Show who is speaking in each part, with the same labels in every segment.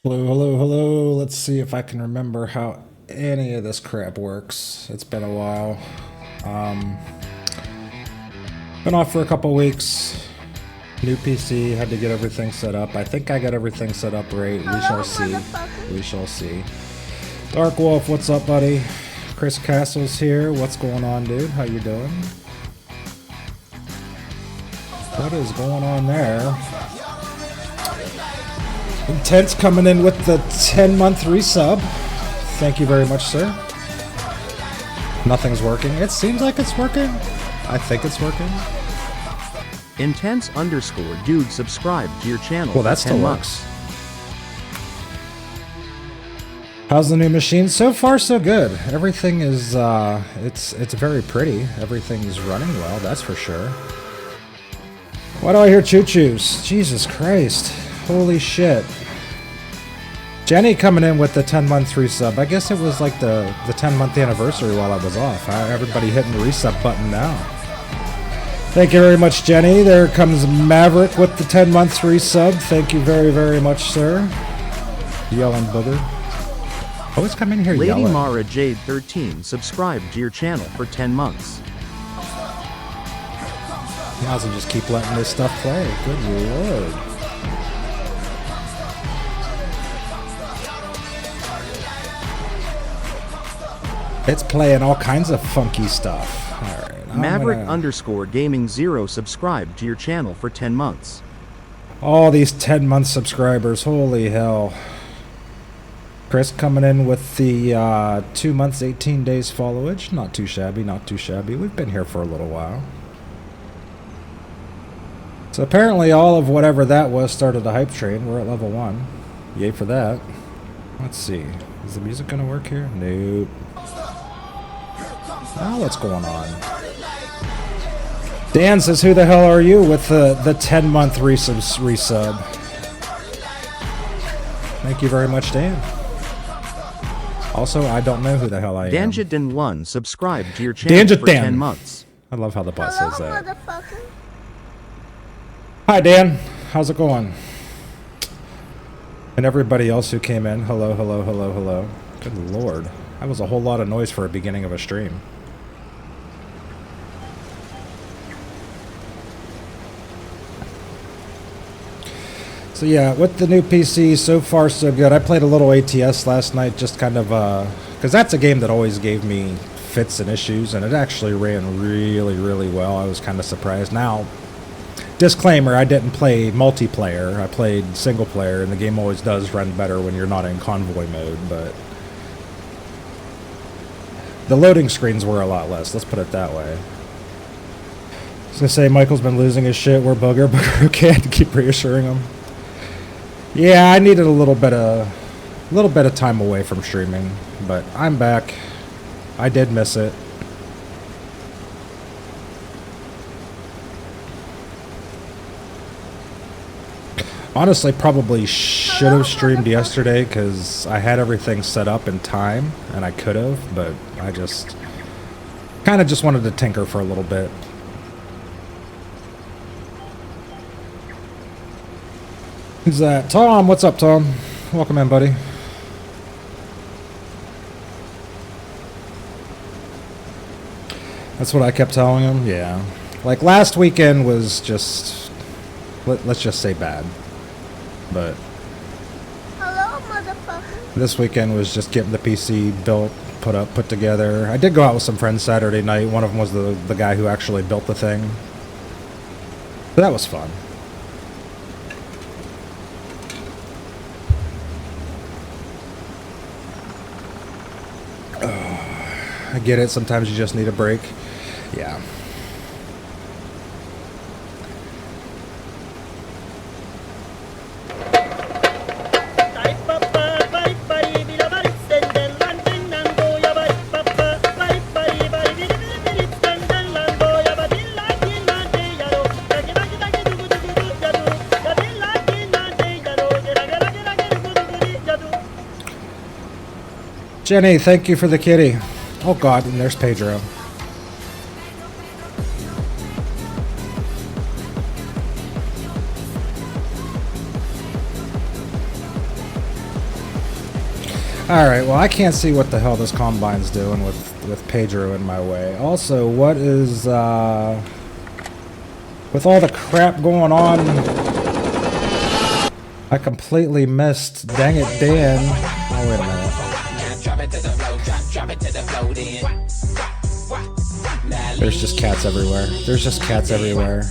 Speaker 1: Hello, hello, hello. Let's see if I can remember how any of this crap works. It's been a while. Um, Been off for a couple weeks. New PC, had to get everything set up. I think I got everything set up right. We shall see. We shall see. Dark Wolf, what's up, buddy? Chris Castles here. What's going on, dude? How you doing? What is going on there? Intense coming in with the 10-month resub. Thank you very much, sir. Nothing's working. It seems like it's working. I think it's working.
Speaker 2: Intense_dude subscribed to your channel.
Speaker 1: Well, that
Speaker 2: for
Speaker 1: still
Speaker 2: 10
Speaker 1: works.
Speaker 2: months.
Speaker 1: How's the new machine? So far, so good. Everything is, it's very pretty. Everything's running well, that's for sure. Why do I hear choo-choos? Jesus Christ. Holy shit. Jenny coming in with the 10-month resub. I guess it was like the 10-month anniversary while I was off. Everybody hitting the resub button now. Thank you very much, Jenny. There comes Maverick with the 10-month resub. Thank you very, very much, sir. Yelling booger. Always come in here
Speaker 2: Lady
Speaker 1: yelling.
Speaker 2: Mara Jade 13 subscribed to your channel for 10 months.
Speaker 1: Might as well just keep letting this stuff play. Good lord. It's playing all kinds of funky stuff. Alright.
Speaker 2: Maverick_gaming0 subscribed to your channel for 10 months.
Speaker 1: All these 10-month subscribers. Holy hell. Chris coming in with the 2 months, 18 days followage. Not too shabby, not too shabby. We've been here for a little while. So apparently all of whatever that was started a hype train. We're at level 1. Yay for that. Let's see. Is the music going to work here? Nope. Oh, what's going on? Dan says, who the hell are you with the 10-month resub? Thank you very much, Dan. Also, I don't know who the hell I am.
Speaker 2: Danjadin1 subscribed to your channel for 10 months.
Speaker 1: I love how the bot says that. Hi, Dan. How's it going? And everybody else who came in, hello, hello, hello, hello. Good lord. That was a whole lot of noise for a beginning of a stream. So yeah, with the new PC, so far so good. I played a little ATS last night, just kind of, because that's a game that always gave me fits and issues, and it actually ran really, really well. I was kind of surprised. Now, disclaimer, I didn't play multiplayer. I played single player, and the game always does run better when you're not in convoy mode, but the loading screens were a lot less, let's put it that way. I was going to say, Michael's been losing his shit. We're booger. Booger, okay, I had to keep reassuring him. Yeah, I needed a little bit of time away from streaming, but I'm back. I did miss it. Honestly, probably should have streamed yesterday because I had everything set up in time, and I could have, but I just kind of just wanted to tinker for a little bit. Who's that? Tom, what's up, Tom? Welcome in, buddy. That's what I kept telling him, yeah. Like, last weekend was just, let's just say bad. But
Speaker 3: Hello, motherfucker.
Speaker 1: this weekend was just getting the PC built, put together. I did go out with some friends Saturday night. One of them was the guy who actually built the thing. So that was fun. I get it. Sometimes you just need a break. Yeah. Jenny, thank you for the kitty. Oh god, and there's Pedro. Alright, well I can't see what the hell this combine's doing with Pedro in my way. Also, what is, with all the crap going on, I completely missed, dang it, Dan. Oh, wait a minute. There's just cats everywhere. There's just cats everywhere.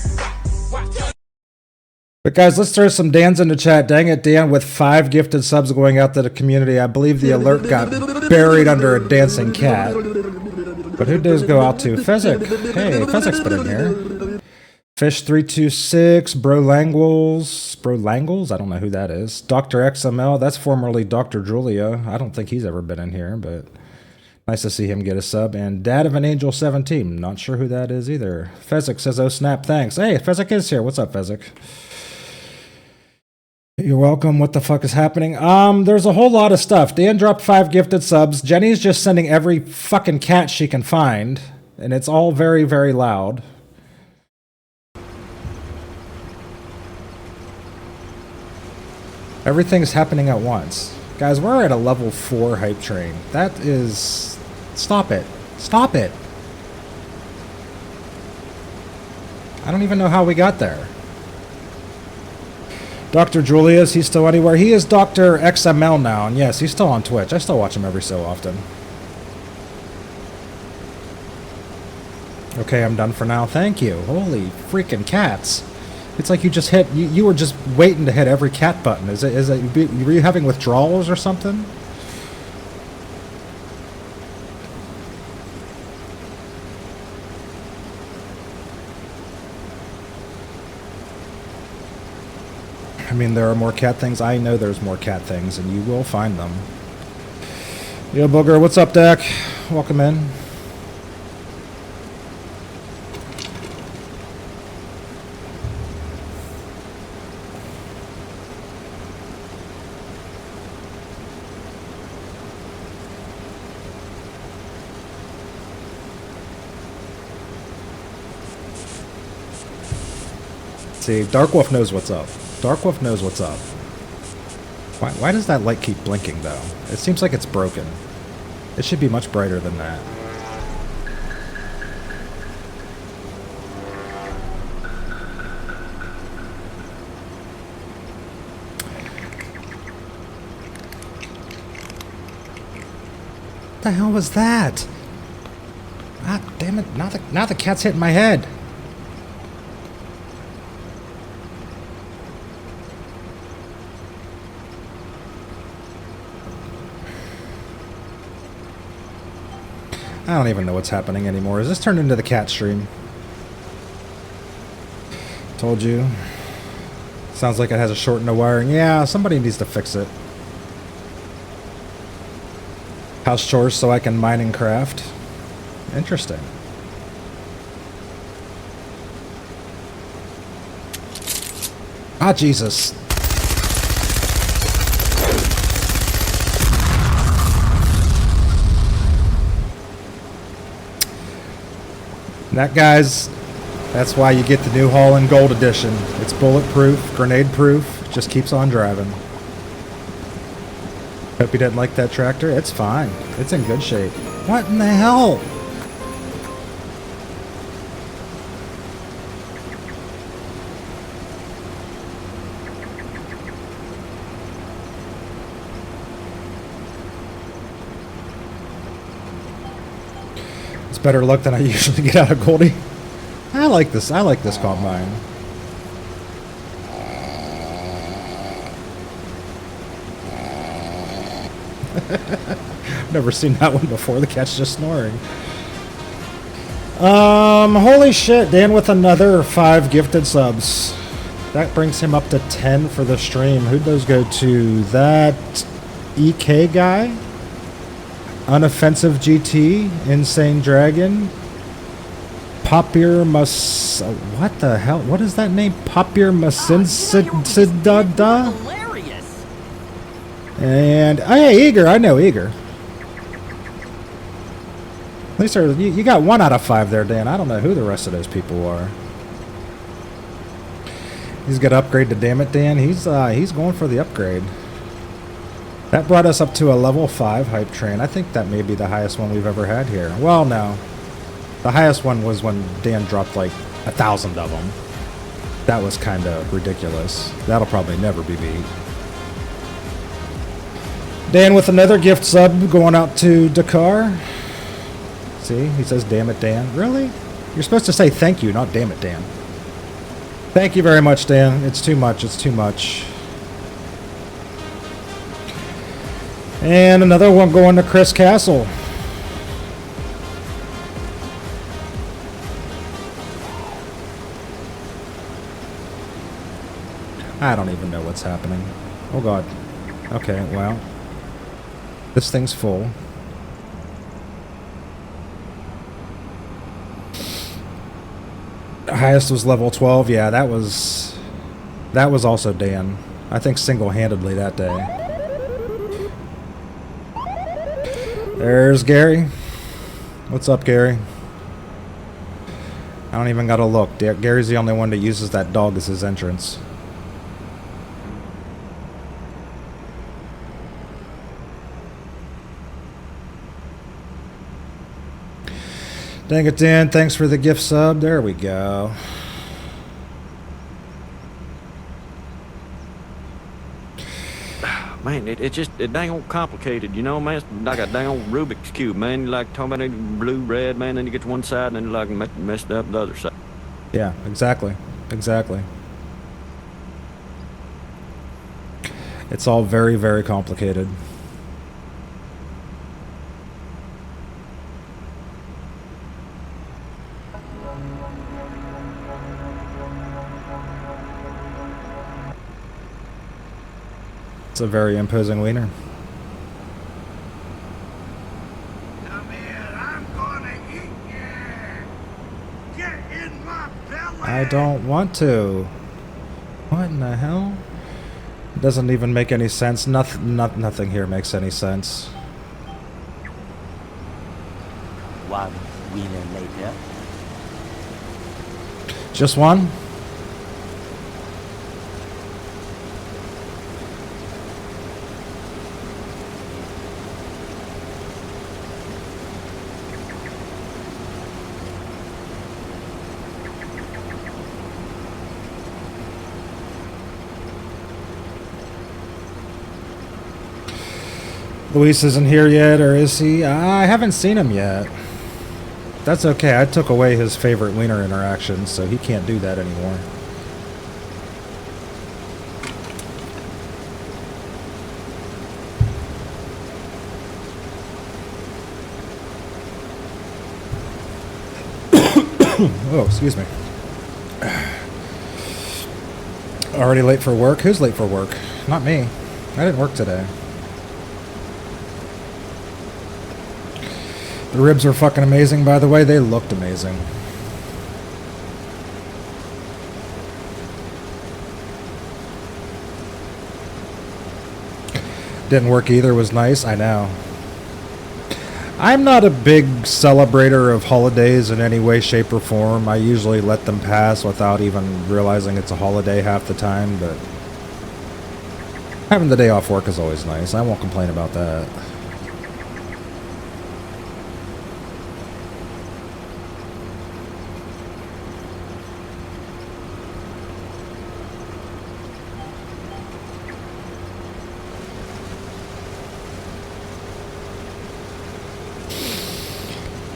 Speaker 1: But guys, let's throw some Dans in the chat. Dang it, Dan, with 5 gifted subs going out to the community. I believe the alert got buried under a dancing cat. But who does go out to? Fezzik. Hey, Fezzik's been in here. Fish326, Bro Langles. Bro Langles? I don't know who that is. Dr. XML, that's formerly Dr. Julia. I don't think he's ever been in here, but nice to see him get a sub. And Dad of an Angel 17. Not sure who that is either. Fezzik says, oh snap, thanks. Hey, Fezzik is here. What's up, Fezzik? You're welcome. What the fuck is happening? There's a whole lot of stuff. Dan dropped 5 gifted subs. Jenny's just sending every fucking cat she can find. And it's all very, very loud. Everything's happening at once. Guys, we're at a level 4 hype train. That is... Stop it. Stop it. I don't even know how we got there. Dr. Julius, he's still anywhere. He is Dr. XML now, and yes, he's still on Twitch. I still watch him every so often. Okay, I'm done for now. Thank you. Holy freaking cats. It's like you just hit, you were just waiting to hit every cat button. Were you having withdrawals or something? I mean, there are more cat things. I know there's more cat things, and you will find them. Yo, Booger, what's up, Dak? Welcome in. See, Darkwolf knows what's up. Darkwolf knows what's up. Why does that light keep blinking, though? It seems like it's broken. It should be much brighter than that. What the hell was that? Ah, damn it. Now the cat's hitting my head. I don't even know what's happening anymore. Is this turned into the cat stream? Told you. Sounds like it has a short in the wiring. Yeah, somebody needs to fix it. House chores so I can mine and craft. Interesting. Ah, Jesus. That, guys, that's why you get the New Holland Gold Edition. It's bulletproof, grenade-proof, just keeps on driving. Hope you didn't like that tractor. It's fine. It's in good shape. What in the hell? Better luck than I usually get out of Goldie. I like this combine. Never seen that one before. The cat's just snoring. Holy shit, Dan with another 5 gifted subs. That brings him up to 10 for the stream. Who does go to? That EK guy? Unoffensive GT, Insane Dragon, Papier Mas... What the hell? What is that name? Papier Masinsidada? And... Oh yeah, Eager. I know Eager. At least you got 1 out of 5 there, Dan. I don't know who the rest of those people are. He's got to upgrade to Damn It Dan. He's going for the upgrade. That brought us up to a level 5 hype train. I think that may be the highest one we've ever had here. Well, no. The highest one was when Dan dropped like 1,000 of them. That was kind of ridiculous. That'll probably never be beat. Dan with another gift sub going out to Dakar. See, he says, damn it, Dan. Really? You're supposed to say thank you, not damn it, Dan. Thank you very much, Dan. It's too much. It's too much. And another one going to Chris Castle. I don't even know what's happening. Oh, God. Okay, well. This thing's full. The highest was level 12. Yeah, that was also Dan. I think single-handedly that day. There's Gary. What's up, Gary? I don't even gotta look. Gary's the only one that uses that dog as his entrance. Dang it, Dan. Thanks for the gift sub. There we go.
Speaker 4: Man, it dang old complicated, you know, man. It's like a dang old Rubik's Cube, man. You like talking about blue, red, man, then you get to one side, and then you like messed up the other side.
Speaker 1: Yeah, exactly. Exactly. It's all very, very complicated. It's a very imposing wiener.
Speaker 5: Come here, I'm gonna eat you. Get in my belly.
Speaker 1: I don't want to. What in the hell? It doesn't even make any sense. Nothing here makes any sense.
Speaker 6: One wiener later.
Speaker 1: Just one? Luis isn't here yet, or is he? I haven't seen him yet. That's okay. I took away his favorite wiener interaction, so he can't do that anymore. Oh, excuse me. Already late for work? Who's late for work? Not me. I didn't work today. The ribs are fucking amazing, by the way. They looked amazing. Didn't work either. Was nice. I know. I'm not a big celebrator of holidays in any way, shape, or form. I usually let them pass without even realizing it's a holiday half the time, but having the day off work is always nice. I won't complain about that.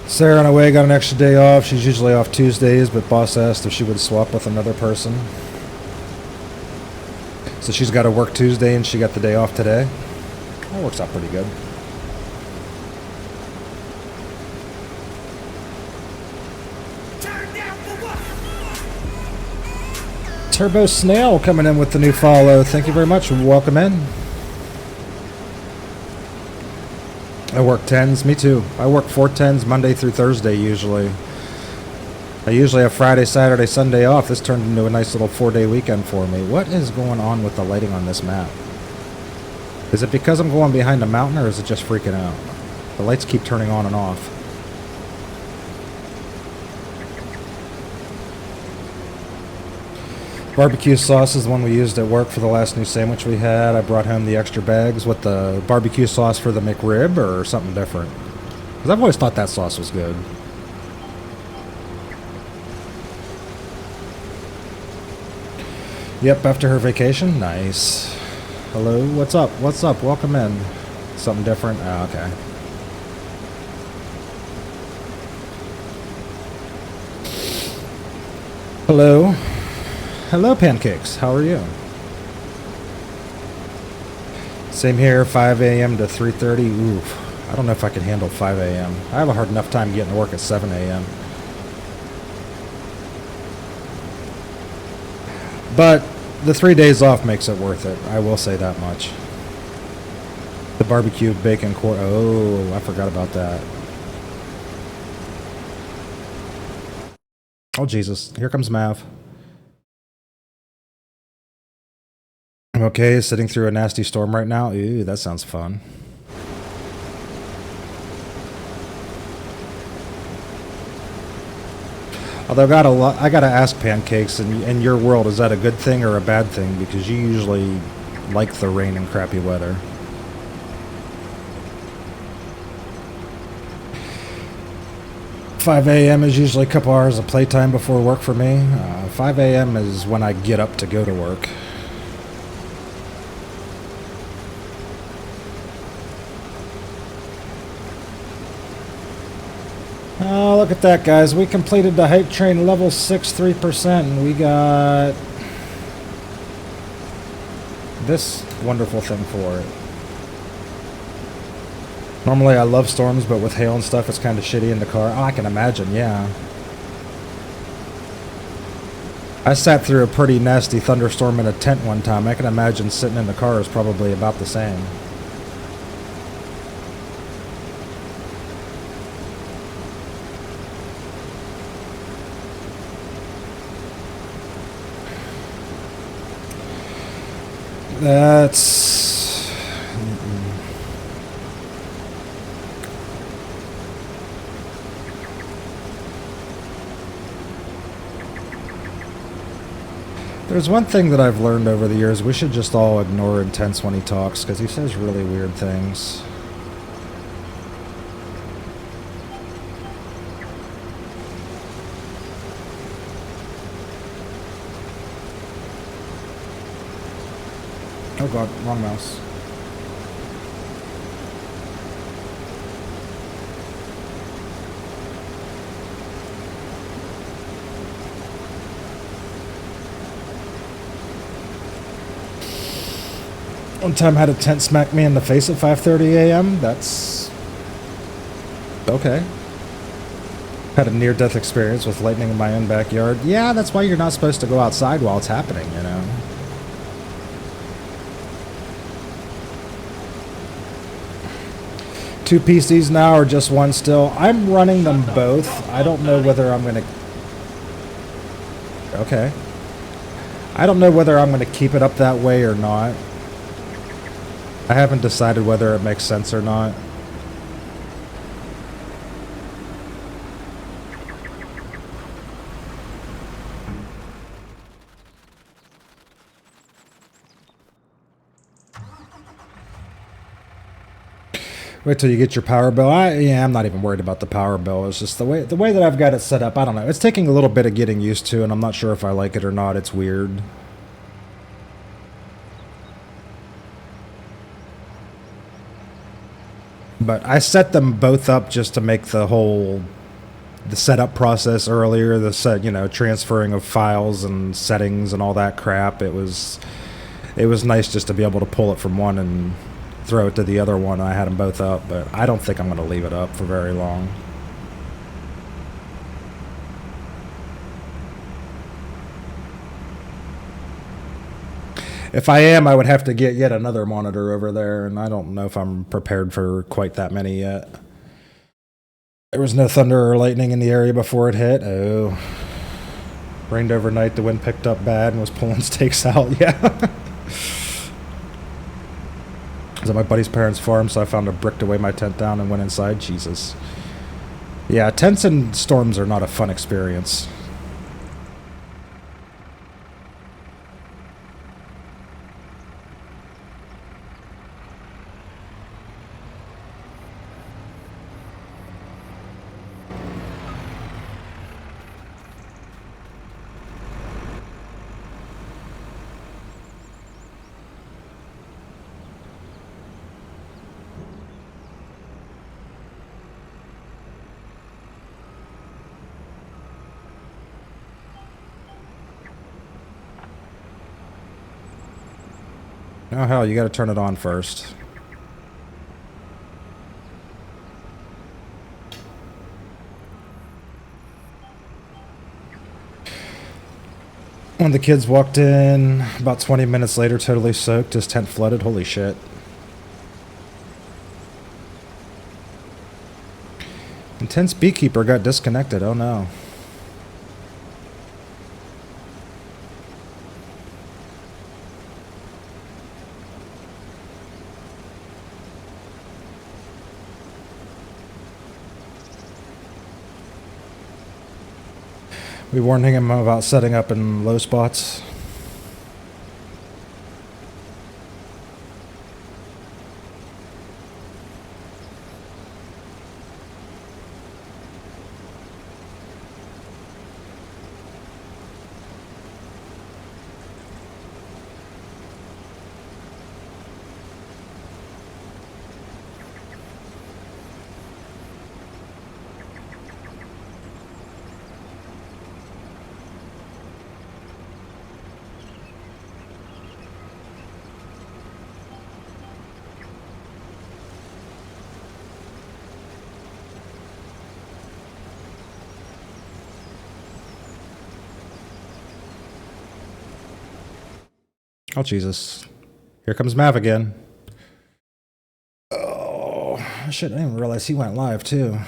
Speaker 1: Sarah on her way got an extra day off. She's usually off Tuesdays, but boss asked if she would swap with another person. So she's got to work Tuesday and she got the day off today. That works out pretty good. Turbo Snail coming in with the new follow. Thank you very much. Welcome in. I work 10s. Me too. I work 4/10s Monday through Thursday usually. I usually have Friday, Saturday, Sunday off. This turned into a nice little 4-day weekend for me. What is going on with the lighting on this map? Is it because I'm going behind a mountain, or is it just freaking out? The lights keep turning on and off. Barbecue sauce is the one we used at work for the last new sandwich we had. I brought home the extra bags with the barbecue sauce for the McRib or something different. Because I've always thought that sauce was good. Yep, after her vacation. Nice. Hello, what's up? What's up? Welcome in. Something different? Oh, okay. Hello. Hello, Pancakes. How are you? Same here, 5 a.m. to 3:30. Oof. I don't know if I can handle 5 a.m. I have a hard enough time getting to work at 7 a.m. But the 3 days off makes it worth it. I will say that much. The barbecue bacon quarter. Oh, I forgot about that. Oh, Jesus. Here comes Mav. I'm okay, sitting through a nasty storm right now. Ooh, that sounds fun. Although I gotta ask Pancakes, in your world, is that a good thing or a bad thing? Because you usually like the rain and crappy weather. $5 a.m. is usually a couple hours of playtime before work for me. 5 a.m. is when I get up to go to work. Oh, look at that, guys. We completed the hype train level 6 3%, and we got this wonderful thing for it. Normally I love storms, but with hail and stuff, it's kind of shitty in the car. Oh, I can imagine, yeah. I sat through a pretty nasty thunderstorm in a tent one time. I can imagine sitting in the car is probably about the same. That's... There's one thing that I've learned over the years. We should just all ignore Intense when he talks, because he says really weird things. Oh god, wrong mouse. One time had a tent smack me in the face at 5:30 a.m. That's... okay. Had a near-death experience with lightning in my own backyard. Yeah, that's why you're not supposed to go outside while it's happening, you know? Two PCs now or just one still? I'm running them both. I don't know whether I'm going to... okay. I don't know whether I'm going to keep it up that way or not. I haven't decided whether it makes sense or not. Wait till you get your power bill. I'm not even worried about the power bill. It's just the way that I've got it set up. I don't know. It's taking a little bit of getting used to, and I'm not sure if I like it or not. It's weird. But I set them both up just to make the setup process earlier, transferring of files and settings and all that crap. It was nice just to be able to pull it from one and throw it to the other one. I had them both up, but I don't think I'm going to leave it up for very long. If I am, I would have to get yet another monitor over there, and I don't know if I'm prepared for quite that many yet. There was no thunder or lightning in the area before it hit. Oh. Rained overnight, the wind picked up bad and was pulling stakes out. Yeah. I was at my buddy's parents' farm, so I found a bricked away my tent down and went inside. Jesus. Yeah, tents and storms are not a fun experience. Oh hell, you gotta turn it on first. When the kids walked in, about 20 minutes later, totally soaked, his tent flooded. Holy shit. Intense beekeeper got disconnected. Oh no. We warned him about setting up in low spots. Oh, Jesus. Here comes Mav again. Oh, shit, I didn't even realize he went live, too.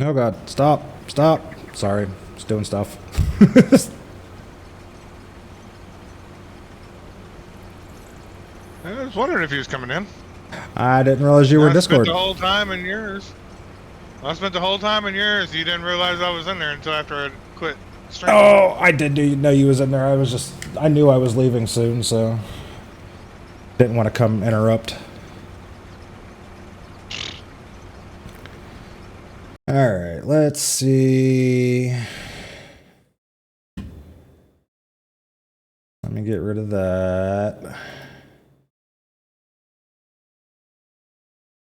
Speaker 1: Oh, God. Stop. Stop. Sorry. Just doing stuff.
Speaker 7: I was wondering if he was coming in.
Speaker 1: I didn't realize you were in
Speaker 7: I spent
Speaker 1: Discord.
Speaker 7: the whole time in yours. I spent the whole time in yours. You didn't realize I was in there until after I quit streaming.
Speaker 1: Oh, I did know you was in there. I knew I was leaving soon, so didn't want to come interrupt. All right, let's see. Let me get rid of that.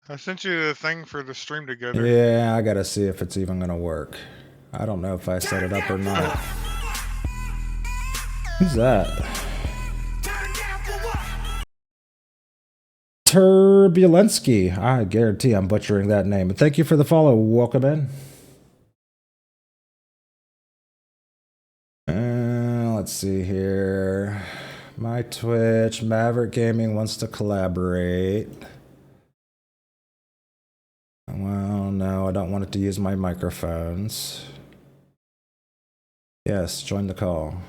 Speaker 7: I sent you a thing for the stream together.
Speaker 1: Yeah, I gotta see if it's even gonna work. I don't know if I set it up or not. Who's that? Turbulensky. I guarantee I'm butchering that name. But thank you for the follow. Welcome in. Let's see here. My Twitch. Maverick Gaming wants to collaborate. Well, no, I don't want it to use my microphones. Yes, join the call.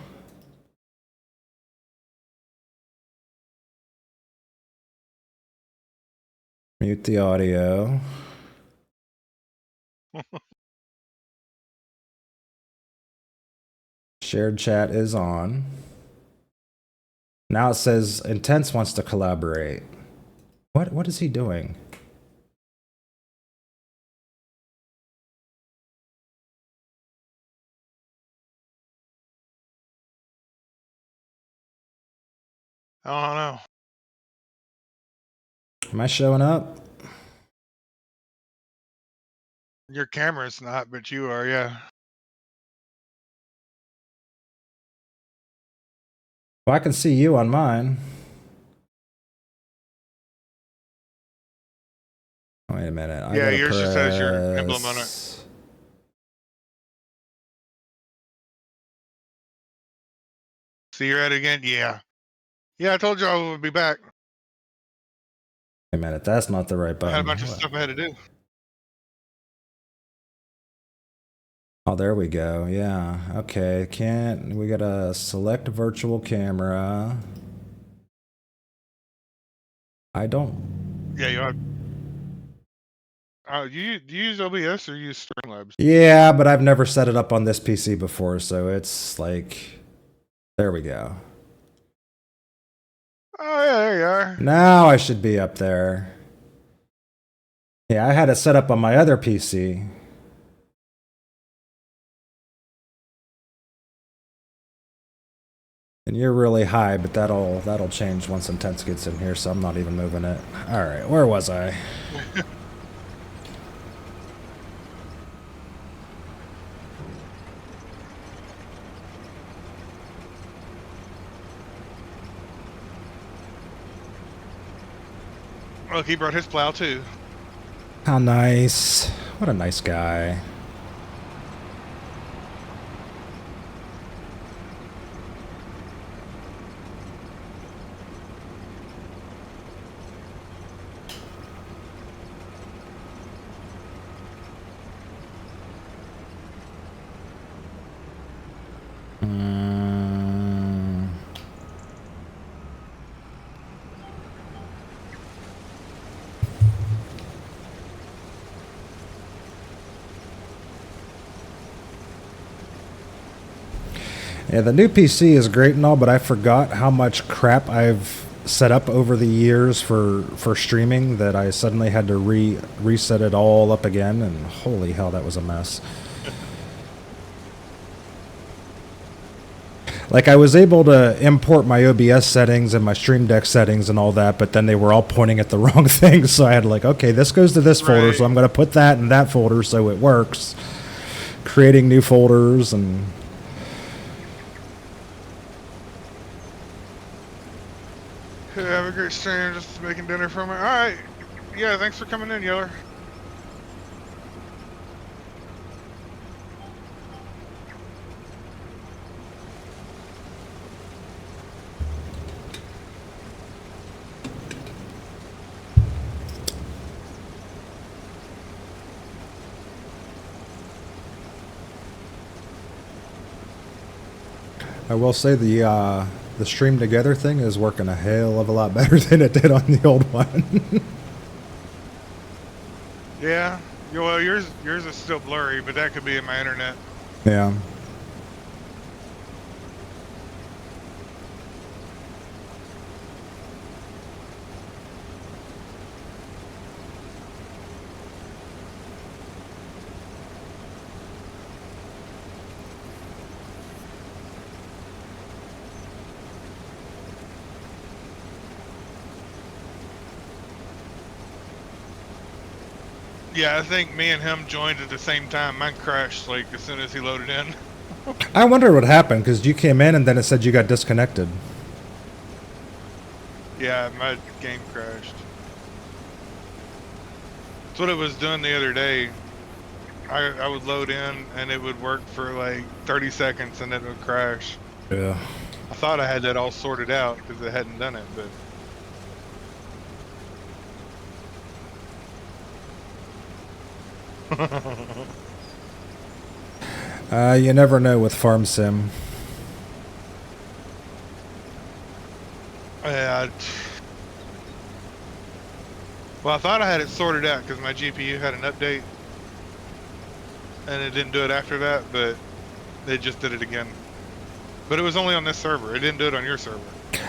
Speaker 1: Mute the audio. Shared chat is on. Now it says Intense wants to collaborate. What is he doing?
Speaker 7: I don't know.
Speaker 1: Am I showing up?
Speaker 7: Your camera's not, but you are, yeah.
Speaker 1: Well, I can see you on mine. Wait a minute.
Speaker 7: Yeah, yours just has your emblem on it. See, you're at it again? Yeah. Yeah, I told you I would be back.
Speaker 1: Wait a minute. That's not the right
Speaker 7: I had a
Speaker 1: button.
Speaker 7: bunch of stuff I had to do.
Speaker 1: Oh, there we go. Yeah. Okay. Can't we gotta select virtual camera? I don't.
Speaker 7: Yeah, you have. Do you use OBS or use Streamlabs?
Speaker 1: Yeah, but I've never set it up on this PC before, so it's like, there we go.
Speaker 7: Oh yeah, there you are.
Speaker 1: Now I should be up there. Yeah, I had it set up on my other PC. And you're really high, but that'll change once Intense gets in here, so I'm not even moving it. All right, where was I?
Speaker 7: Look, he brought his plow too.
Speaker 1: How nice. What a nice guy. Yeah, the new PC is great and all, but I forgot how much crap I've set up over the years for streaming that I suddenly had to reset it all up again, and holy hell, that was a mess. Like, I was able to import my OBS settings and my Stream Deck settings and all that, but then they were all pointing at the wrong thing, so I had like, okay, this goes to this folder, so I'm going to put that in that folder so it works. Creating new folders and...
Speaker 7: Have a great stream. Just making dinner for me. All right. Yeah, thanks for coming in, Yeller.
Speaker 1: I will say the Stream Together thing is working a hell of a lot better than it did on the old one.
Speaker 7: Yeah. Well, yours is still blurry, but that could be in my internet.
Speaker 1: Yeah.
Speaker 7: Yeah, I think me and him joined at the same time. Mine crashed like as soon as he loaded in.
Speaker 1: I wonder what happened because you came in and then it said you got disconnected.
Speaker 7: Yeah, my game crashed. That's what it was doing the other day. I would load in and it would work for like 30 seconds and then it would crash.
Speaker 1: Yeah.
Speaker 7: I thought I had that all sorted out because I hadn't done it, but...
Speaker 1: You never know with Farm Sim.
Speaker 7: Yeah. Well, I thought I had it sorted out because my GPU had an update, and it didn't do it after that, but they just did it again. But it was only on this server. It didn't do it on your server.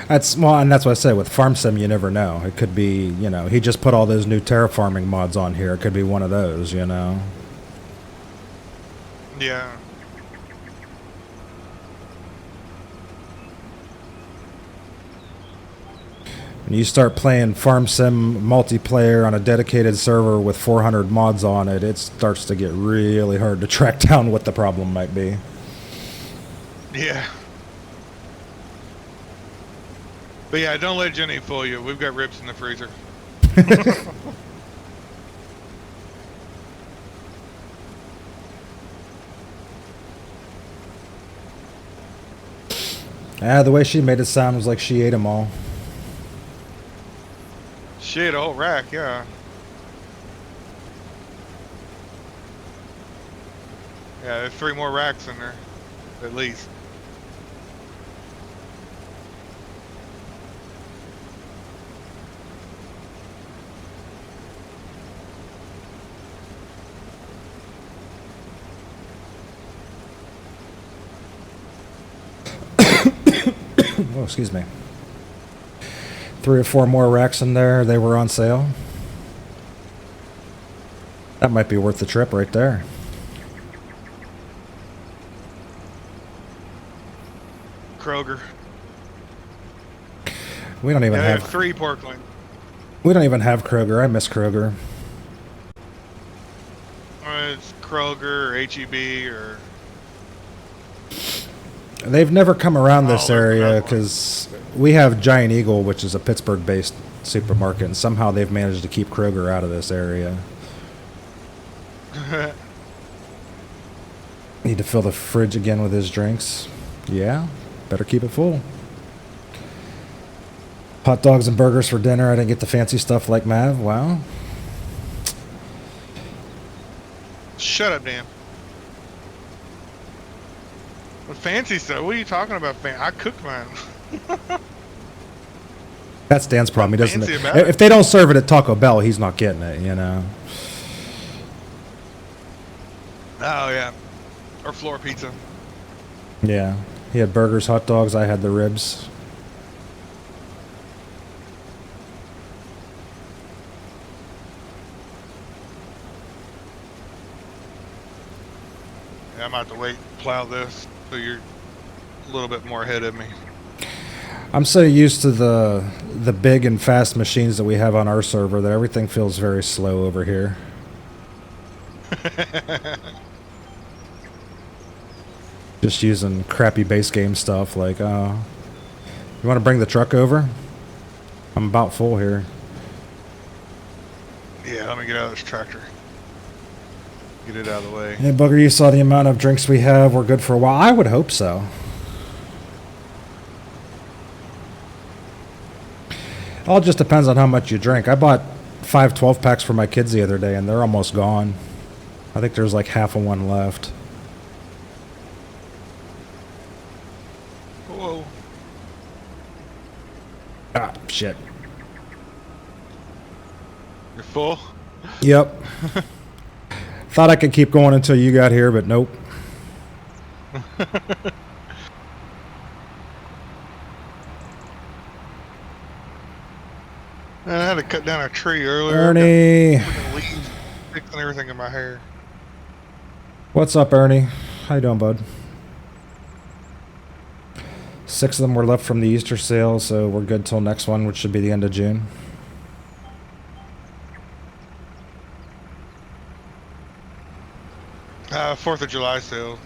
Speaker 1: That's well, and that's what I say with Farm Sim. You never know. It could be, you know, he just put all those new terraforming mods on here. It could be one of those, you know.
Speaker 7: Yeah.
Speaker 1: When you start playing Farm Sim multiplayer on a dedicated server with 400 mods on it, it starts to get really hard to track down what the problem might be.
Speaker 7: Yeah. But yeah, don't let Jenny fool you. We've got ribs in the freezer.
Speaker 1: The way she made it sound was like she ate them all.
Speaker 7: Shit, a whole rack, yeah. Yeah, there's 3 more racks in there, at least.
Speaker 1: Oh, excuse me. 3 or 4 more racks in there. They were on sale. That might be worth the trip right there.
Speaker 7: Kroger.
Speaker 1: We don't even
Speaker 7: Yeah,
Speaker 1: have.
Speaker 7: there's 3 Parkland.
Speaker 1: We don't even have Kroger. I miss Kroger.
Speaker 7: It's Kroger or HEB or.
Speaker 1: They've never come around this
Speaker 7: Oh,
Speaker 1: area
Speaker 7: that's
Speaker 1: because we have Giant Eagle, which is a Pittsburgh-based supermarket, and somehow they've managed to keep Kroger out of this area. Need to fill the fridge again with his drinks. Yeah, better keep it full. Hot dogs and burgers for dinner. I didn't get the fancy stuff like Mav. Wow.
Speaker 7: Shut up, Dan. What fancy stuff? What are you talking about? I cooked mine.
Speaker 1: That's Dan's problem. He doesn't.
Speaker 7: Fancy about it.
Speaker 1: If they don't serve it at Taco Bell, he's not getting it. You know.
Speaker 7: Oh yeah, or floor pizza.
Speaker 1: Yeah. He had burgers, hot dogs. I had the ribs.
Speaker 7: Yeah, I'm about to wait, plow this, so you're a little bit more ahead of me.
Speaker 1: I'm so used to the big and fast machines that we have on our server that everything feels very slow over here. Just using crappy base game stuff like, you want to bring the truck over? I'm about full here.
Speaker 7: Yeah, let me get out of this tractor. Get it out of the way.
Speaker 1: Hey, Booger, you saw the amount of drinks we have. We're good for a while. I would hope so. All just depends on how much you drink. I bought 5 12-packs for my kids the other day, and they're almost gone. I think there's like half of one left.
Speaker 7: Whoa.
Speaker 1: Ah, shit.
Speaker 7: You're full?
Speaker 1: Yep. Thought I could keep going until you got here, but nope.
Speaker 7: Man, I had to cut down a tree earlier.
Speaker 1: Ernie.
Speaker 7: Freaking leaves sticks and everything in my hair.
Speaker 1: What's up, Ernie? How you doing, bud? 6 of them were left from the Easter sale, so we're good till next one, which should be the end of June.
Speaker 7: Fourth of July sale.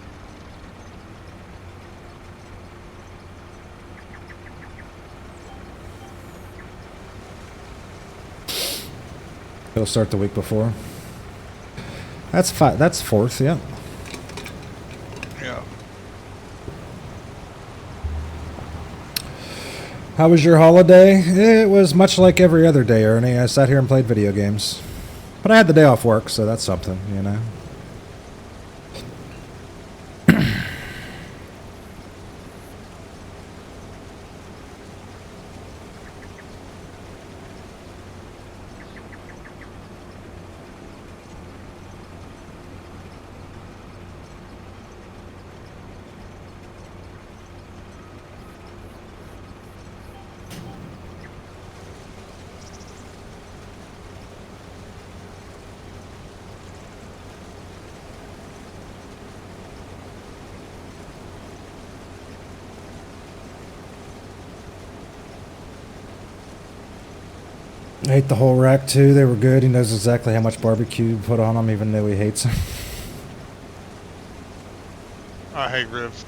Speaker 1: It'll start the week before. That's 4th, yeah.
Speaker 7: Yeah.
Speaker 1: How was your holiday? It was much like every other day, Ernie. I sat here and played video games. But I had the day off work, so that's something, you know. I ate the whole rack too. They were good. He knows exactly how much barbecue put on them, even though he hates them.
Speaker 7: I hate ribs.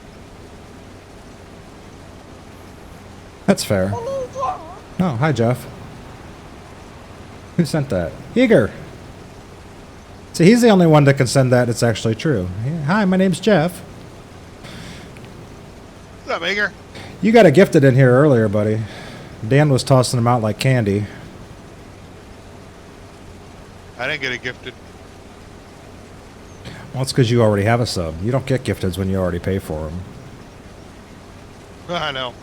Speaker 1: That's fair. Oh, hi, Jeff. Who sent that? Eager. See, he's the only one that can send that. It's actually true. Yeah, hi, my name's Jeff.
Speaker 7: What's up, Eager?
Speaker 1: You got a gifted in here earlier, buddy. Dan was tossing them out like candy.
Speaker 7: I didn't get it gifted.
Speaker 1: Well, it's because you already have a sub. You don't get gifteds when you already pay for them.
Speaker 7: I know.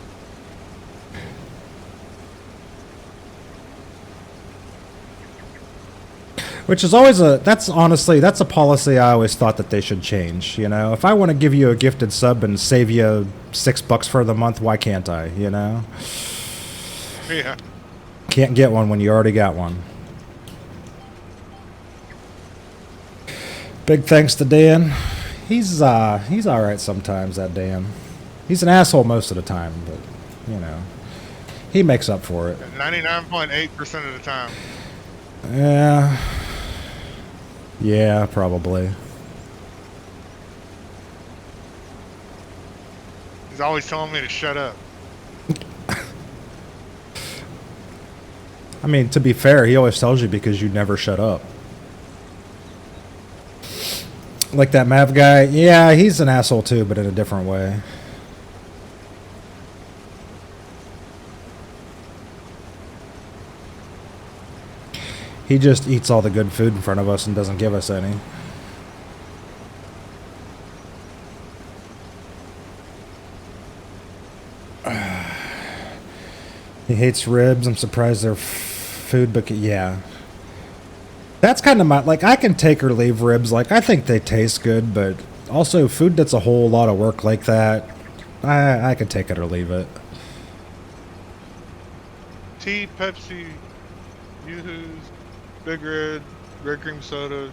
Speaker 1: Which is always that's honestly, that's a policy I always thought that they should change, you know? If I want to give you a gifted sub and save you $6 for the month, why can't I, you know?
Speaker 7: Yeah.
Speaker 1: Can't get one when you already got one. Big thanks to Dan. He's alright sometimes, that Dan. He's an asshole most of the time, but, you know, he makes up for it.
Speaker 7: 99.8% of the time.
Speaker 1: Yeah. Yeah, probably.
Speaker 7: He's always telling me to shut up.
Speaker 1: I mean, to be fair, he always tells you because you never shut up. Like that Mav guy, yeah, he's an asshole too, but in a different way. He just eats all the good food in front of us and doesn't give us any. He hates ribs. I'm surprised they're food, but yeah. That's kind of my, like, I can take or leave ribs. Like, I think they taste good, but also food that's a whole lot of work like that, I could take it or leave it.
Speaker 7: Tea, Pepsi, Yoo-Hoos, Big Red, Red Cream Soda,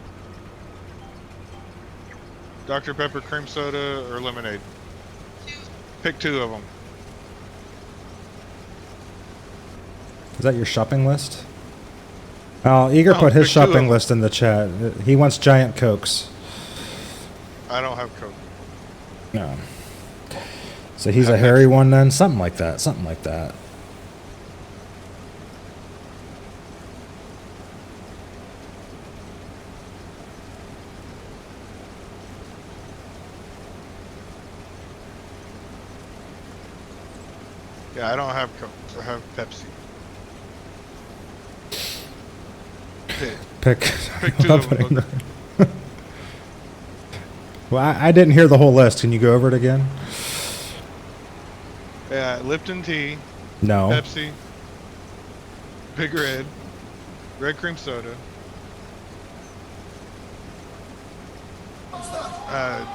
Speaker 7: Dr. Pepper Cream Soda, or lemonade. Pick 2 of them.
Speaker 1: Is that your shopping list? Oh, Eager
Speaker 7: No,
Speaker 1: put his
Speaker 7: pick 2 of
Speaker 1: shopping
Speaker 7: them.
Speaker 1: list in the chat. He wants giant Cokes.
Speaker 7: I don't have Coke.
Speaker 1: No. So he's a hairy one then? Something like that. Something like that.
Speaker 7: Yeah, I don't have Coke. I have Pepsi.
Speaker 1: Pick.
Speaker 7: Pick 2 of them.
Speaker 1: Well, I didn't hear the whole list. Can you go over it again?
Speaker 7: Yeah, Lipton tea,
Speaker 1: No.
Speaker 7: Pepsi, Big Red, Red Cream Soda,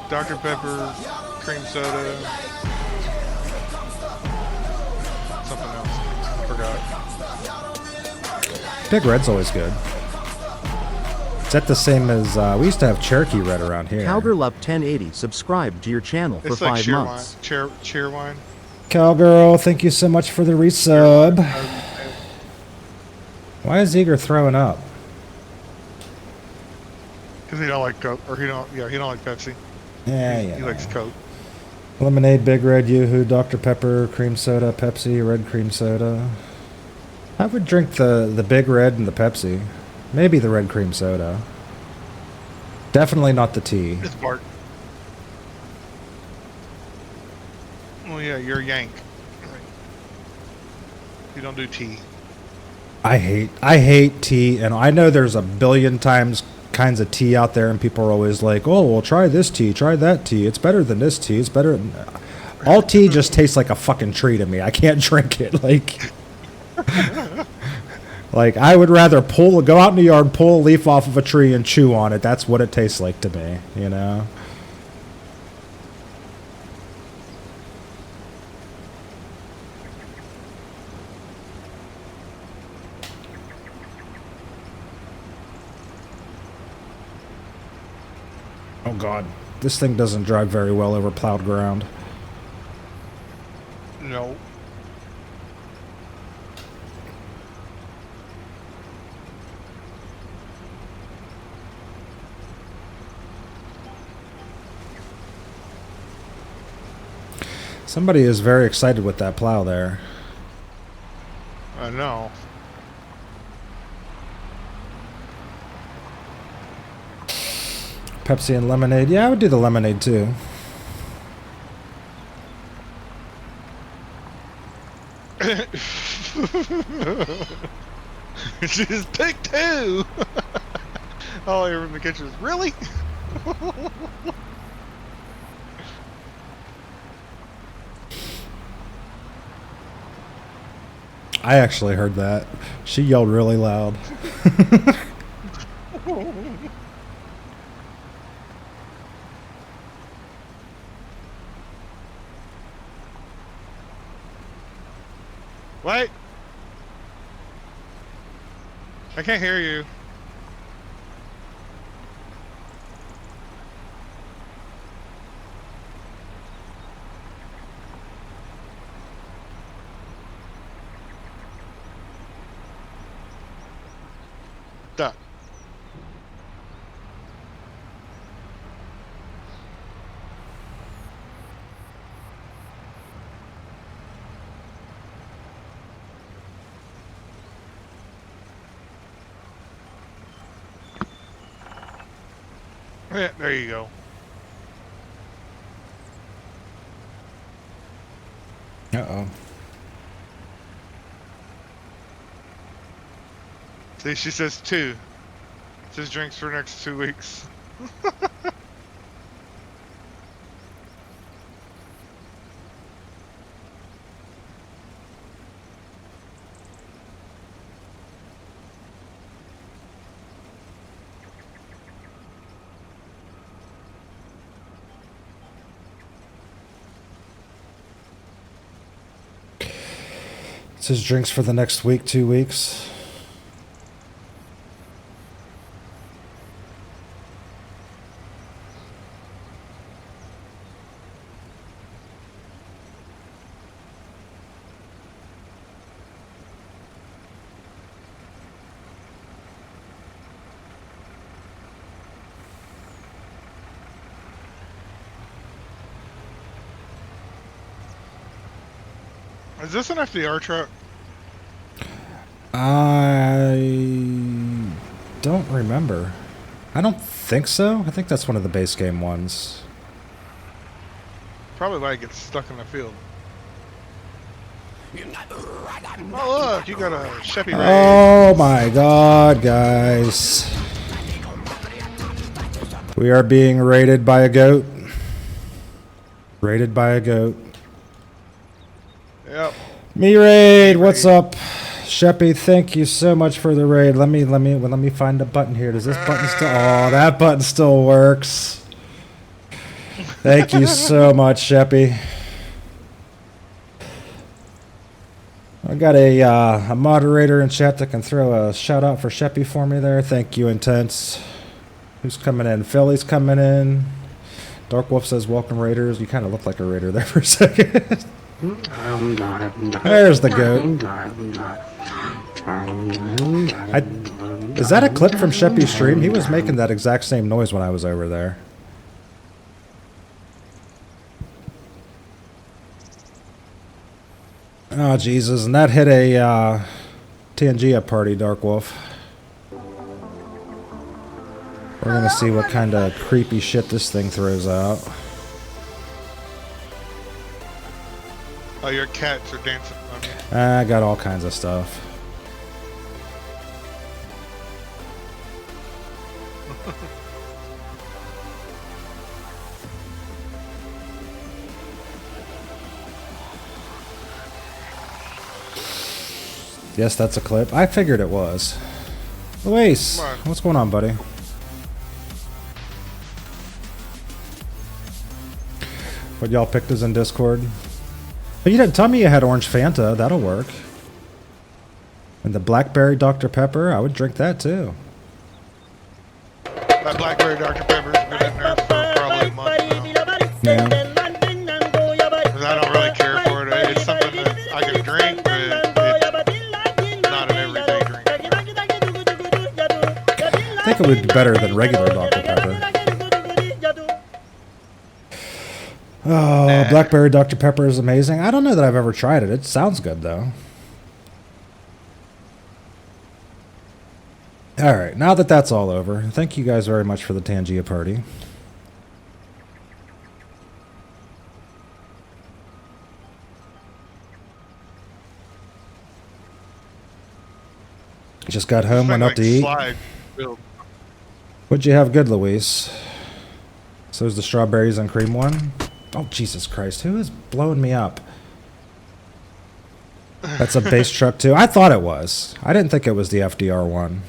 Speaker 7: Dr. Pepper Cream Soda, something else. I forgot.
Speaker 1: Big Red's always good. Is that the same as, we used to have Cherokee Red around here.
Speaker 2: Cowgirl up 1080 subscribed to your channel for
Speaker 7: It's like
Speaker 2: 5
Speaker 7: cheer
Speaker 2: months.
Speaker 7: wine. Cheer wine.
Speaker 1: Cowgirl, thank you so much for the resub. Why is Eager throwing up?
Speaker 7: Because he don't like Coke, or he don't like Pepsi.
Speaker 1: Yeah,
Speaker 7: He likes Coke.
Speaker 1: Lemonade, Big Red, Yoo-Hoo, Dr. Pepper, Cream Soda, Pepsi, Red Cream Soda. I would drink the Big Red and the Pepsi. Maybe the Red Cream Soda. Definitely not the tea.
Speaker 7: It's Bart. Oh yeah, you're a Yank. Right. You don't do tea.
Speaker 1: I hate tea, and I know there's a billion kinds of tea out there, and people are always like, "Oh, well, try this tea, try that tea. It's better than this tea. It's better." All tea just tastes like a fucking tree to me. I can't drink it. Like I would rather go out in the yard, pull a leaf off of a tree, and chew on it. That's what it tastes like to me. You know. Oh god, this thing doesn't drive very well over plowed ground.
Speaker 7: No.
Speaker 1: Somebody is very excited with that plow there.
Speaker 7: I know.
Speaker 1: Pepsi and lemonade. Yeah, I would do the lemonade too.
Speaker 7: Just pick 2. All I hear from the kitchen is, really?
Speaker 1: I actually heard that. She yelled really loud.
Speaker 7: Wait! I can't hear you. Duh. Yeah, there you go.
Speaker 1: Uh-oh.
Speaker 7: See, she says 2. Says drinks for next 2 weeks.
Speaker 1: It says drinks for the next week, 2 weeks.
Speaker 7: Is this an FDR truck?
Speaker 1: I don't remember. I don't think so. I think that's one of the base game ones.
Speaker 7: Probably why it gets stuck in the field. Oh look, you got a Chevy Ray.
Speaker 1: Oh my god, guys. We are being raided by a goat. Raided by a goat.
Speaker 7: Yep.
Speaker 1: Me raid, what's up? Sheppy, thank you so much for the raid. Let me find a button here. Does this button still? Oh, that button still works. Thank you so much, Sheppy. I got a moderator in chat that can throw a shout out for Sheppy for me there. Thank you, Intense. Who's coming in? Philly's coming in. Dark Wolf says, welcome Raiders. You kind of look like a Raider there for a second. There's the goat. Is that a clip from Sheppy's stream? He was making that exact same noise when I was over there. Oh, Jesus. And that hit a Tangia party, Dark Wolf. We're going to see what kind of creepy shit this thing throws out.
Speaker 7: Oh, your cats are dancing.
Speaker 1: I got all kinds of stuff. Yes, that's a clip. I figured it was. Luis, what's going on, buddy? What y'all picked us in Discord? But you didn't tell me you had orange Fanta. That'll work. And the blackberry Dr. Pepper, I would drink that too.
Speaker 7: That blackberry Dr. Pepper's been in there for probably a month now.
Speaker 1: Yeah.
Speaker 7: 'Cause I don't really care for it. It's something that I can drink, but it's not an everyday drink.
Speaker 1: I think it would be better than regular Dr. Pepper. Oh, blackberry Dr. Pepper is amazing. I don't know that I've ever tried it. It sounds good, though. Alright, now that that's all over, thank you guys very much for the Tangia party. Just got home, went out to eat.
Speaker 7: Slide.
Speaker 1: What'd you have good, Luis? So is the strawberries and cream one. Oh, Jesus Christ. Who is blowing me up? That's a base truck, too. I thought it was. I didn't think it was the FDR one.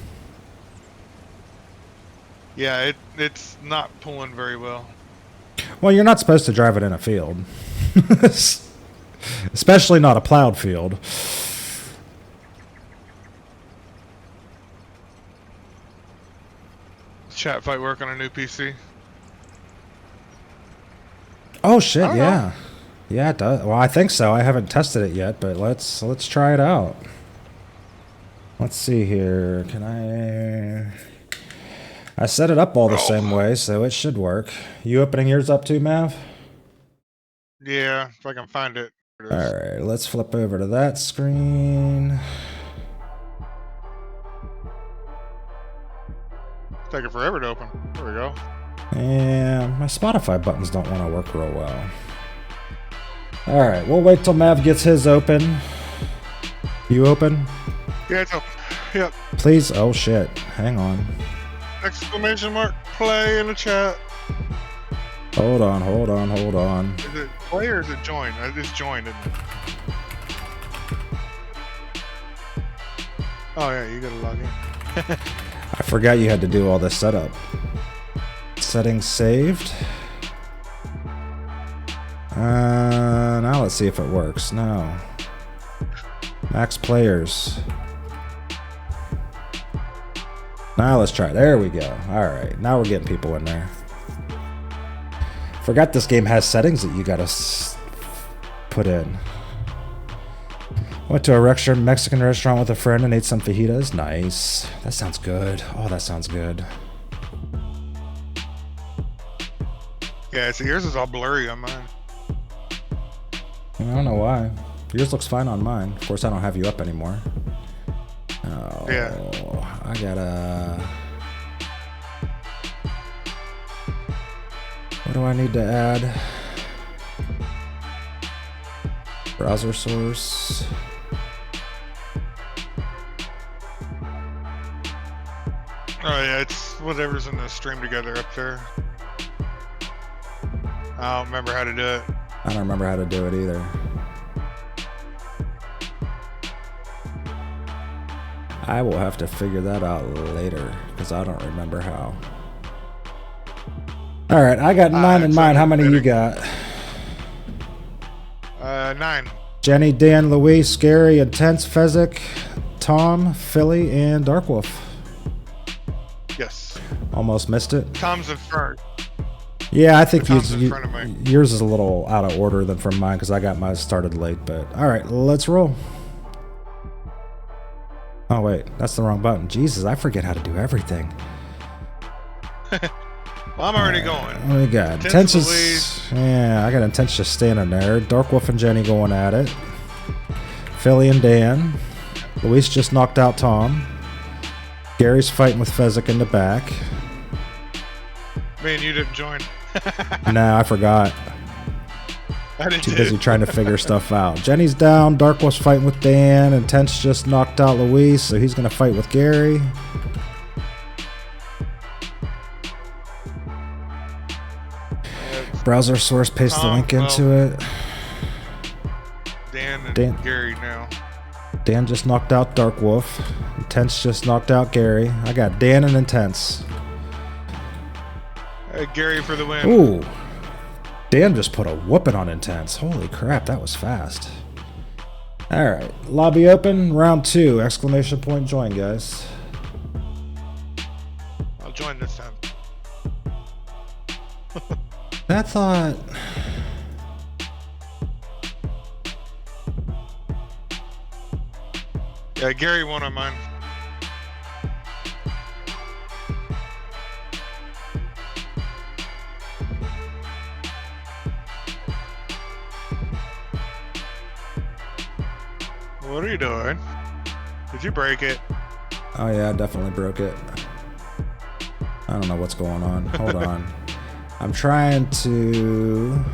Speaker 7: Yeah, it's not pulling very well.
Speaker 1: Well, you're not supposed to drive it in a field. Especially not a plowed field.
Speaker 7: Chat fight work on a new PC.
Speaker 1: Oh shit,
Speaker 7: I don't
Speaker 1: yeah.
Speaker 7: know.
Speaker 1: Yeah, it does. Well, I think so. I haven't tested it yet, but let's try it out. Let's see here. Can I set it up all the same way, so it should work. You opening yours up too, Mav?
Speaker 7: Yeah, if I can find it. There it is.
Speaker 1: Alright, let's flip over to that screen.
Speaker 7: It's taking forever to open. There we go.
Speaker 1: Yeah, my Spotify buttons don't want to work real well. Alright, we'll wait till Mav gets his open. You open?
Speaker 7: Yeah, it's open. Yep.
Speaker 1: Please? Oh shit. Hang on.
Speaker 7: Exclamation mark play in the chat.
Speaker 1: Hold on, hold on, hold on.
Speaker 7: Is it play or is it join? I just joined it. Oh yeah, you gotta log in.
Speaker 1: I forgot you had to do all this setup. Settings saved. Now let's see if it works. No. Max players. Now let's try. There we go. Alright, now we're getting people in there. Forgot this game has settings that you gotta put in. Went to a Mexican restaurant with a friend and ate some fajitas. Nice. That sounds good. Oh, that sounds good.
Speaker 7: Yeah, so yours is all blurry on mine.
Speaker 1: I don't know why. Yours looks fine on mine. Of course, I don't have you up anymore. Oh,
Speaker 7: Yeah.
Speaker 1: I gotta... What do I need to add? Browser source.
Speaker 7: Oh yeah, it's whatever's in the stream together up there. I don't remember how to do it.
Speaker 1: I don't remember how to do it either. I will have to figure that out later, because I don't remember how. Alright, I got 9 in mine. How many you got?
Speaker 7: 9.
Speaker 1: Jenny, Dan, Luis, Gary, Intense, Fezzik, Tom, Philly, and Darkwolf.
Speaker 7: Yes.
Speaker 1: Almost missed it.
Speaker 7: Tom's in front.
Speaker 1: Yeah, I think
Speaker 7: Tom's in front of me.
Speaker 1: yours is a little out of order than from mine, because I got mine started late. But alright, let's roll. Oh wait, that's the wrong button. Jesus, I forget how to do everything.
Speaker 7: Well, I'm already going.
Speaker 1: What do we got?
Speaker 7: Intense
Speaker 1: Intense is... Yeah, I got Intense just standing there. Darkwolf and Jenny going at it. Philly and Dan. Luis just knocked out Tom. Gary's fighting with Fezzik in the back.
Speaker 7: Me and you didn't join.
Speaker 1: Nah, I forgot.
Speaker 7: I didn't
Speaker 1: Too busy trying to figure stuff out. Jenny's down. Darkwolf's fighting with Dan. Intense just knocked out Luis, so he's going to fight with Gary. Browser source, paste the link into it.
Speaker 7: Dan and
Speaker 1: Dan.
Speaker 7: Gary now.
Speaker 1: Dan just knocked out Darkwolf. Intense just knocked out Gary. I got Dan and Intense.
Speaker 7: Gary for the win.
Speaker 1: Ooh. Dan just put a whooping on Intense. Holy crap, that was fast. Alright, lobby open, round 2. Exclamation point join, guys.
Speaker 7: I'll join this time.
Speaker 1: I thought...
Speaker 7: Yeah, Gary won on mine. What are you doing? Did you break it?
Speaker 1: Oh yeah, I definitely broke it. I don't know what's going on. Hold on. I'm trying to...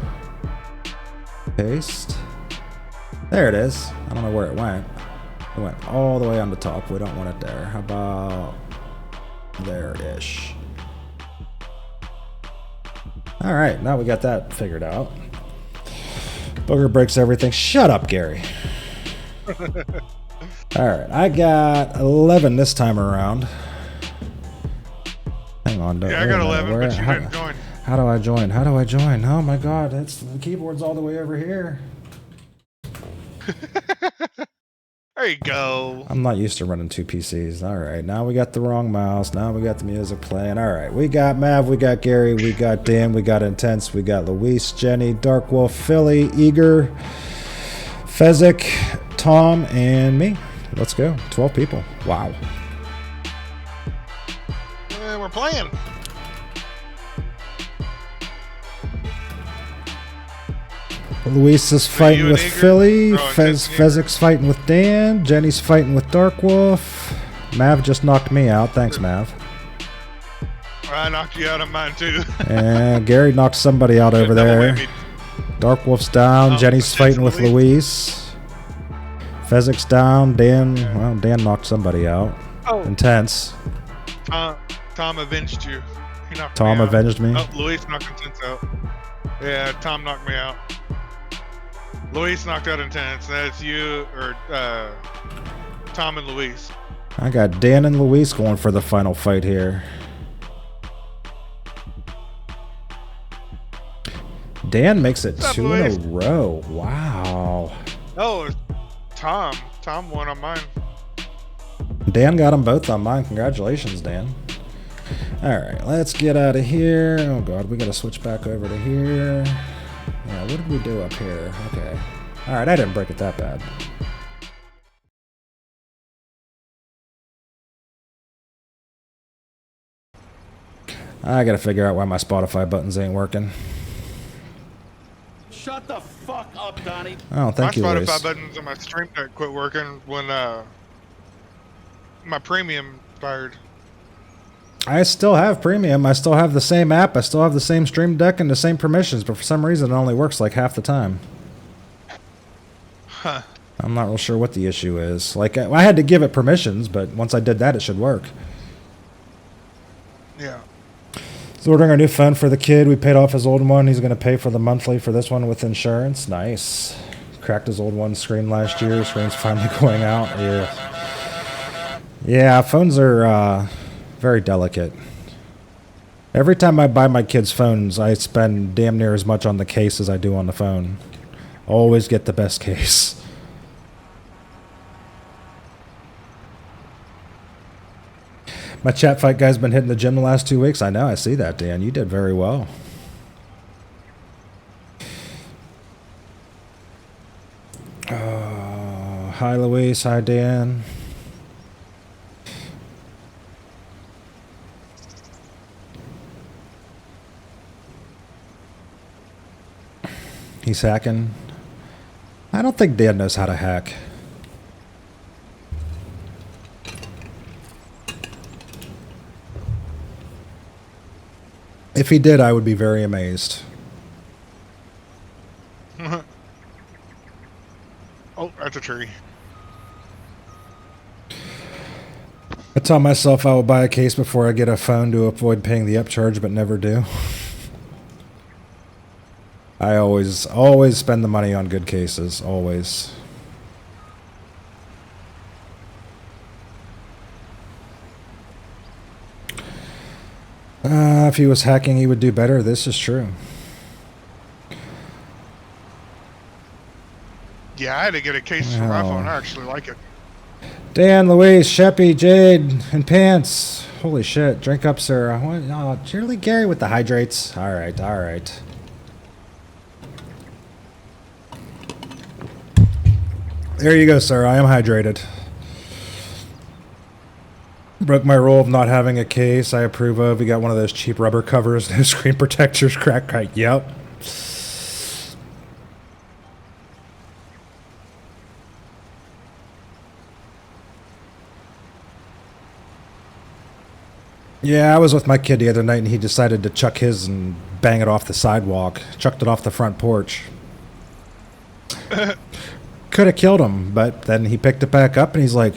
Speaker 1: paste. There it is. I don't know where it went. It went all the way on the top. We don't want it there. How about there-ish? All right, now we got that figured out. Booger breaks everything. Shut up, Gary. All right, I got 11 this time around. Hang on.
Speaker 7: Yeah, I got 11, but you didn't join.
Speaker 1: How do I join? How do I join? Oh my God, the keyboard's all the way over here.
Speaker 7: There you go.
Speaker 1: I'm not used to running 2 PCs. All right, now we got the wrong mouse. Now we got the music playing. All right, we got Mav, we got Gary, we got Dan, we got Intense, we got Luis, Jenny, Dark Wolf, Philly, Eager, Fezzik, Tom, and me. Let's go. 12 people. Wow.
Speaker 7: Yeah, we're playing.
Speaker 1: Luis is fighting
Speaker 7: and
Speaker 1: with
Speaker 7: Eager?
Speaker 1: Philly.
Speaker 7: Oh, Intense and Eager.
Speaker 1: Fezzik's fighting with Dan. Jenny's fighting with Dark Wolf. Mav just knocked me out. Thanks, Mav.
Speaker 7: I knocked you out of mine too.
Speaker 1: And Gary knocked somebody out over
Speaker 7: Double
Speaker 1: there.
Speaker 7: whammy.
Speaker 1: Dark Wolf's down.
Speaker 7: Oh,
Speaker 1: Jenny's
Speaker 7: Intense
Speaker 1: fighting
Speaker 7: and
Speaker 1: with
Speaker 7: Luis.
Speaker 1: Luis. Fezzik's down. Dan, well, Dan knocked somebody out.
Speaker 7: Oh.
Speaker 1: Intense.
Speaker 7: Tom avenged you. He knocked
Speaker 1: Tom
Speaker 7: me out.
Speaker 1: avenged me.
Speaker 7: Oh, Luis knocked Intense out. Yeah, Tom knocked me out. Luis knocked out Intense. That's you or Tom and Luis.
Speaker 1: I got Dan and Luis going for the final fight here. Dan makes it
Speaker 7: What's up,
Speaker 1: 2 in a
Speaker 7: Luis?
Speaker 1: row. Wow.
Speaker 7: Oh, Tom. Tom won on mine.
Speaker 1: Dan got them both on mine. Congratulations, Dan. All right, let's get out of here. Oh, God, we got to switch back over to here. Yeah, what did we do up here? Okay. All right, I didn't break it that bad. I got to figure out why my Spotify buttons ain't working.
Speaker 6: Shut the fuck up, Donnie.
Speaker 1: Oh, thank you,
Speaker 7: My
Speaker 1: Luis.
Speaker 7: Spotify buttons on my Stream Deck quit working when my premium expired.
Speaker 1: I still have premium. I still have the same app. I still have the same Stream Deck and the same permissions, but for some reason it only works like half the time.
Speaker 7: Huh.
Speaker 1: I'm not real sure what the issue is. Like, I had to give it permissions, but once I did that, it should work.
Speaker 7: Yeah.
Speaker 1: So ordering a new phone for the kid. We paid off his old one. He's going to pay for the monthly for this one with insurance. Nice. Cracked his old one screen last year. Screen's finally going out. Yeah. Yeah, phones are very delicate. Every time I buy my kids phones, I spend damn near as much on the case as I do on the phone. Always get the best case. My chat fight guy's been hitting the gym the last 2 weeks. I know, I see that, Dan. You did very well. Hi, Luis. Hi, Dan. He's hacking. I don't think Dan knows how to hack. If he did, I would be very amazed.
Speaker 7: Oh, that's a tree.
Speaker 1: I tell myself I will buy a case before I get a phone to avoid paying the upcharge, but never do. I always spend the money on good cases. Always. If he was hacking, he would do better. This is true.
Speaker 7: Yeah, I had to get a case for my phone. I actually like it.
Speaker 1: Dan, Louise, Sheppy, Jade, and Pants. Holy shit. Drink up, sir. Oh, cheerily Gary with the hydrates. All right, all right. There you go, sir. I am hydrated. Broke my rule of not having a case. I approve of. We got one of those cheap rubber covers. No screen protectors. Crack. Yep. Yeah, I was with my kid the other night, and he decided to chuck his and bang it off the sidewalk. Chucked it off the front porch. Could have killed him, but then he picked it back up, and he's like,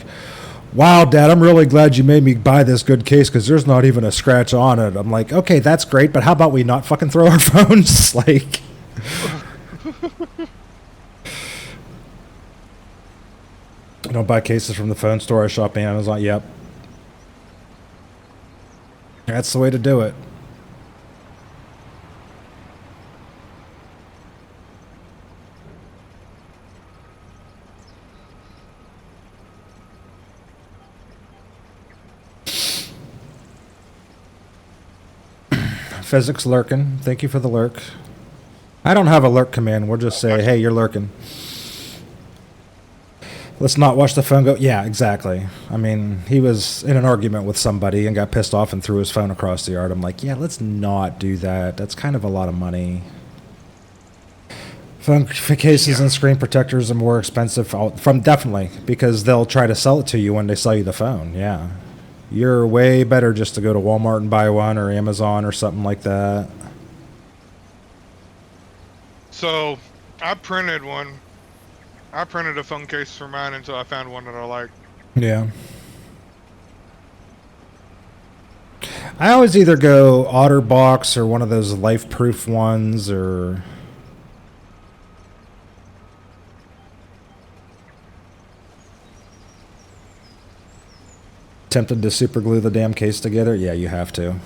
Speaker 1: wow, Dad, I'm really glad you made me buy this good case because there's not even a scratch on it. I'm like, okay, that's great, but how about we not fucking throw our phones? Like, I don't buy cases from the phone store. I shop Amazon. Yep. That's the way to do it. Physics lurking. Thank you for the lurk. I don't have a lurk command. We'll just say, hey, you're lurking. Let's not watch the phone go. Yeah, exactly. I mean, he was in an argument with somebody and got pissed off and threw his phone across the yard. I'm like, yeah, let's not do that. That's kind of a lot of money. Phone cases and screen protectors are more expensive from definitely because they'll try to sell it to you when they sell you the phone. Yeah. You're way better just to go to Walmart and buy one or Amazon or something like that.
Speaker 7: So, I printed one. I printed a phone case for mine until I found one that I liked.
Speaker 1: Yeah. I always either go OtterBox or one of those life-proof ones or... Tempted to super glue the damn case together? Yeah, you have to.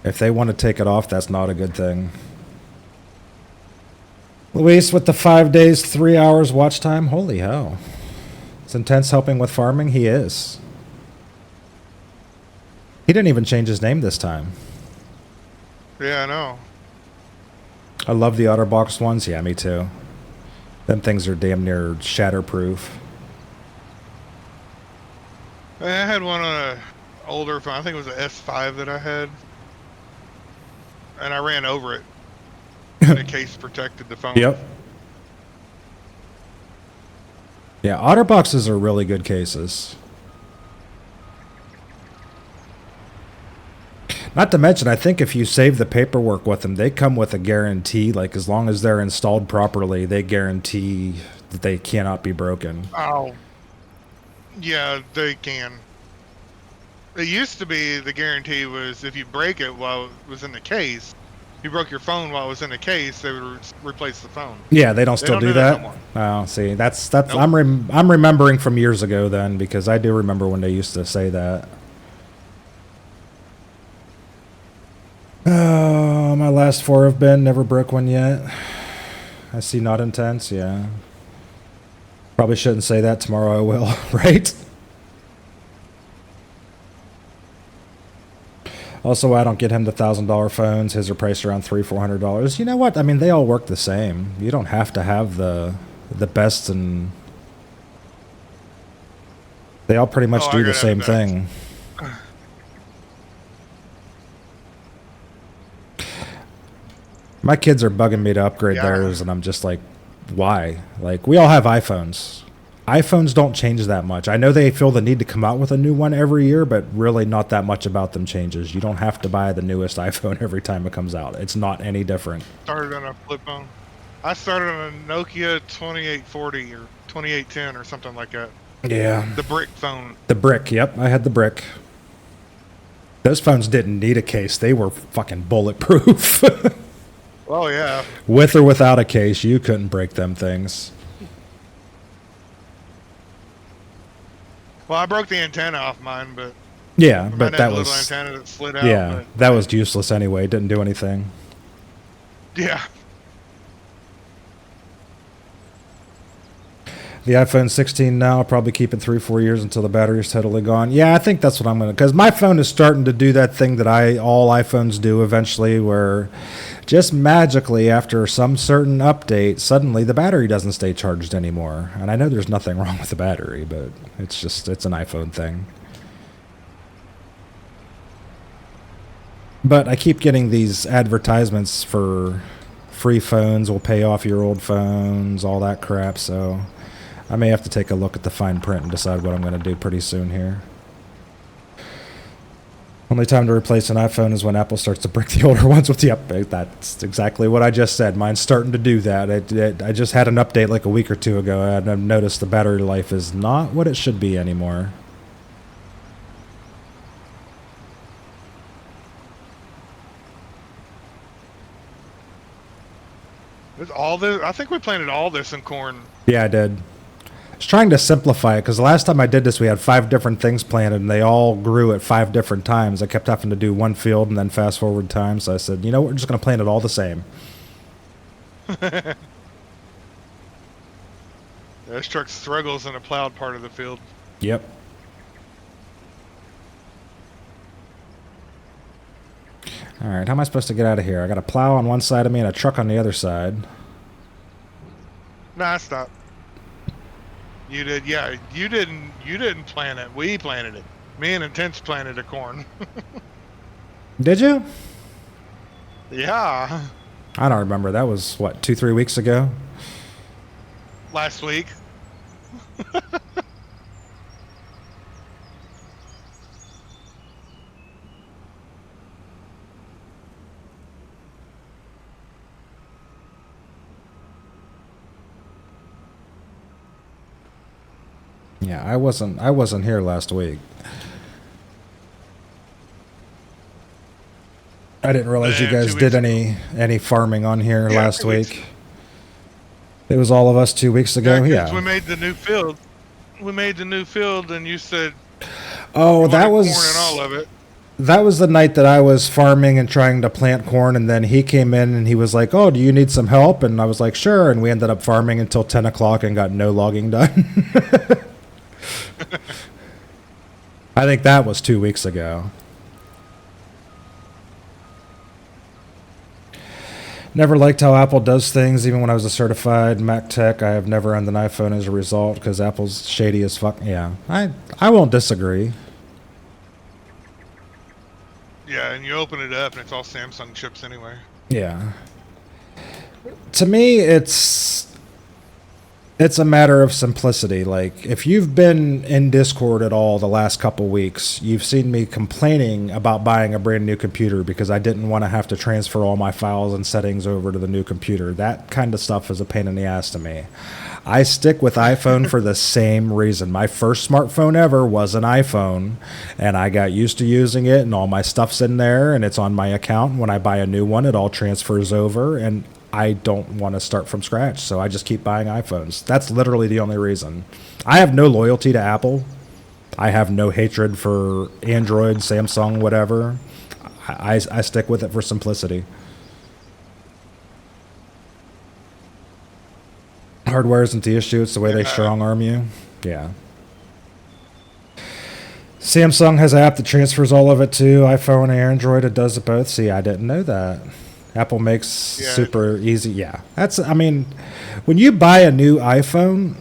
Speaker 1: If they want to take it off, that's not a good thing. Luis with the 5 days, 3 hours watch time. Holy hell. It's intense helping with farming. He is. He didn't even change his name this time.
Speaker 7: Yeah, I know.
Speaker 1: I love the OtterBox ones. Yeah, me too. Them things are damn near shatterproof.
Speaker 7: I had one on a older phone. I think it was an S5 that I had. And I ran over it. And the case protected the phone.
Speaker 1: Yep. Yeah, OtterBoxes are really good cases. Not to mention, I think if you save the paperwork with them, they come with a guarantee. Like, as long as they're installed properly, they guarantee that they cannot be broken.
Speaker 7: Oh. Yeah, they can. It used to be the guarantee was if you break it while it was in the case, you broke your phone while it was in the case, they would replace the phone.
Speaker 1: Yeah, they don't still do that.
Speaker 7: No more.
Speaker 1: Oh, see, that's
Speaker 7: Nope.
Speaker 1: I'm remembering from years ago then because I do remember when they used to say that. Oh, my last 4 have been never broke one yet. I see not intense. Yeah. Probably shouldn't say that. Tomorrow I will, right? Also, I don't get him the $1,000 phones. His are priced around $300-400. You know what? I mean, they all work the same. You don't have to have the best, and they all pretty much do the same thing. My kids are bugging me to upgrade theirs, and I'm just like, why? Like, we all have iPhones. iPhones don't change that much. I know they feel the need to come out with a new one every year, but really not that much about them changes. You don't have to buy the newest iPhone every time it comes out. It's not any different.
Speaker 7: Started on a flip phone. I started on a Nokia 2840 or 2810 or something like that.
Speaker 1: Yeah.
Speaker 7: The brick phone.
Speaker 1: The brick, yep. I had the brick. Those phones didn't need a case. They were fucking bulletproof.
Speaker 7: Oh, yeah.
Speaker 1: With or without a case, you couldn't break them things.
Speaker 7: Well, I broke the antenna off mine, but
Speaker 1: Yeah,
Speaker 7: mine
Speaker 1: but
Speaker 7: had
Speaker 1: that
Speaker 7: a little
Speaker 1: was...
Speaker 7: antenna that slid out.
Speaker 1: Yeah,
Speaker 7: But,
Speaker 1: that was useless anyway. It didn't do anything.
Speaker 7: yeah.
Speaker 1: The iPhone 16 now, I'll probably keep it 3-4 years until the battery's totally gone. Yeah, I think that's what I'm going to... Because my phone is starting to do that thing that all iPhones do eventually, where just magically after some certain update, suddenly the battery doesn't stay charged anymore. And I know there's nothing wrong with the battery, but it's an iPhone thing. But I keep getting these advertisements for free phones will pay off your old phones, all that crap, so... I may have to take a look at the fine print and decide what I'm going to do pretty soon here. Only time to replace an iPhone is when Apple starts to brick the older ones with the update. That's exactly what I just said. Mine's starting to do that. I just had an update like a week or two ago, and I've noticed the battery life is not what it should be anymore.
Speaker 7: There's all this. I think we planted all this in corn.
Speaker 1: Yeah, I did. I was trying to simplify it because the last time I did this, we had 5 different things planted, and they all grew at 5 different times. I kept having to do one field and then fast forward time, so I said, you know what, we're just going to plant it all the same.
Speaker 7: This truck struggles in a plowed part of the field.
Speaker 1: Yep. All right, how am I supposed to get out of here? I got a plow on one side of me and a truck on the other side.
Speaker 7: Nah, stop. You did, yeah. You didn't plant it. We planted it. Me and Intense planted the corn.
Speaker 1: Did you?
Speaker 7: Yeah.
Speaker 1: I don't remember. That was, what, 2-3 weeks ago?
Speaker 7: Last week.
Speaker 1: Yeah, I wasn't here last week. I didn't realize you
Speaker 7: Yeah,
Speaker 1: guys
Speaker 7: 2
Speaker 1: did
Speaker 7: weeks
Speaker 1: any farming on here
Speaker 7: Yeah,
Speaker 1: last
Speaker 7: 2 weeks.
Speaker 1: week. It was all of us 2 weeks ago.
Speaker 7: 'cause
Speaker 1: Yeah.
Speaker 7: we made the new field. We made the new field, and you said
Speaker 1: Oh,
Speaker 7: you
Speaker 1: that
Speaker 7: wanted
Speaker 1: was
Speaker 7: corn and all of it.
Speaker 1: that was the night that I was farming and trying to plant corn, and then he came in and he was like, "Oh, do you need some help?" And I was like, "Sure." And we ended up farming until 10 o'clock and got no logging done. I think that was 2 weeks ago. Never liked how Apple does things. Even when I was a certified Mac tech, I have never owned an iPhone as a result because Apple's shady as fuck. Yeah, I won't disagree.
Speaker 7: Yeah, and you open it up, and it's all Samsung chips anyway.
Speaker 1: Yeah. To me, it's a matter of simplicity. Like, if you've been in Discord at all the last couple weeks, you've seen me complaining about buying a brand new computer because I didn't want to have to transfer all my files and settings over to the new computer. That kind of stuff is a pain in the ass to me. I stick with iPhone for the same reason. My first smartphone ever was an iPhone, and I got used to using it, and all my stuff's in there, and it's on my account. When I buy a new one, it all transfers over, and I don't want to start from scratch, so I just keep buying iPhones. That's literally the only reason. I have no loyalty to Apple. I have no hatred for Android, Samsung, whatever. I stick with it for simplicity. Hardware isn't the issue, it's the way they strong arm you. Yeah. Samsung has an app that transfers all of it to iPhone and Android. It does it both. See, I didn't know that. Apple makes super easy. Yeah. I mean, when you buy a new iPhone,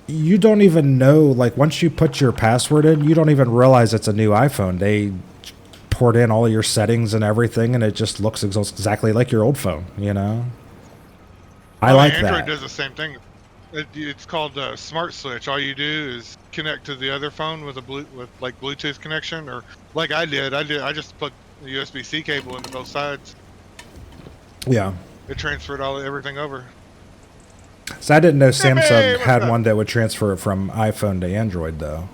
Speaker 1: you don't even know, like, once you put your password in, you don't even realize it's a new iPhone. They port in all your settings and everything, and it just looks exactly like your old phone, you know? I like
Speaker 7: Android
Speaker 1: that.
Speaker 7: does the same thing. It's called Smart Switch. All you do is connect to the other phone with like Bluetooth connection, or like I did. I just plugged the USB-C cable into both sides.
Speaker 1: Yeah.
Speaker 7: It transferred everything over.
Speaker 1: So I didn't know Samsung
Speaker 7: Hey, what's
Speaker 1: had
Speaker 7: up?
Speaker 1: one that would transfer it from iPhone to Android, though.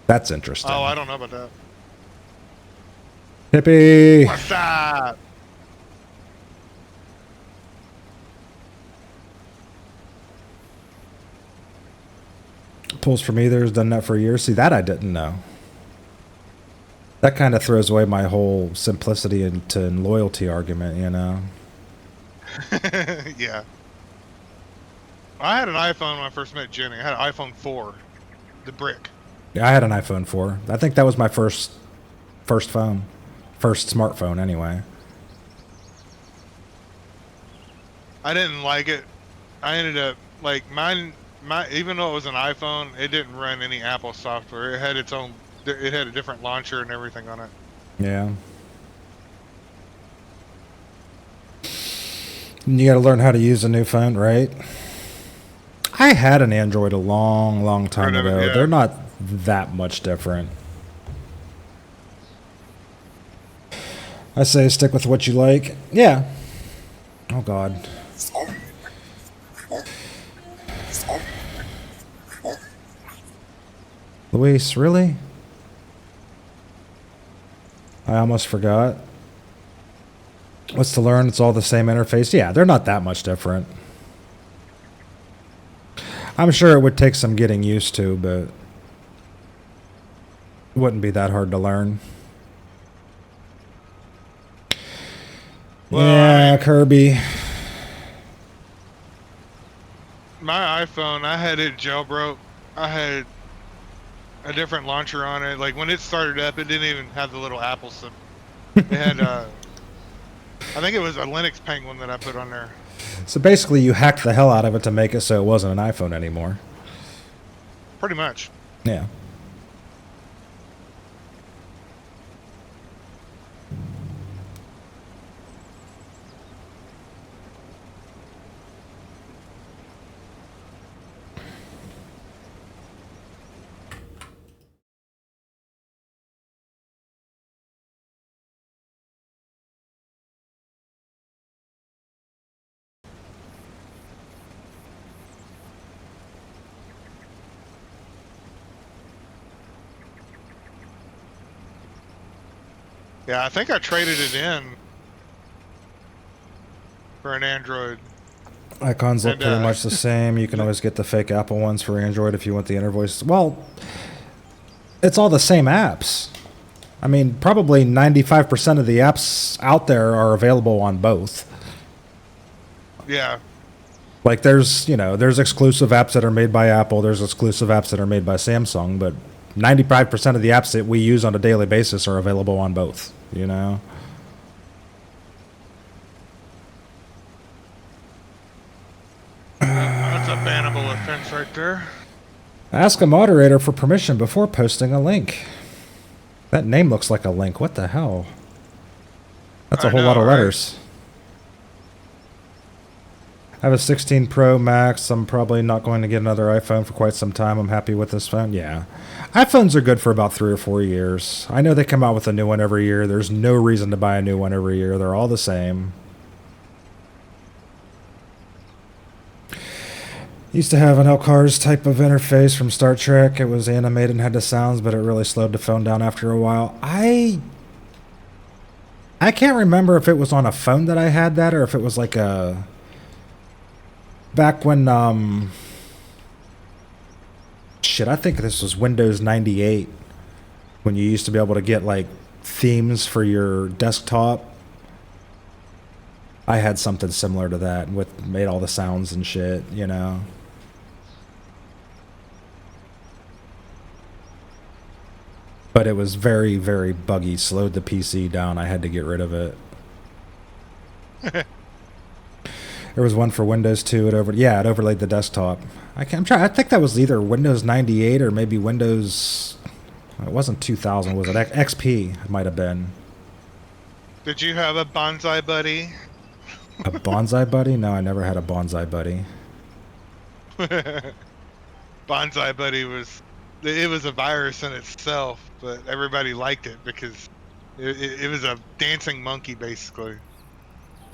Speaker 1: That's interesting.
Speaker 7: Oh, I don't know about that.
Speaker 1: Hippie!
Speaker 7: What's that?
Speaker 1: Pulls from either, has done that for years. See, that I didn't know. That kind of throws away my whole simplicity and loyalty argument, you know?
Speaker 7: Yeah. I had an iPhone when I first met Jenny. I had an iPhone 4, the brick.
Speaker 1: Yeah, I had an iPhone 4. I think that was my first phone. First smartphone, anyway.
Speaker 7: I didn't like it. I ended up like even though it was an iPhone, it didn't run any Apple software. It had its own. It had a different launcher and everything on it.
Speaker 1: Yeah. You got to learn how to use a new phone, right? I had an Android a long, long time
Speaker 7: Heard of it,
Speaker 1: ago.
Speaker 7: yeah.
Speaker 1: They're not that much different. I say stick with what you like. Yeah. Oh, God. Luis, really? I almost forgot. What's to learn? It's all the same interface. Yeah, they're not that much different. I'm sure it would take some getting used to, but it wouldn't be that hard to learn.
Speaker 7: Well,
Speaker 1: yeah, Kirby.
Speaker 7: My iPhone, I had it jailbroke. I had a different launcher on it. Like when it started up, it didn't even have the little Apple symbol. It had, I think it was a Linux Penguin that I put on there.
Speaker 1: So basically, you hacked the hell out of it to make it so it wasn't an iPhone anymore.
Speaker 7: Pretty much.
Speaker 1: Yeah.
Speaker 7: Yeah, I think I traded it in for an Android.
Speaker 1: Icons look
Speaker 7: And,
Speaker 1: pretty much the same. You can always get the fake Apple ones for Android if you want the inner-voice. Well, it's all the same apps. I mean, probably 95% of the apps out there are available on both.
Speaker 7: Yeah.
Speaker 1: Like there's exclusive apps that are made by Apple, there's exclusive apps that are made by Samsung, but 95% of the apps that we use on a daily basis are available on both, you know?
Speaker 7: That's a bannable offense right there.
Speaker 1: Ask a moderator for permission before posting a link. That name looks like a link. What the hell? That's a whole lot of letters. I have a 16 Pro Max. I'm probably not going to get another iPhone for quite some time. I'm happy with this phone. Yeah. iPhones are good for about 3 or 4 years. I know they come out with a new one every year. There's no reason to buy a new one every year. They're all the same. Used to have an LCARS type of interface from Star Trek. It was animated and had the sounds, but it really slowed the phone down after a while. I can't remember if it was on a phone that I had that or if it was like a... Back when, shit, I think this was Windows 98, when you used to be able to get, like, themes for your desktop. I had something similar to that, with made all the sounds and shit, you know. But it was very, very buggy, slowed the PC down. I had to get rid of it. There was one for Windows 2. It overlaid the desktop. I think that was either Windows 98 or maybe Windows. It wasn't 2000, was it? XP it might have been.
Speaker 7: Did you have a Bonsai Buddy?
Speaker 1: A Bonsai Buddy? No, I never had a Bonsai Buddy.
Speaker 7: Bonsai Buddy was a virus in itself, but everybody liked it because it was a dancing monkey, basically.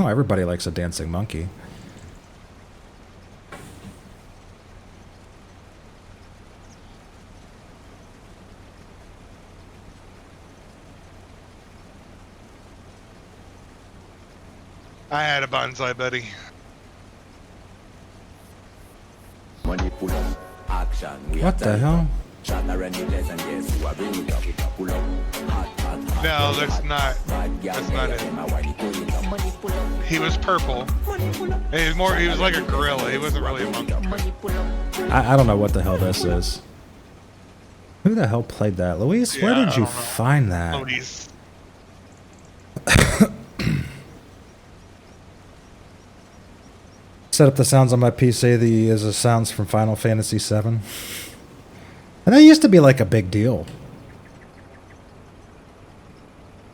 Speaker 1: Oh, everybody likes a dancing monkey.
Speaker 7: I had a Bonsai Buddy.
Speaker 1: What the hell?
Speaker 7: No, that's not it. He was purple. He was like a gorilla. He wasn't really a monkey.
Speaker 1: I don't know what the hell this is. Who the hell played that? Luis, where did you find that?
Speaker 7: Luis.
Speaker 1: Set up the sounds on my PC as the sounds from Final Fantasy VII. And that used to be like a big deal.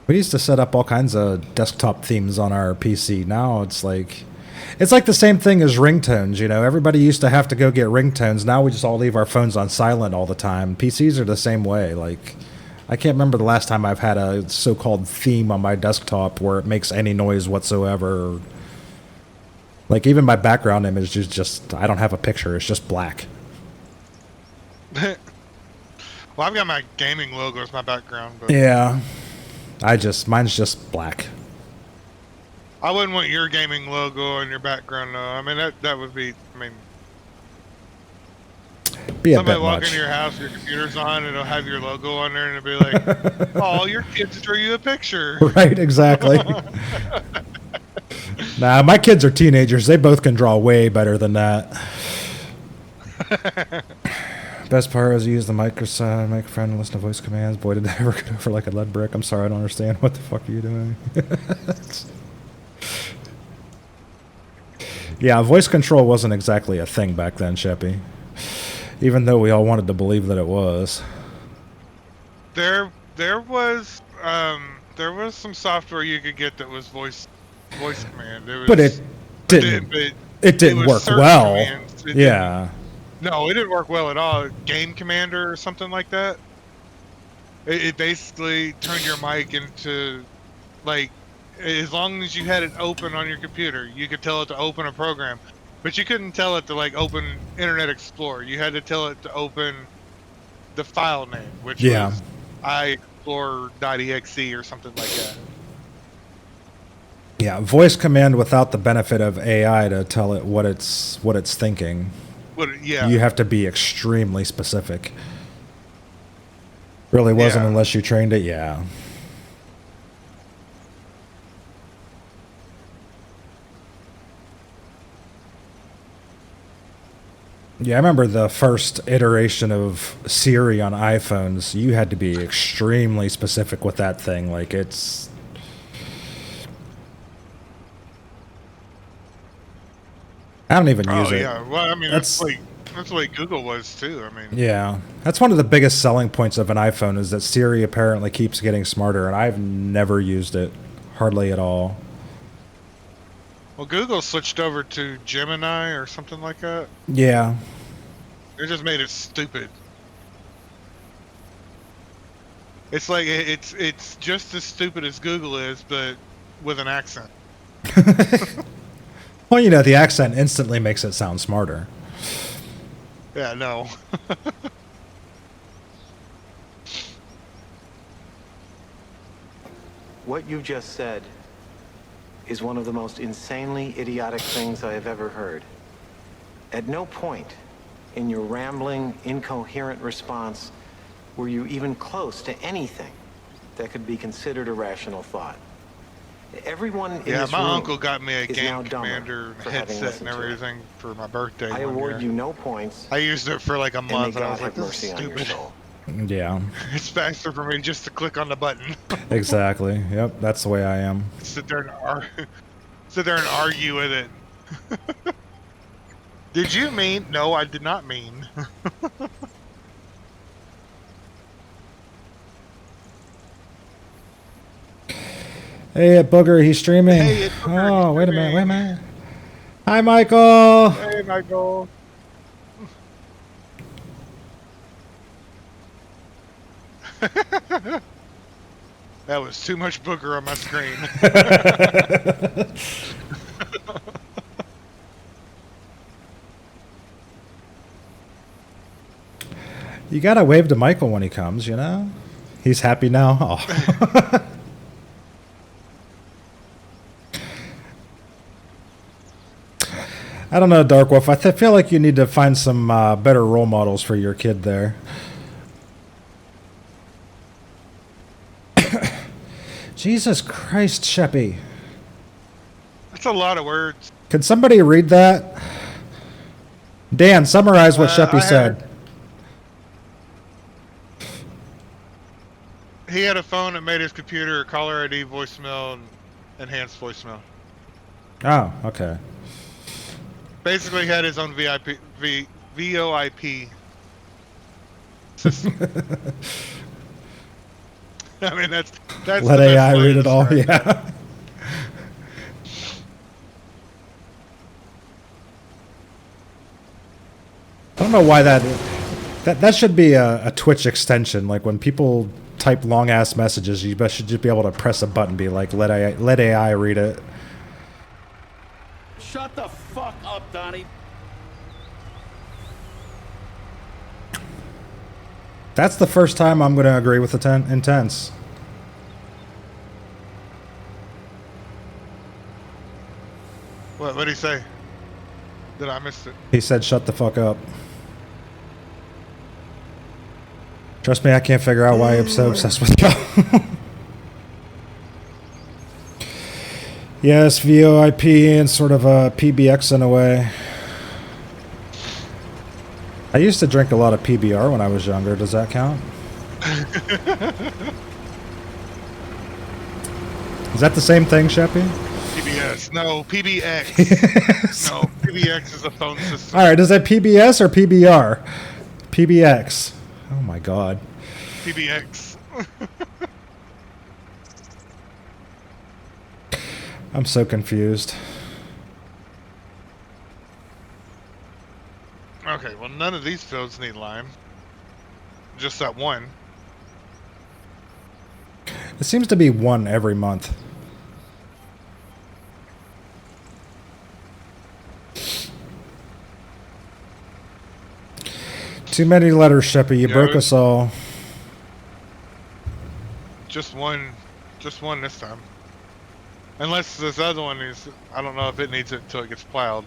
Speaker 1: We used to set up all kinds of desktop themes on our PC. Now it's like the same thing as ringtones, you know. Everybody used to have to go get ringtones. Now we just all leave our phones on silent all the time. PCs are the same way. Like, I can't remember the last time I've had a so-called theme on my desktop where it makes any noise whatsoever. Like, even my background image is just, I don't have a picture, it's just black.
Speaker 7: Well, I've got my gaming logo as my background, but
Speaker 1: Yeah. Mine's just black.
Speaker 7: I wouldn't want your gaming logo on your background, though. I mean, that would be, I mean,
Speaker 1: Be a
Speaker 7: somebody
Speaker 1: bit
Speaker 7: walk
Speaker 1: much.
Speaker 7: into your house, your computer's on, and it'll have your logo on there, and it'll be like, oh, your kids drew you a picture.
Speaker 1: Right, exactly. Nah, my kids are teenagers. They both can draw way better than that. Best part was you use the microphone and listen to voice commands. Boy, did they ever get over like a lead brick. I'm sorry, I don't understand. What the fuck are you doing? Yeah, voice control wasn't exactly a thing back then, Sheppy. Even though we all wanted to believe that it was.
Speaker 7: There was some software you could get that was voice command.
Speaker 1: But it didn't. It didn't
Speaker 7: was
Speaker 1: work
Speaker 7: search
Speaker 1: well.
Speaker 7: commands. It
Speaker 1: Yeah.
Speaker 7: No, it didn't work well at all. Game Commander or something like that. It basically turned your mic into, like, as long as you had it open on your computer, you could tell it to open a program. But you couldn't tell it to, like, open Internet Explorer. You had to tell it to open the file name, which was iExplorer.exe or something like that.
Speaker 1: Yeah, voice command without the benefit of AI to tell it what it's thinking.
Speaker 7: Yeah.
Speaker 1: You have to be extremely specific. Really wasn't
Speaker 7: Yeah.
Speaker 1: unless you trained it, yeah. Yeah, I remember the first iteration of Siri on iPhones. You had to be extremely specific with that thing. Like, it's... I don't even use
Speaker 7: Oh
Speaker 1: it.
Speaker 7: yeah. Well, I mean,
Speaker 1: That's-
Speaker 7: that's the way Google was too. I mean,
Speaker 1: Yeah, that's one of the biggest selling points of an iPhone is that Siri apparently keeps getting smarter, and I've never used it, hardly at all.
Speaker 7: well, Google switched over to Gemini or something like that.
Speaker 1: Yeah,
Speaker 7: They just made it stupid. It's like it's just as stupid as Google is, but with an accent.
Speaker 1: well, you know, the accent instantly makes it sound smarter.
Speaker 7: Yeah, no.
Speaker 8: What you just said is one of the most insanely idiotic things I have ever heard. At no point in your rambling, incoherent response were you even close to anything that could be considered a rational thought. Everyone in
Speaker 7: Yeah,
Speaker 8: this
Speaker 7: my
Speaker 8: room
Speaker 7: uncle got me a
Speaker 8: is now
Speaker 7: Game
Speaker 8: dumber
Speaker 7: Commander
Speaker 8: for having
Speaker 7: headset and
Speaker 8: listened to it.
Speaker 7: everything for my birthday.
Speaker 8: I
Speaker 7: one
Speaker 8: award
Speaker 7: year.
Speaker 8: you no points,
Speaker 7: I used it for like a
Speaker 8: and may
Speaker 7: month, and I
Speaker 8: God
Speaker 7: was like,
Speaker 8: have
Speaker 7: "This is
Speaker 8: mercy on your
Speaker 7: stupid."
Speaker 8: soul.
Speaker 1: Yeah,
Speaker 7: It's faster for me just to click on the button.
Speaker 1: exactly. Yep, that's the way I am.
Speaker 7: sit there and argue with it. Did you mean? No, I did not mean.
Speaker 1: Hey, Booger, he's streaming.
Speaker 7: Hey, it's Booger,
Speaker 1: oh,
Speaker 7: he's
Speaker 1: wait a minute, wait a
Speaker 7: streaming.
Speaker 1: minute. Hi, Michael.
Speaker 7: Hey, Michael. That was too much booger on my screen.
Speaker 1: You gotta wave to Michael when he comes, you know? He's happy now. Oh. I don't know, Dark Wolf. I feel like you need to find some better role models for your kid there. Jesus Christ, Sheppy.
Speaker 7: That's a lot of words.
Speaker 1: Can somebody read that? Dan, summarize what Sheppy
Speaker 7: I
Speaker 1: said.
Speaker 7: He had a phone that made his computer a caller ID voicemail and enhanced voicemail.
Speaker 1: Oh, okay.
Speaker 7: Basically, he had his own VoIP system. I mean, that's
Speaker 1: Let
Speaker 7: the best
Speaker 1: AI
Speaker 7: way to
Speaker 1: read it all.
Speaker 7: describe it.
Speaker 1: Yeah. I don't know why that should be a Twitch extension. Like when people type long ass messages, you should just be able to press a button, be like, let AI read it.
Speaker 6: Shut the fuck up, Donnie.
Speaker 1: That's the first time I'm going to agree with the Intense.
Speaker 7: What did he say? Did I miss it?
Speaker 1: He said, shut the fuck up. Trust me, I can't figure out why I'm so obsessed with you. Yes, VoIP and sort of a PBX in a way. I used to drink a lot of PBR when I was younger. Does that count? Is that the same thing, Sheppy?
Speaker 7: PBS. No, PBX. No, PBX is a phone system.
Speaker 1: All right, is that PBS or PBR? PBX. Oh my god.
Speaker 7: PBX.
Speaker 1: I'm so confused.
Speaker 7: Okay, well, none of these fields need lime. Just that one.
Speaker 1: It seems to be one every month. Too many letters, Sheppy. You broke us all.
Speaker 7: Just one this time. Unless this other one is, I don't know if it needs it until it gets plowed.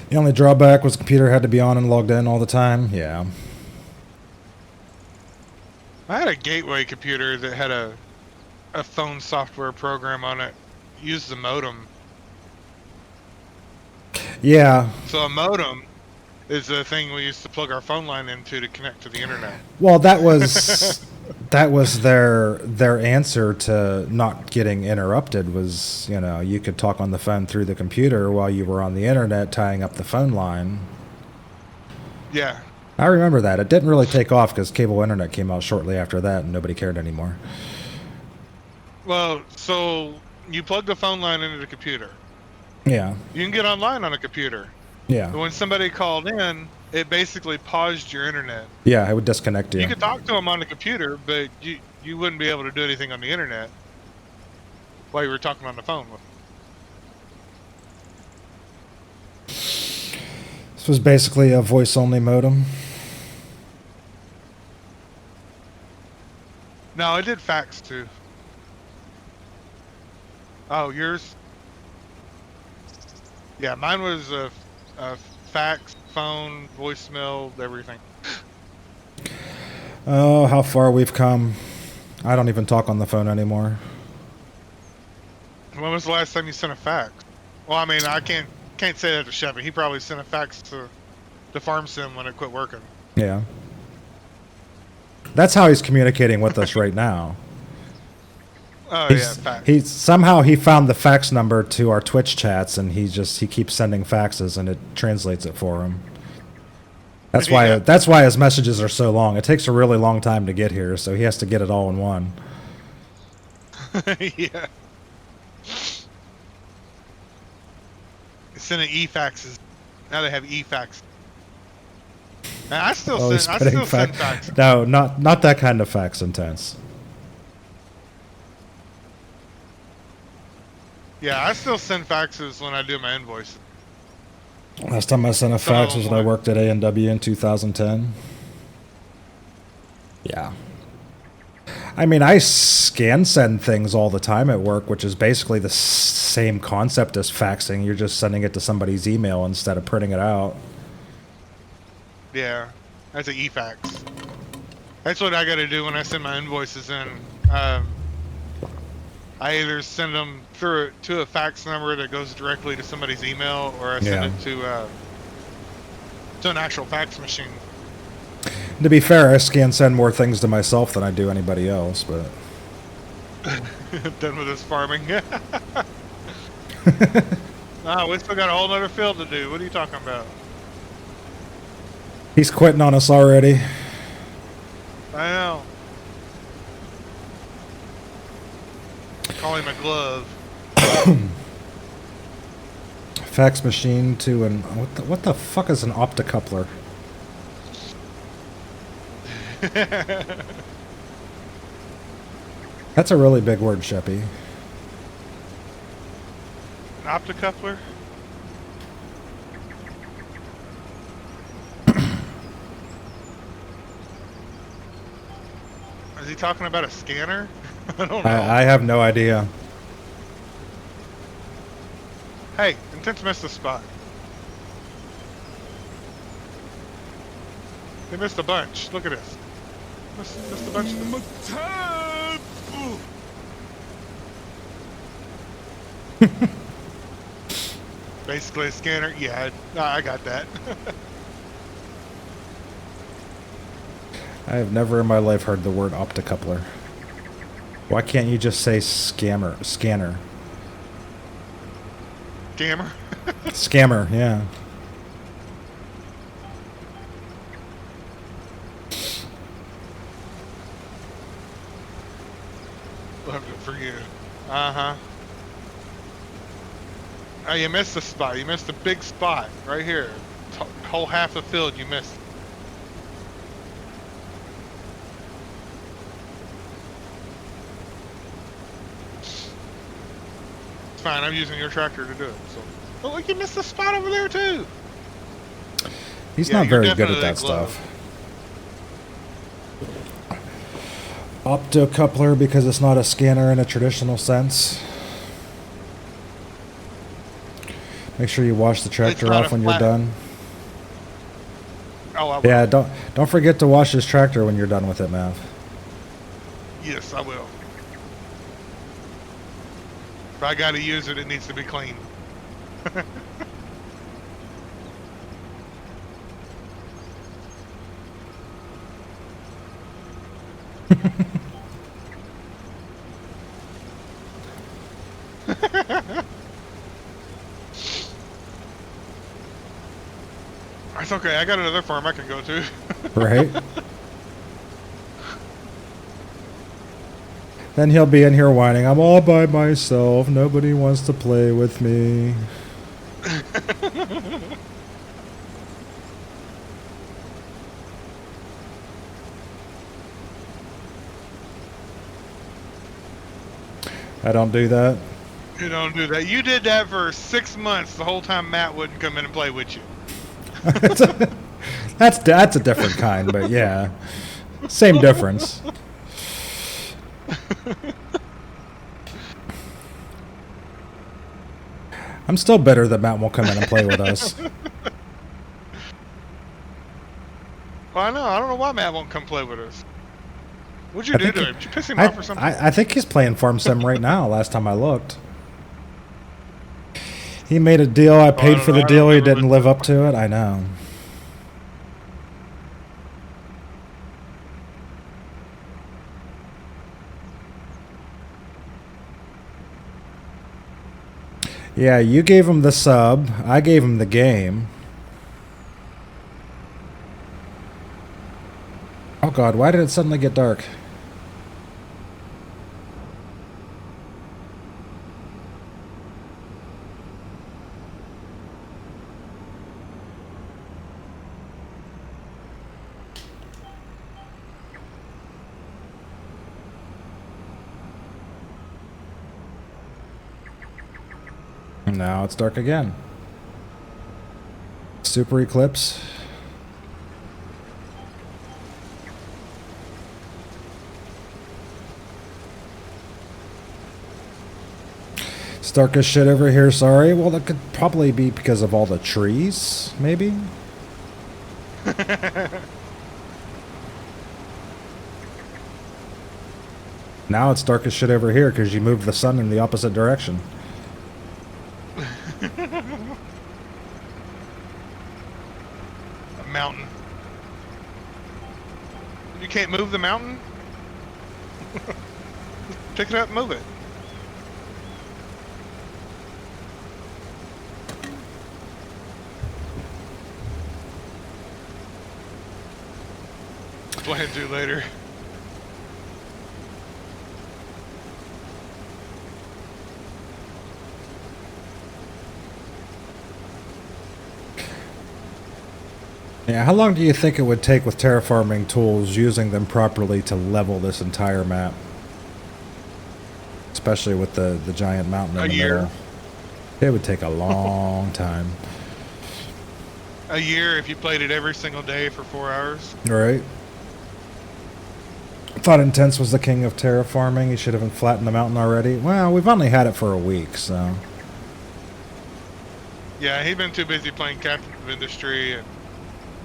Speaker 1: The only drawback was the computer had to be on and logged in all the time. Yeah.
Speaker 7: I had a Gateway computer that had a phone software program on it. Used the modem.
Speaker 1: Yeah.
Speaker 7: So a modem is the thing we used to plug our phone line into to connect to the internet.
Speaker 1: Well, that was that was their answer to not getting interrupted was, you know, you could talk on the phone through the computer while you were on the internet tying up the phone line.
Speaker 7: Yeah.
Speaker 1: I remember that. It didn't really take off because cable internet came out shortly after that and nobody cared anymore.
Speaker 7: Well, so you plug the phone line into the computer.
Speaker 1: Yeah.
Speaker 7: You can get online on a computer.
Speaker 1: Yeah.
Speaker 7: But when somebody called in, it basically paused your internet.
Speaker 1: Yeah, it would disconnect you.
Speaker 7: You could talk to them on the computer, but you wouldn't be able to do anything on the internet while you were talking on the phone with them.
Speaker 1: This was basically a voice-only modem.
Speaker 7: No, it did fax too. Oh, yours? Yeah, mine was a fax, phone, voicemail, everything.
Speaker 1: Oh, how far we've come. I don't even talk on the phone anymore.
Speaker 7: When was the last time you sent a fax? Well, I mean, I can't say that to Chevy. He probably sent a fax to Farm Sim when it quit working.
Speaker 1: Yeah. That's how he's communicating with us right now.
Speaker 7: Oh yeah, fax.
Speaker 1: Somehow he found the fax number to our Twitch chats, and he keeps sending faxes, and it translates it for him. That's why his messages are so long. It takes a really long time to get here, so he has to get it all in one.
Speaker 7: Yeah. Sending e-faxes. Now they have e-fax. Man, I still send fax.
Speaker 1: No, not that kind of fax Intense.
Speaker 7: Yeah, I still send faxes when I do my invoices.
Speaker 1: Last time I sent a fax was when I worked at A&W in 2010. Yeah. I mean, I scan send things all the time at work, which is basically the same concept as faxing. You're just sending it to somebody's email instead of printing it out.
Speaker 7: Yeah, that's an e-fax. That's what I got to do when I send my invoices in. I either send them to a fax number that goes directly to somebody's email, or I send it to an actual fax machine.
Speaker 1: To be fair, I scan send more things to myself than I do anybody else, but...
Speaker 7: Done with this farming. We still got a whole other field to do. What are you talking about?
Speaker 1: He's quitting on us already.
Speaker 7: I know. Call him a glove.
Speaker 1: Fax machine to an... What the fuck is an optocoupler? That's a really big word, Sheppy.
Speaker 7: An optocoupler? Is he talking about a scanner? I don't know.
Speaker 1: I have no idea.
Speaker 7: Hey, Intense missed the spot. They missed a bunch. Look at this. Missed a bunch of them. Basically a scanner. Yeah, I got that.
Speaker 1: I have never in my life heard the word optocoupler. Why can't you just say scanner?
Speaker 7: Scammer.
Speaker 1: Scammer, yeah.
Speaker 7: Loved it for you. Uh-huh. Oh, you missed a spot. You missed a big spot right here. Whole half the field you missed. It's fine. I'm using your tractor to do it. So. Oh, look, you missed a spot over there too.
Speaker 1: He's
Speaker 7: Yeah,
Speaker 1: not
Speaker 7: you're
Speaker 1: very good
Speaker 7: definitely
Speaker 1: at that
Speaker 7: glove.
Speaker 1: stuff. Optocoupler because it's not a scanner in a traditional sense. Make sure you wash the tractor
Speaker 7: not
Speaker 1: off
Speaker 7: a
Speaker 1: when you're
Speaker 7: flat-
Speaker 1: done.
Speaker 7: Oh, I will.
Speaker 1: Yeah, don't forget to wash this tractor when you're done with it, Mav.
Speaker 7: Yes, I will. If I gotta use it, it needs to be clean. That's okay. I got another farm I can go to.
Speaker 1: Right? Then he'll be in here whining, I'm all by myself, nobody wants to play with me. I don't do that.
Speaker 7: You don't do that. You did that for 6 months. The whole time Matt wouldn't come in and play with you.
Speaker 1: That's a different kind, but yeah. Same difference. I'm still bitter that Matt won't come in and play with us.
Speaker 7: Well, I know. I don't know why Matt won't come play with us. What'd you do to him? Did you piss him off or something?
Speaker 1: I think he's playing Farm Sim right now, last time I looked. He made a deal, I paid
Speaker 7: don't
Speaker 1: for
Speaker 7: know.
Speaker 1: the
Speaker 7: I
Speaker 1: deal, he
Speaker 7: remember
Speaker 1: didn't live up to it, I know. Yeah, you gave him the sub, I gave him the game. Oh god, why did it suddenly get dark? Now it's dark again. Super eclipse. It's dark as shit over here, sorry. Well, that could probably be because of all the trees, maybe? Now it's dark as shit over here because you moved the sun in the opposite direction.
Speaker 7: A mountain. You can't move the mountain? Pick it up, move it. Plan to later.
Speaker 1: Yeah, how long do you think it would take with terraforming tools, using them properly, to level this entire map? Especially with the giant mountain in
Speaker 7: A
Speaker 1: the
Speaker 7: year.
Speaker 1: middle. It would take a long time.
Speaker 7: A year if you played it every single day for 4 hours.
Speaker 1: Right? Thought Intense was the king of terraforming. He should have flattened the mountain already. Well, we've only had it for a week, so...
Speaker 7: Yeah, he'd been too busy playing Captain of Industry and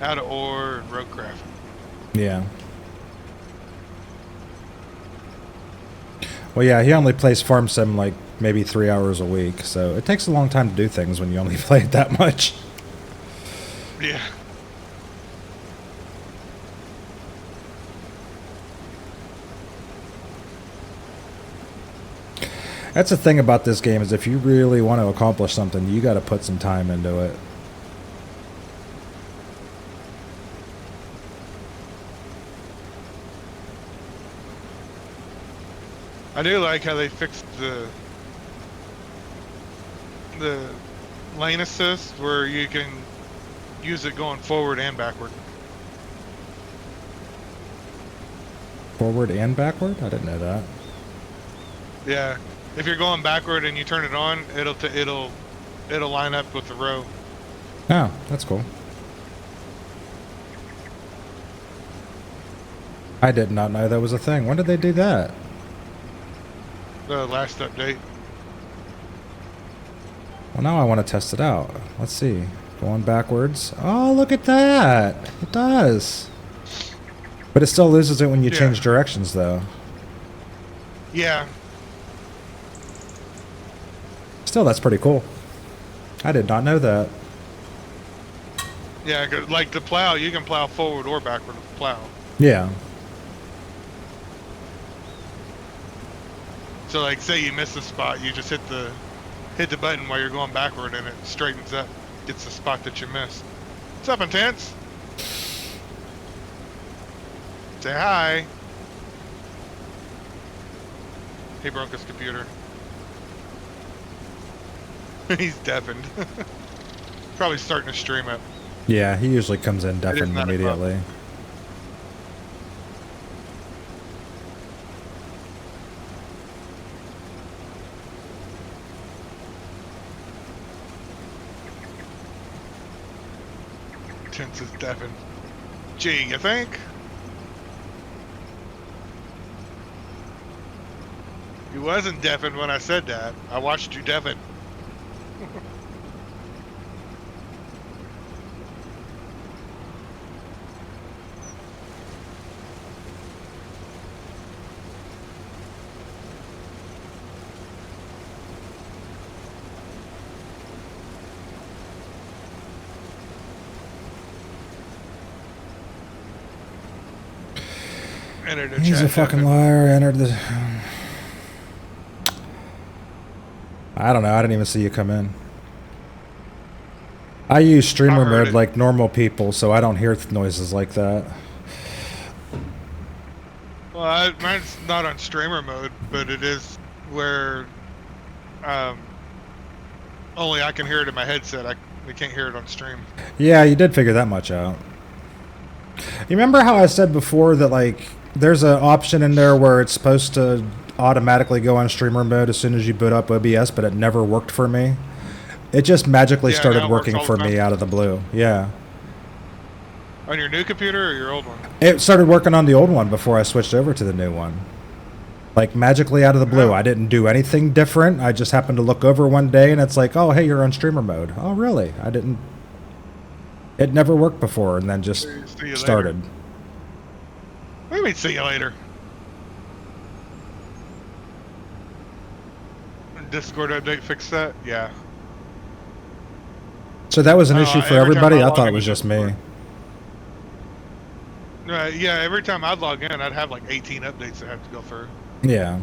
Speaker 7: Out of Ore and Roadcraft.
Speaker 1: Yeah. Well, yeah, he only plays Farm Sim like maybe 3 hours a week, so it takes a long time to do things when you only play it that much.
Speaker 7: Yeah.
Speaker 1: That's the thing about this game, is if you really want to accomplish something, you got to put some time into it.
Speaker 7: I do like how they fixed the lane assist where you can use it going forward and backward.
Speaker 1: Forward and backward? I didn't know that.
Speaker 7: Yeah, if you're going backward and you turn it on, it'll line up with the row.
Speaker 1: Oh, that's cool. I did not know that was a thing. When did they do that?
Speaker 7: The last update.
Speaker 1: Well, now I want to test it out. Let's see. Going backwards. Oh, look at that. It does. But it still loses it when you
Speaker 7: Yeah.
Speaker 1: change directions, though.
Speaker 7: Yeah,
Speaker 1: Still, that's pretty cool. I did not know that.
Speaker 7: yeah. 'Cause like the plow, you can plow forward or backward with the plow.
Speaker 1: Yeah.
Speaker 7: So like, say you miss a spot, you just hit the button while you're going backward, and it straightens up, gets the spot that you missed. What's up, Intense? Say hi. He broke his computer. He's deafened. Probably starting to stream it.
Speaker 1: Yeah, he usually comes in deafened
Speaker 7: not a
Speaker 1: immediately.
Speaker 7: Intense is deafened. Gee, you think? He wasn't deafened when I said that. I watched you deafen. Entered the
Speaker 1: He's
Speaker 7: chat
Speaker 1: a fucking
Speaker 7: deafened.
Speaker 1: liar. Entered the... I don't know. I didn't even see you come in. I use streamer
Speaker 7: I heard
Speaker 1: mode
Speaker 7: it.
Speaker 1: like normal people, so I don't hear noises like that.
Speaker 7: Well, mine's not on streamer mode, but it is where only I can hear it in my headset. I can't hear it on stream.
Speaker 1: Yeah, you did figure that much out. You remember how I said before that, like, there's an option in there where it's supposed to automatically go on streamer mode as soon as you boot up OBS, but it never worked for me? It just magically
Speaker 7: Yeah, now
Speaker 1: started
Speaker 7: it works
Speaker 1: working
Speaker 7: all
Speaker 1: for
Speaker 7: the
Speaker 1: me
Speaker 7: time.
Speaker 1: out of the blue. Yeah.
Speaker 7: On your new computer or your old one?
Speaker 1: It started working on the old one before I switched over to the new one. Like, magically out of the blue.
Speaker 7: Oh.
Speaker 1: I didn't do anything different. I just happened to look over one day and it's like, oh, hey, you're on streamer mode. Oh, really? I didn't... It never worked before, and then just
Speaker 7: See you later.
Speaker 1: started.
Speaker 7: What do you mean, see you later? Discord update fixed that? Yeah.
Speaker 1: So that was an
Speaker 7: Oh,
Speaker 1: issue for
Speaker 7: every time
Speaker 1: everybody?
Speaker 7: I
Speaker 1: I
Speaker 7: log
Speaker 1: thought it
Speaker 7: into
Speaker 1: was just me.
Speaker 7: Discord. Yeah, every time I'd log in, I'd have like 18 updates that have to go through.
Speaker 1: Yeah.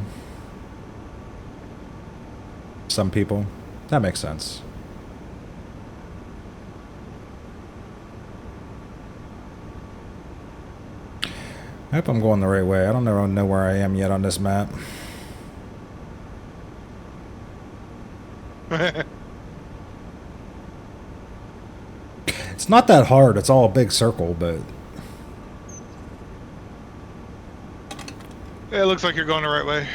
Speaker 1: Some people. That makes sense. I hope I'm going the right way. I don't know where I am yet on this map. It's not that hard. It's all a big circle, but
Speaker 7: Yeah, it looks like you're going the right way.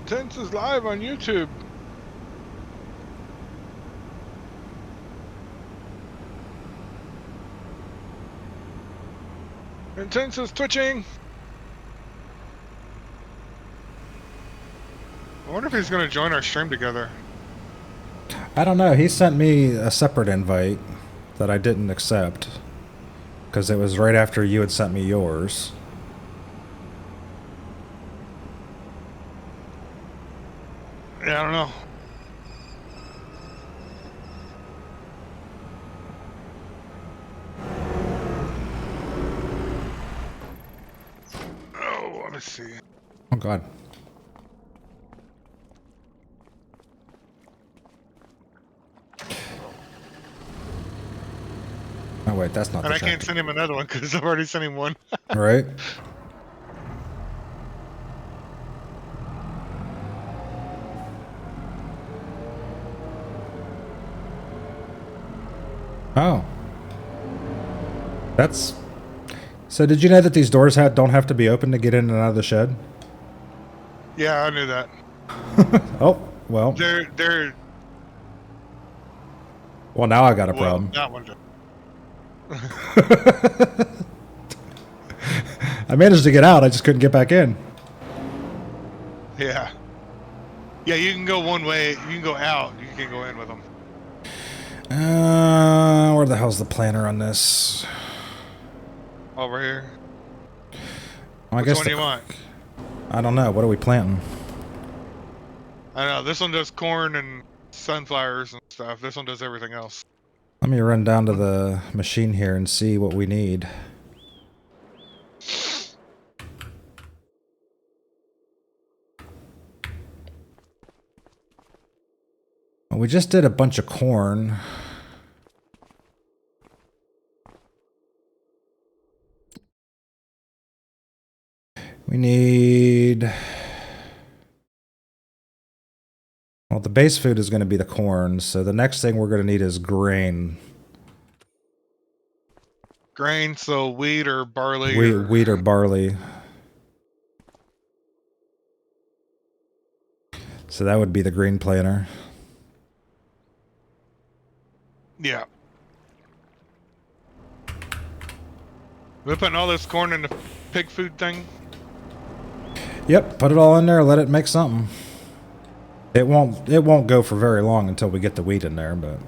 Speaker 7: Tense is live on YouTube. Intense is twitching. I wonder if he's going to join our stream together.
Speaker 1: I don't know. He sent me a separate invite that I didn't accept because it was right after you had sent me yours.
Speaker 7: Yeah, I don't know. Oh, let me see.
Speaker 1: Oh, God. Oh, wait, that's not
Speaker 7: And
Speaker 1: the
Speaker 7: I can't
Speaker 1: jacket.
Speaker 7: send him another one because I've already sent him one.
Speaker 1: Right? Oh. That's... So did you know that these doors don't have to be open to get in and out of the shed?
Speaker 7: Yeah, I knew that.
Speaker 1: Oh, well.
Speaker 7: They're
Speaker 1: Well, now I got a
Speaker 7: well,
Speaker 1: problem.
Speaker 7: that one.
Speaker 1: I managed to get out, I just couldn't get back in.
Speaker 7: Yeah. Yeah, you can go one way. You can go out. You can go in with them.
Speaker 1: Where the hell's the planner on this?
Speaker 7: Over here.
Speaker 1: I
Speaker 7: Which
Speaker 1: guess
Speaker 7: one do you want?
Speaker 1: I don't know. What are we planting?
Speaker 7: I know. This one does corn and sunflowers and stuff. This one does everything else.
Speaker 1: Let me run down to the machine here and see what we need. Well, we just did a bunch of corn. We need... Well, the base food is going to be the corn, so the next thing we're going to need is grain.
Speaker 7: Grain, so wheat or barley.
Speaker 1: Wheat or barley. So that would be the green planter.
Speaker 7: Yeah. We're putting all this corn in the pig food thing.
Speaker 1: Yep, put it all in there, let it make something. It won't go for very long until we get the wheat in there, but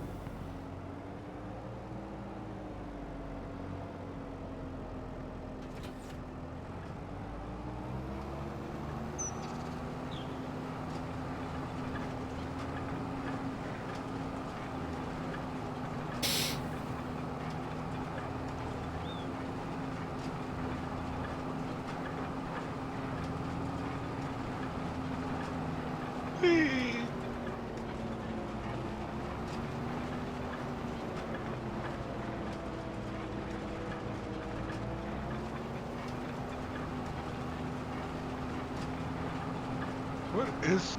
Speaker 7: What is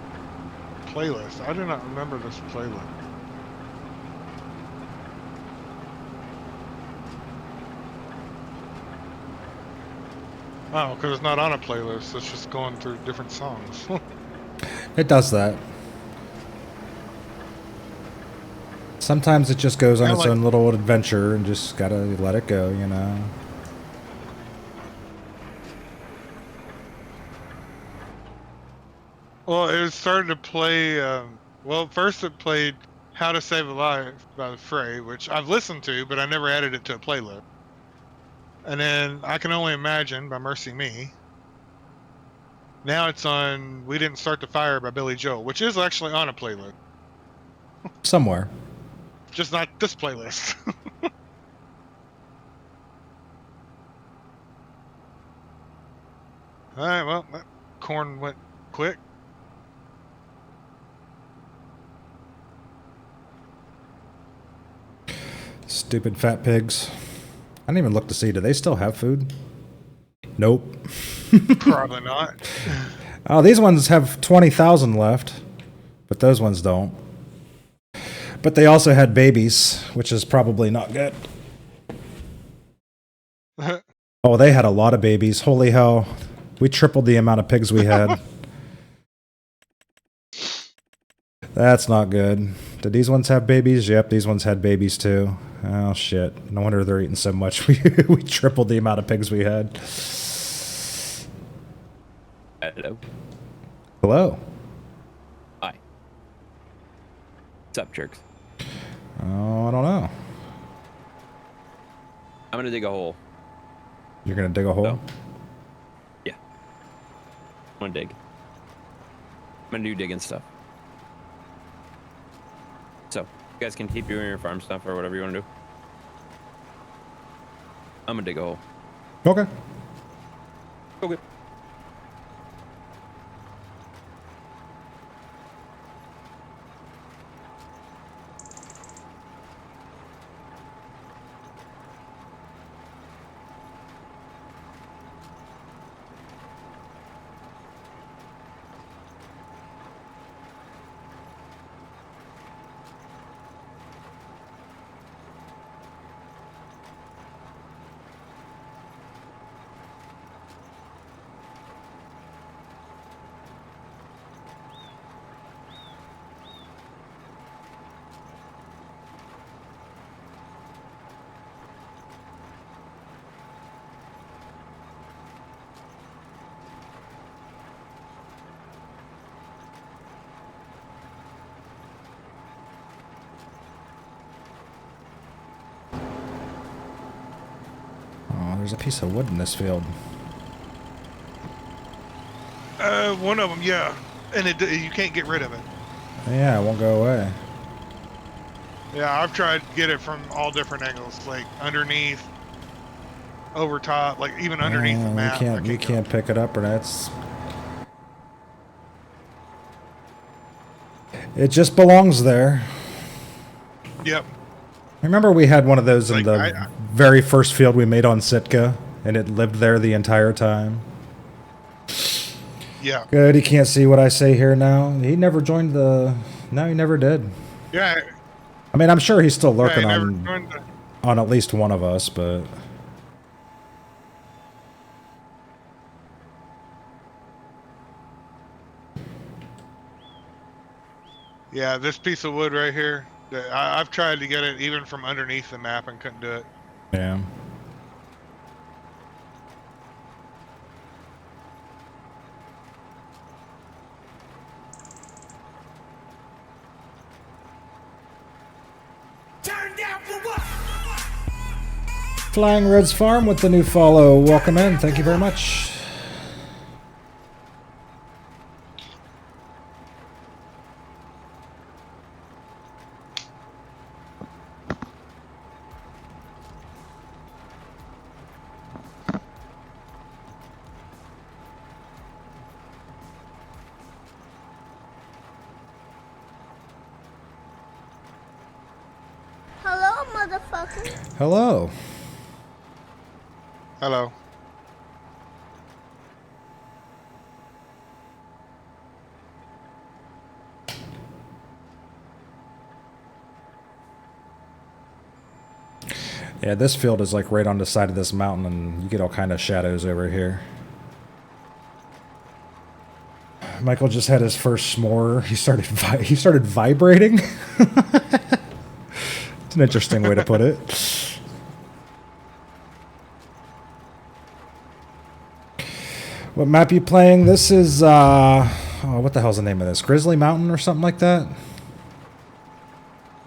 Speaker 7: playlist? I do not remember this playlist. Oh, because it's not on a playlist. It's just going through different songs.
Speaker 1: it does that. Sometimes it just goes on
Speaker 7: Kinda
Speaker 1: its
Speaker 7: like-
Speaker 1: own little adventure and just gotta let it go, you know.
Speaker 7: Well, it started to play. Well, first it played "How to Save a Life" by The Fray, which I've listened to, but I never added it to a playlist. And then "I Can Only Imagine" by Mercy Me. Now it's on We Didn't Start the Fire by Billy Joel, which is actually on a playlist.
Speaker 1: Somewhere.
Speaker 7: Just not this playlist. Alright, well, that corn went quick.
Speaker 1: Stupid fat pigs. I didn't even look to see. Do they still have food? Nope.
Speaker 7: Probably not.
Speaker 1: Oh, these ones have 20,000 left, but those ones don't. But they also had babies, which is probably not good. Oh, they had a lot of babies. Holy hell. We tripled the amount of pigs we had. That's not good. Did these ones have babies? Yep, these ones had babies too. Oh, shit. No wonder they're eating so much. We tripled the amount of pigs we had.
Speaker 9: Hello.
Speaker 1: Hello.
Speaker 9: Hi. What's up, jerks?
Speaker 1: Oh, I don't know.
Speaker 9: I'm gonna dig a hole.
Speaker 1: You're going to dig a hole?
Speaker 9: No. Yeah. I'm gonna dig. I'm gonna do digging stuff. So, you guys can keep doing your farm stuff or whatever you want to do. I'm gonna dig a hole.
Speaker 1: Okay.
Speaker 9: Okay.
Speaker 1: Oh, there's a piece of wood in this field.
Speaker 7: One of them, yeah. And you can't get rid of it.
Speaker 1: Yeah, it won't go away.
Speaker 7: Yeah, I've tried to get it from all different angles, like underneath, over top, like even underneath the map.
Speaker 1: You can't pick it up, or that's... It just belongs there.
Speaker 7: Yep.
Speaker 1: Remember we had one of those in
Speaker 7: Like,
Speaker 1: the very first field we made on Sitka, and it lived there the entire time?
Speaker 7: Yeah.
Speaker 1: Good, he can't see what I say here now. He never joined the... No, he never did.
Speaker 7: Yeah.
Speaker 1: I mean, I'm sure he's still lurking
Speaker 7: Yeah,
Speaker 1: on at least one of us, but...
Speaker 7: Yeah, this piece of wood right here, I've tried to get it even from underneath the map and couldn't do it.
Speaker 1: Yeah.
Speaker 5: Turn down for what?
Speaker 1: Flying Reds Farm with the new follow. Welcome in. Thank you very much.
Speaker 3: Hello, motherfucker.
Speaker 1: Hello.
Speaker 7: Hello.
Speaker 1: Yeah, this field is like right on the side of this mountain, and you get all kind of shadows over here. Michael just had his first s'more. He started vibrating. It's an interesting way to put it. What map you playing? This is what the hell's the name of this? Grizzly Mountain or something like that?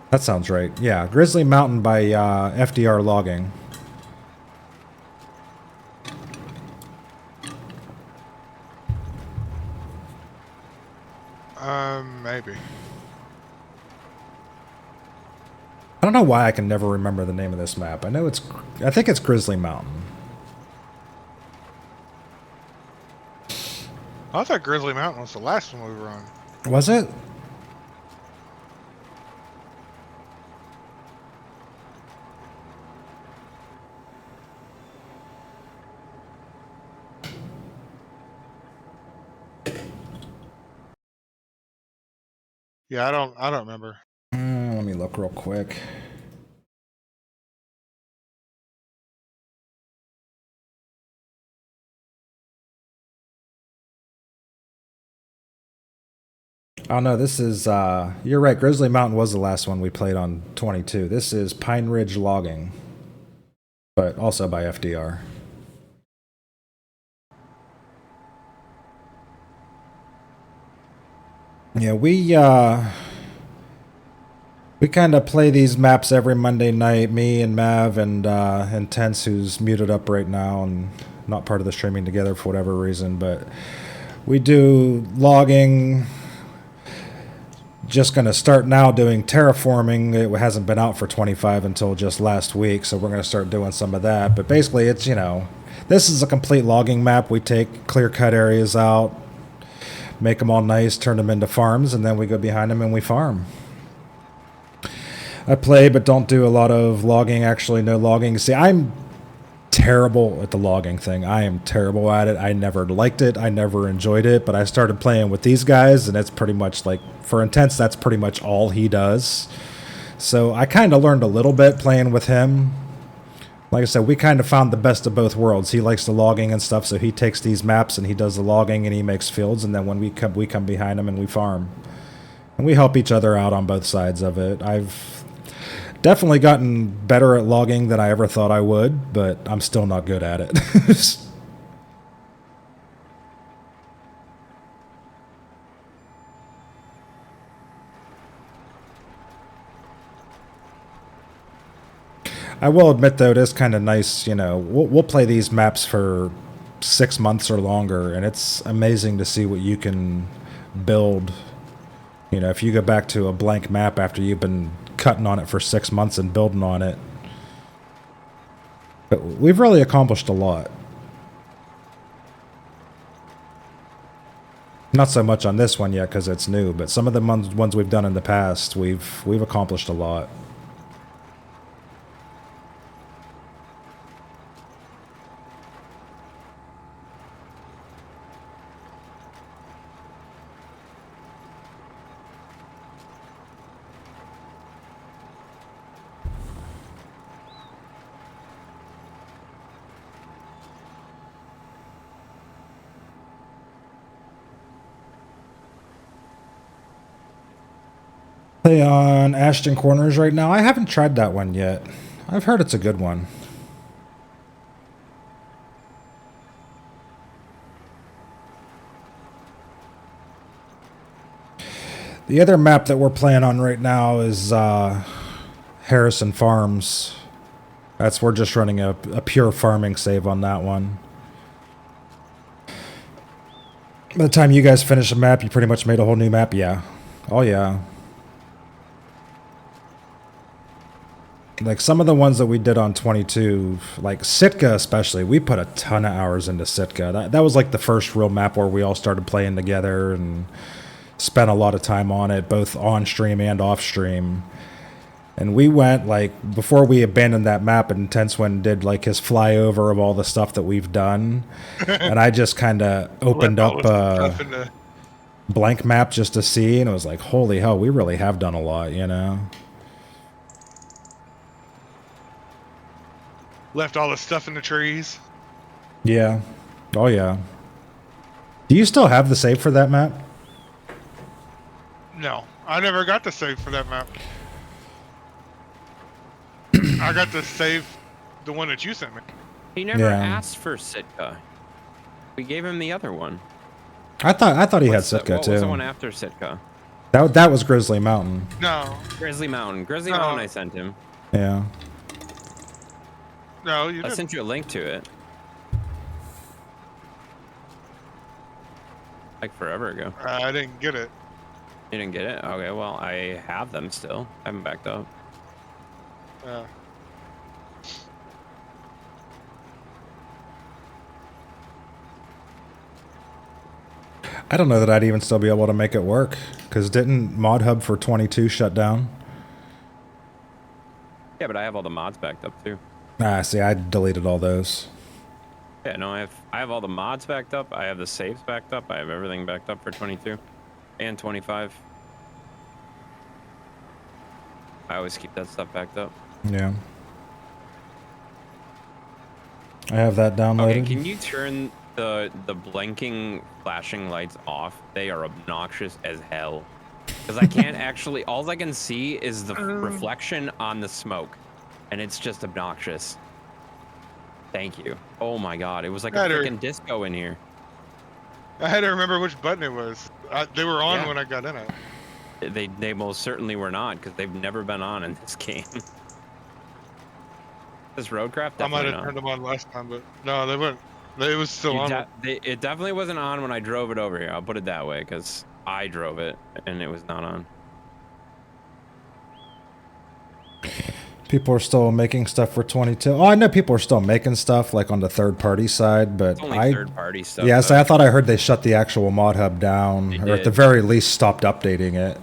Speaker 1: That sounds right. Yeah, Grizzly Mountain by FDR Logging.
Speaker 7: Maybe.
Speaker 1: I don't know why I can never remember the name of this map. I think it's Grizzly Mountain.
Speaker 7: I thought Grizzly Mountain was the last one we were on.
Speaker 1: Was it?
Speaker 7: Yeah, I don't remember.
Speaker 1: Let me look real quick. Oh no, this is, you're right, Grizzly Mountain was the last one we played on 22. This is Pine Ridge Logging, but also by FDR. Yeah, we kind of play these maps every Monday night, me and Mav and Intense, who's muted up right now and not part of the streaming together for whatever reason, but we do logging. Just going to start now doing terraforming. It hasn't been out for 25 until just last week, so we're going to start doing some of that. But basically, it's, you know, this is a complete logging map. We take clear-cut areas out, make them all nice, turn them into farms, and then we go behind them and we farm. I play, but don't do a lot of logging. Actually, no logging. See, I'm terrible at the logging thing. I am terrible at it. I never liked it. I never enjoyed it, but I started playing with these guys, and it's pretty much like, for Intense, that's pretty much all he does. So I kind of learned a little bit playing with him. Like I said, we kind of found the best of both worlds. He likes the logging and stuff, so he takes these maps and he does the logging and he makes fields, and then when we come behind him and we farm. And we help each other out on both sides of it. I've definitely gotten better at logging than I ever thought I would, but I'm still not good at it. I will admit, though, it is kind of nice, you know, we'll play these maps for 6 months or longer, and it's amazing to see what you can build. You know, if you go back to a blank map after you've been cutting on it for 6 months and building on it. But we've really accomplished a lot. Not so much on this one yet because it's new, but some of the ones we've done in the past, we've accomplished a lot. Play on Ashton Corners right now. I haven't tried that one yet. I've heard it's a good one. The other map that we're playing on right now is Harrison Farms. We're just running a pure farming save on that one. By the time you guys finish a map, you pretty much made a whole new map. Yeah. Oh yeah. Like some of the ones that we did on 22, like Sitka especially, we put a ton of hours into Sitka. That was like the first real map where we all started playing together and spent a lot of time on it, both on stream and off stream. And we went, like, before we abandoned that map, and Intense went and did like his flyover of all the stuff that we've done. And I just kind of opened up a blank map just to see, and it was like, holy hell, we really have done a lot, you know?
Speaker 7: Left all the stuff in the trees.
Speaker 1: Yeah. Oh, yeah. Do you still have the save for that map?
Speaker 7: No, I never got the save for that map. I got the save, the one that you sent me.
Speaker 9: He never asked for Sitka. We gave him the other one.
Speaker 1: I thought he had Sitka
Speaker 9: what
Speaker 1: too.
Speaker 9: What was the one after Sitka?
Speaker 1: That was Grizzly Mountain.
Speaker 7: No.
Speaker 9: Grizzly Mountain. Grizzly Mountain I sent him.
Speaker 1: Yeah.
Speaker 7: No, you
Speaker 9: I
Speaker 7: didn't.
Speaker 9: sent you a link to it. Like forever ago.
Speaker 7: I didn't get it.
Speaker 9: You didn't get it? Okay, well, I have them still. I haven't backed up.
Speaker 7: Yeah.
Speaker 1: I don't know that I'd even still be able to make it work, because didn't Mod Hub for 22 shut down?
Speaker 9: Yeah, but I have all the mods backed up too.
Speaker 1: Ah, see, I deleted all those.
Speaker 9: Yeah, no, I have all the mods backed up. I have the saves backed up. I have everything backed up for 22 and 25. I always keep that stuff backed up.
Speaker 1: Yeah. I have that downloaded.
Speaker 9: Okay, can you turn the blinking flashing lights off? They are obnoxious as hell. Because I can't actually, all I can see is the reflection on the smoke. And it's just obnoxious. Thank you. Oh my god, it was like a freaking disco in here.
Speaker 7: I had to remember which button it was. They were on when I got in it.
Speaker 9: They most certainly were not, because they've never been on in this game. This Roadcraft, definitely
Speaker 7: I might have
Speaker 9: not.
Speaker 7: turned them on last time, but no, they weren't. It was still on.
Speaker 9: It definitely wasn't on when I drove it over here. I'll put it that way, because I drove it and it was not on.
Speaker 1: People are still making stuff for 22. Oh, I know people are still making stuff like on the third-party side, but
Speaker 9: It's only third-party stuff.
Speaker 1: Yeah, so I thought I heard they shut the actual Mod Hub down, or at the very least stopped updating it.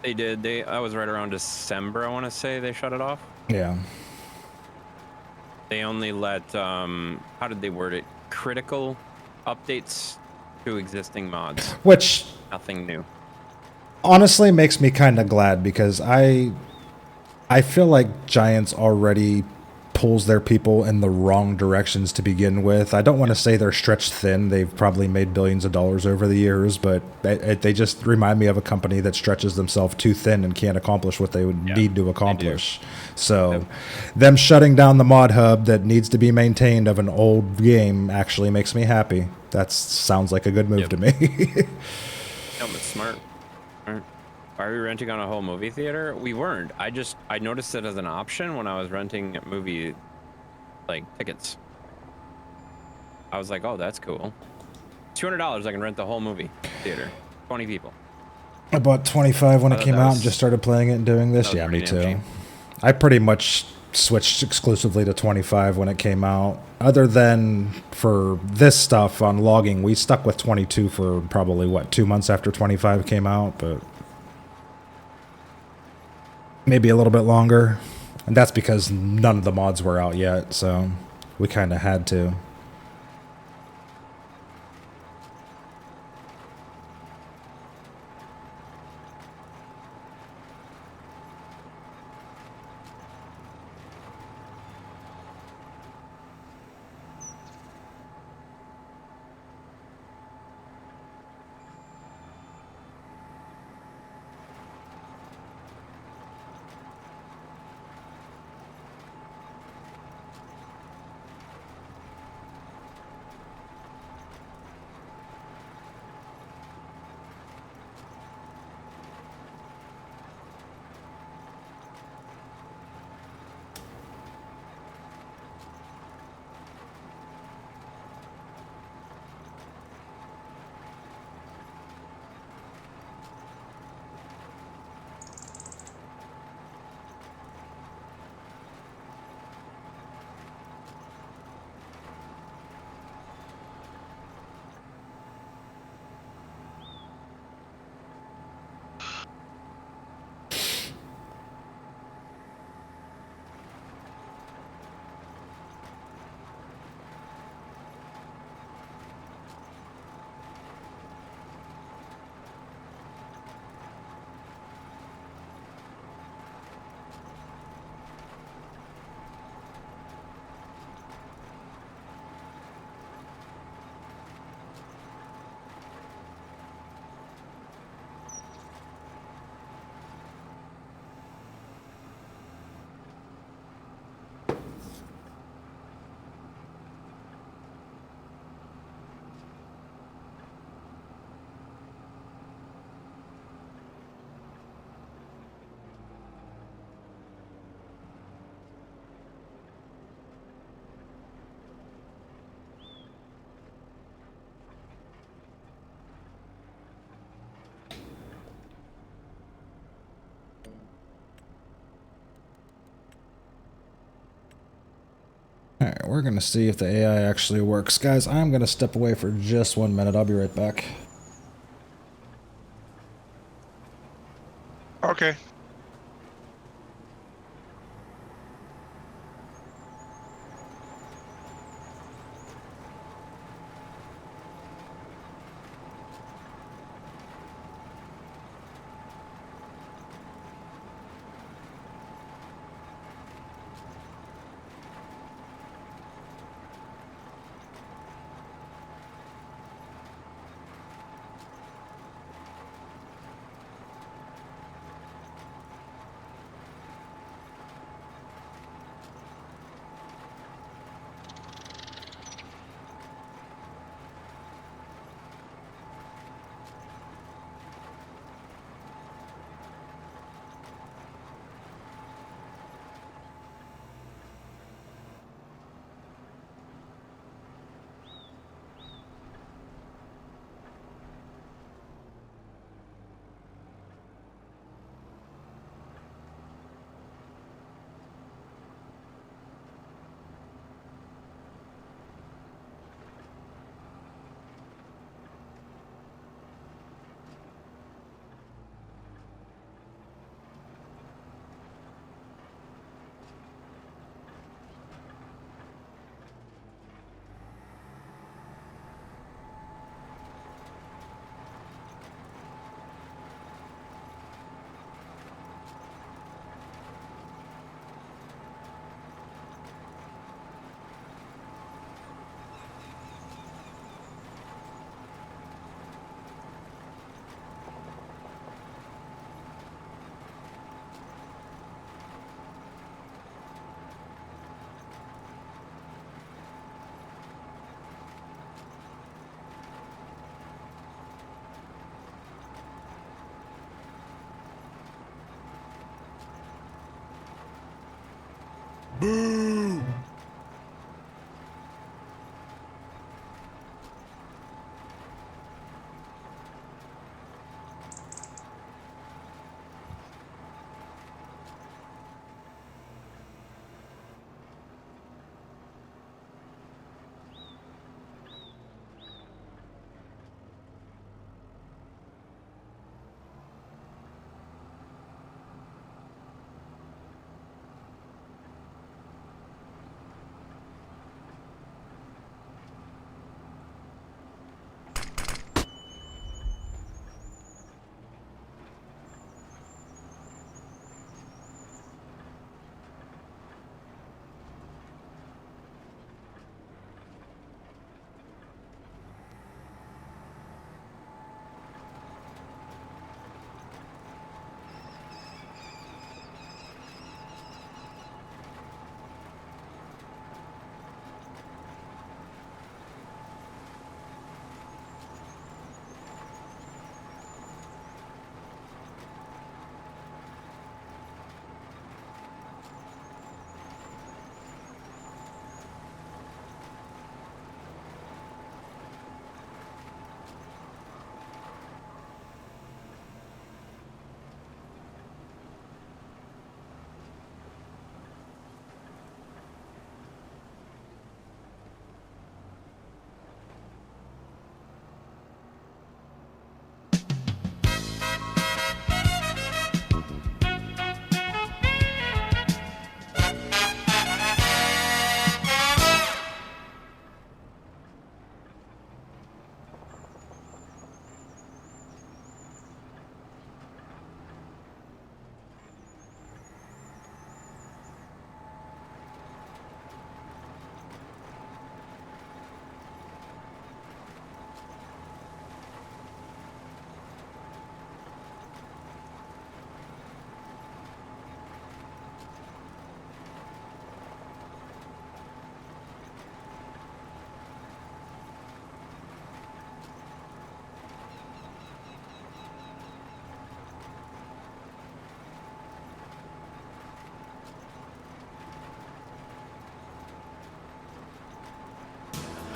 Speaker 9: They did. I was right around December, I want to say, they shut it off.
Speaker 1: Yeah.
Speaker 9: They only let, how did they word it? Critical updates to existing mods.
Speaker 1: Which
Speaker 9: Nothing new.
Speaker 1: honestly makes me kind of glad, because I feel like Giants already pulls their people in the wrong directions to begin with. I don't want to say they're stretched thin. They've probably made billions of dollars over the years, but they just remind me of a company that stretches themselves too thin and can't accomplish what they would need to accomplish. So them shutting down the Mod Hub that needs to be maintained of an old game actually makes me happy. That sounds like a good move to me.
Speaker 9: No, but smart. Are we renting on a whole movie theater? We weren't. I noticed it as an option when I was renting movie, like, tickets. I was like, oh, that's cool. $200, I can rent the whole movie theater. 20 people.
Speaker 1: I bought 25 when it came out and just started playing it and doing this. Yeah, me too. I pretty much switched exclusively to 25 when it came out. Other than for this stuff on logging, we stuck with 22 for probably, 2 months after 25 came out, but maybe a little bit longer. And that's because none of the mods were out yet, so we kind of had to. Alright, we're gonna see if the AI actually works. Guys, I'm gonna step away for just 1 minute. I'll be right back.
Speaker 7: Okay.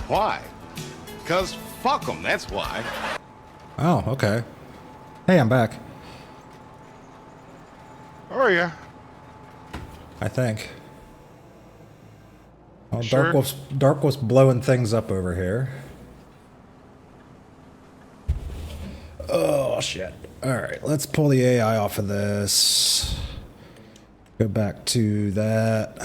Speaker 6: Why? Because fuck them, that's why.
Speaker 1: Oh, okay. Hey, I'm back.
Speaker 7: Oh yeah.
Speaker 1: I think. Oh, Well,
Speaker 7: Sure.
Speaker 1: Dark Wolf's blowing things up over here. Oh shit! All right, let's pull the AI off of this. Go back to that.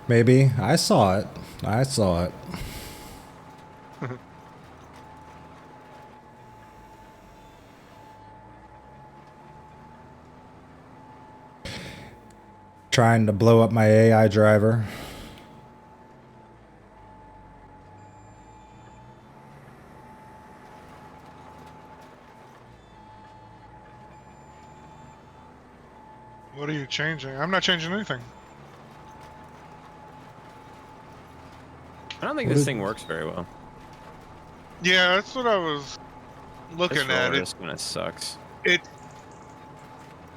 Speaker 1: Maybe. I saw it. I saw it. Trying to blow up my AI driver.
Speaker 7: What are you changing? I'm not changing anything.
Speaker 9: I don't think this thing works very well.
Speaker 7: Yeah, that's what I was looking
Speaker 9: This
Speaker 7: at.
Speaker 9: roller
Speaker 7: It
Speaker 9: just kind of sucks.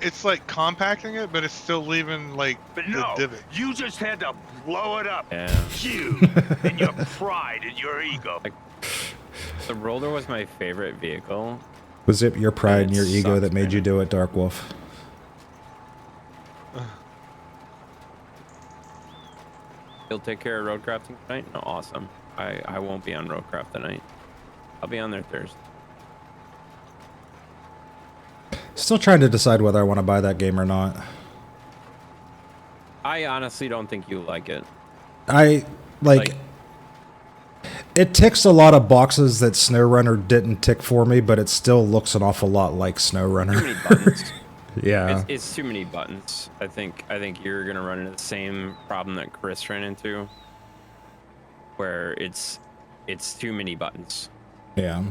Speaker 7: it's like compacting it, but it's still leaving like
Speaker 5: But
Speaker 7: the
Speaker 5: no,
Speaker 7: divot.
Speaker 5: you just had to blow it up.
Speaker 9: Yeah.
Speaker 5: You and your pride and your ego.
Speaker 9: The roller was my favorite vehicle.
Speaker 1: Was it your pride and your
Speaker 9: It
Speaker 1: ego
Speaker 9: sucks,
Speaker 1: that made you
Speaker 9: man.
Speaker 1: do it, Dark Wolf?
Speaker 9: You'll take care of roadcrafting tonight? No, awesome. I won't be on roadcraft tonight. I'll be on there Thursday.
Speaker 1: Still trying to decide whether I want to buy that game or not.
Speaker 9: I honestly don't think you like it.
Speaker 1: I like it ticks a lot of boxes that SnowRunner didn't tick for me, but it still looks an awful lot like
Speaker 9: Too many
Speaker 1: SnowRunner.
Speaker 9: buttons.
Speaker 1: Yeah.
Speaker 9: It's too many buttons. I think you're gonna run into the same problem that Chris ran into, where it's too many buttons.
Speaker 1: Yeah.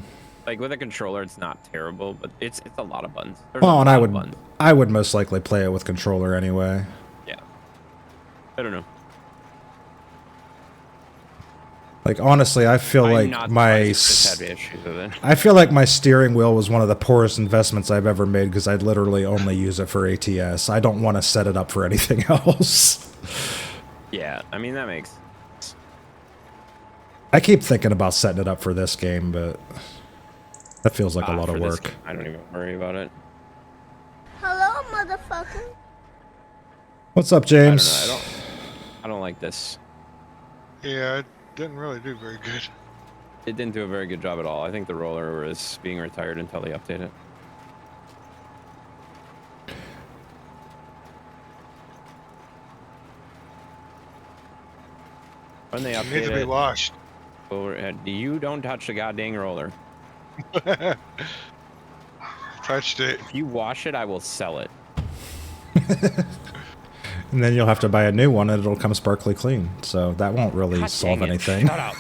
Speaker 9: Like with a controller, it's not terrible, but it's a lot of buttons. There's
Speaker 1: Well,
Speaker 9: a
Speaker 1: and
Speaker 9: lot of buttons.
Speaker 1: I would most likely play it with controller anyway.
Speaker 9: Yeah. I don't know.
Speaker 1: Like honestly, I feel
Speaker 9: I'm
Speaker 1: like
Speaker 9: not
Speaker 1: my
Speaker 9: surprised Chris had issues with it.
Speaker 1: I feel like my steering wheel was one of the poorest investments I've ever made because I'd literally only use it for ATS. I don't want to set it up for anything else.
Speaker 9: Yeah, I mean that makes.
Speaker 1: I keep thinking about setting it up for this game, but that feels like a lot of
Speaker 9: for this
Speaker 1: work.
Speaker 9: game, I don't even worry about it.
Speaker 3: Hello, motherfucker.
Speaker 1: What's up,
Speaker 9: I
Speaker 1: James?
Speaker 9: don't know. I don't like this.
Speaker 7: Yeah, it didn't really do very good.
Speaker 9: It didn't do a very good job at all. I think the roller is being retired until they update it. When they
Speaker 7: It needs
Speaker 9: update
Speaker 7: to be
Speaker 9: it,
Speaker 7: washed.
Speaker 9: you don't touch the goddamn roller.
Speaker 7: Touched it.
Speaker 9: If you wash it, I will sell it.
Speaker 1: And then you'll have to buy a new one and it'll come sparkly clean. So that won't really
Speaker 9: God
Speaker 1: solve
Speaker 9: dang it,
Speaker 1: anything.
Speaker 9: Shut up.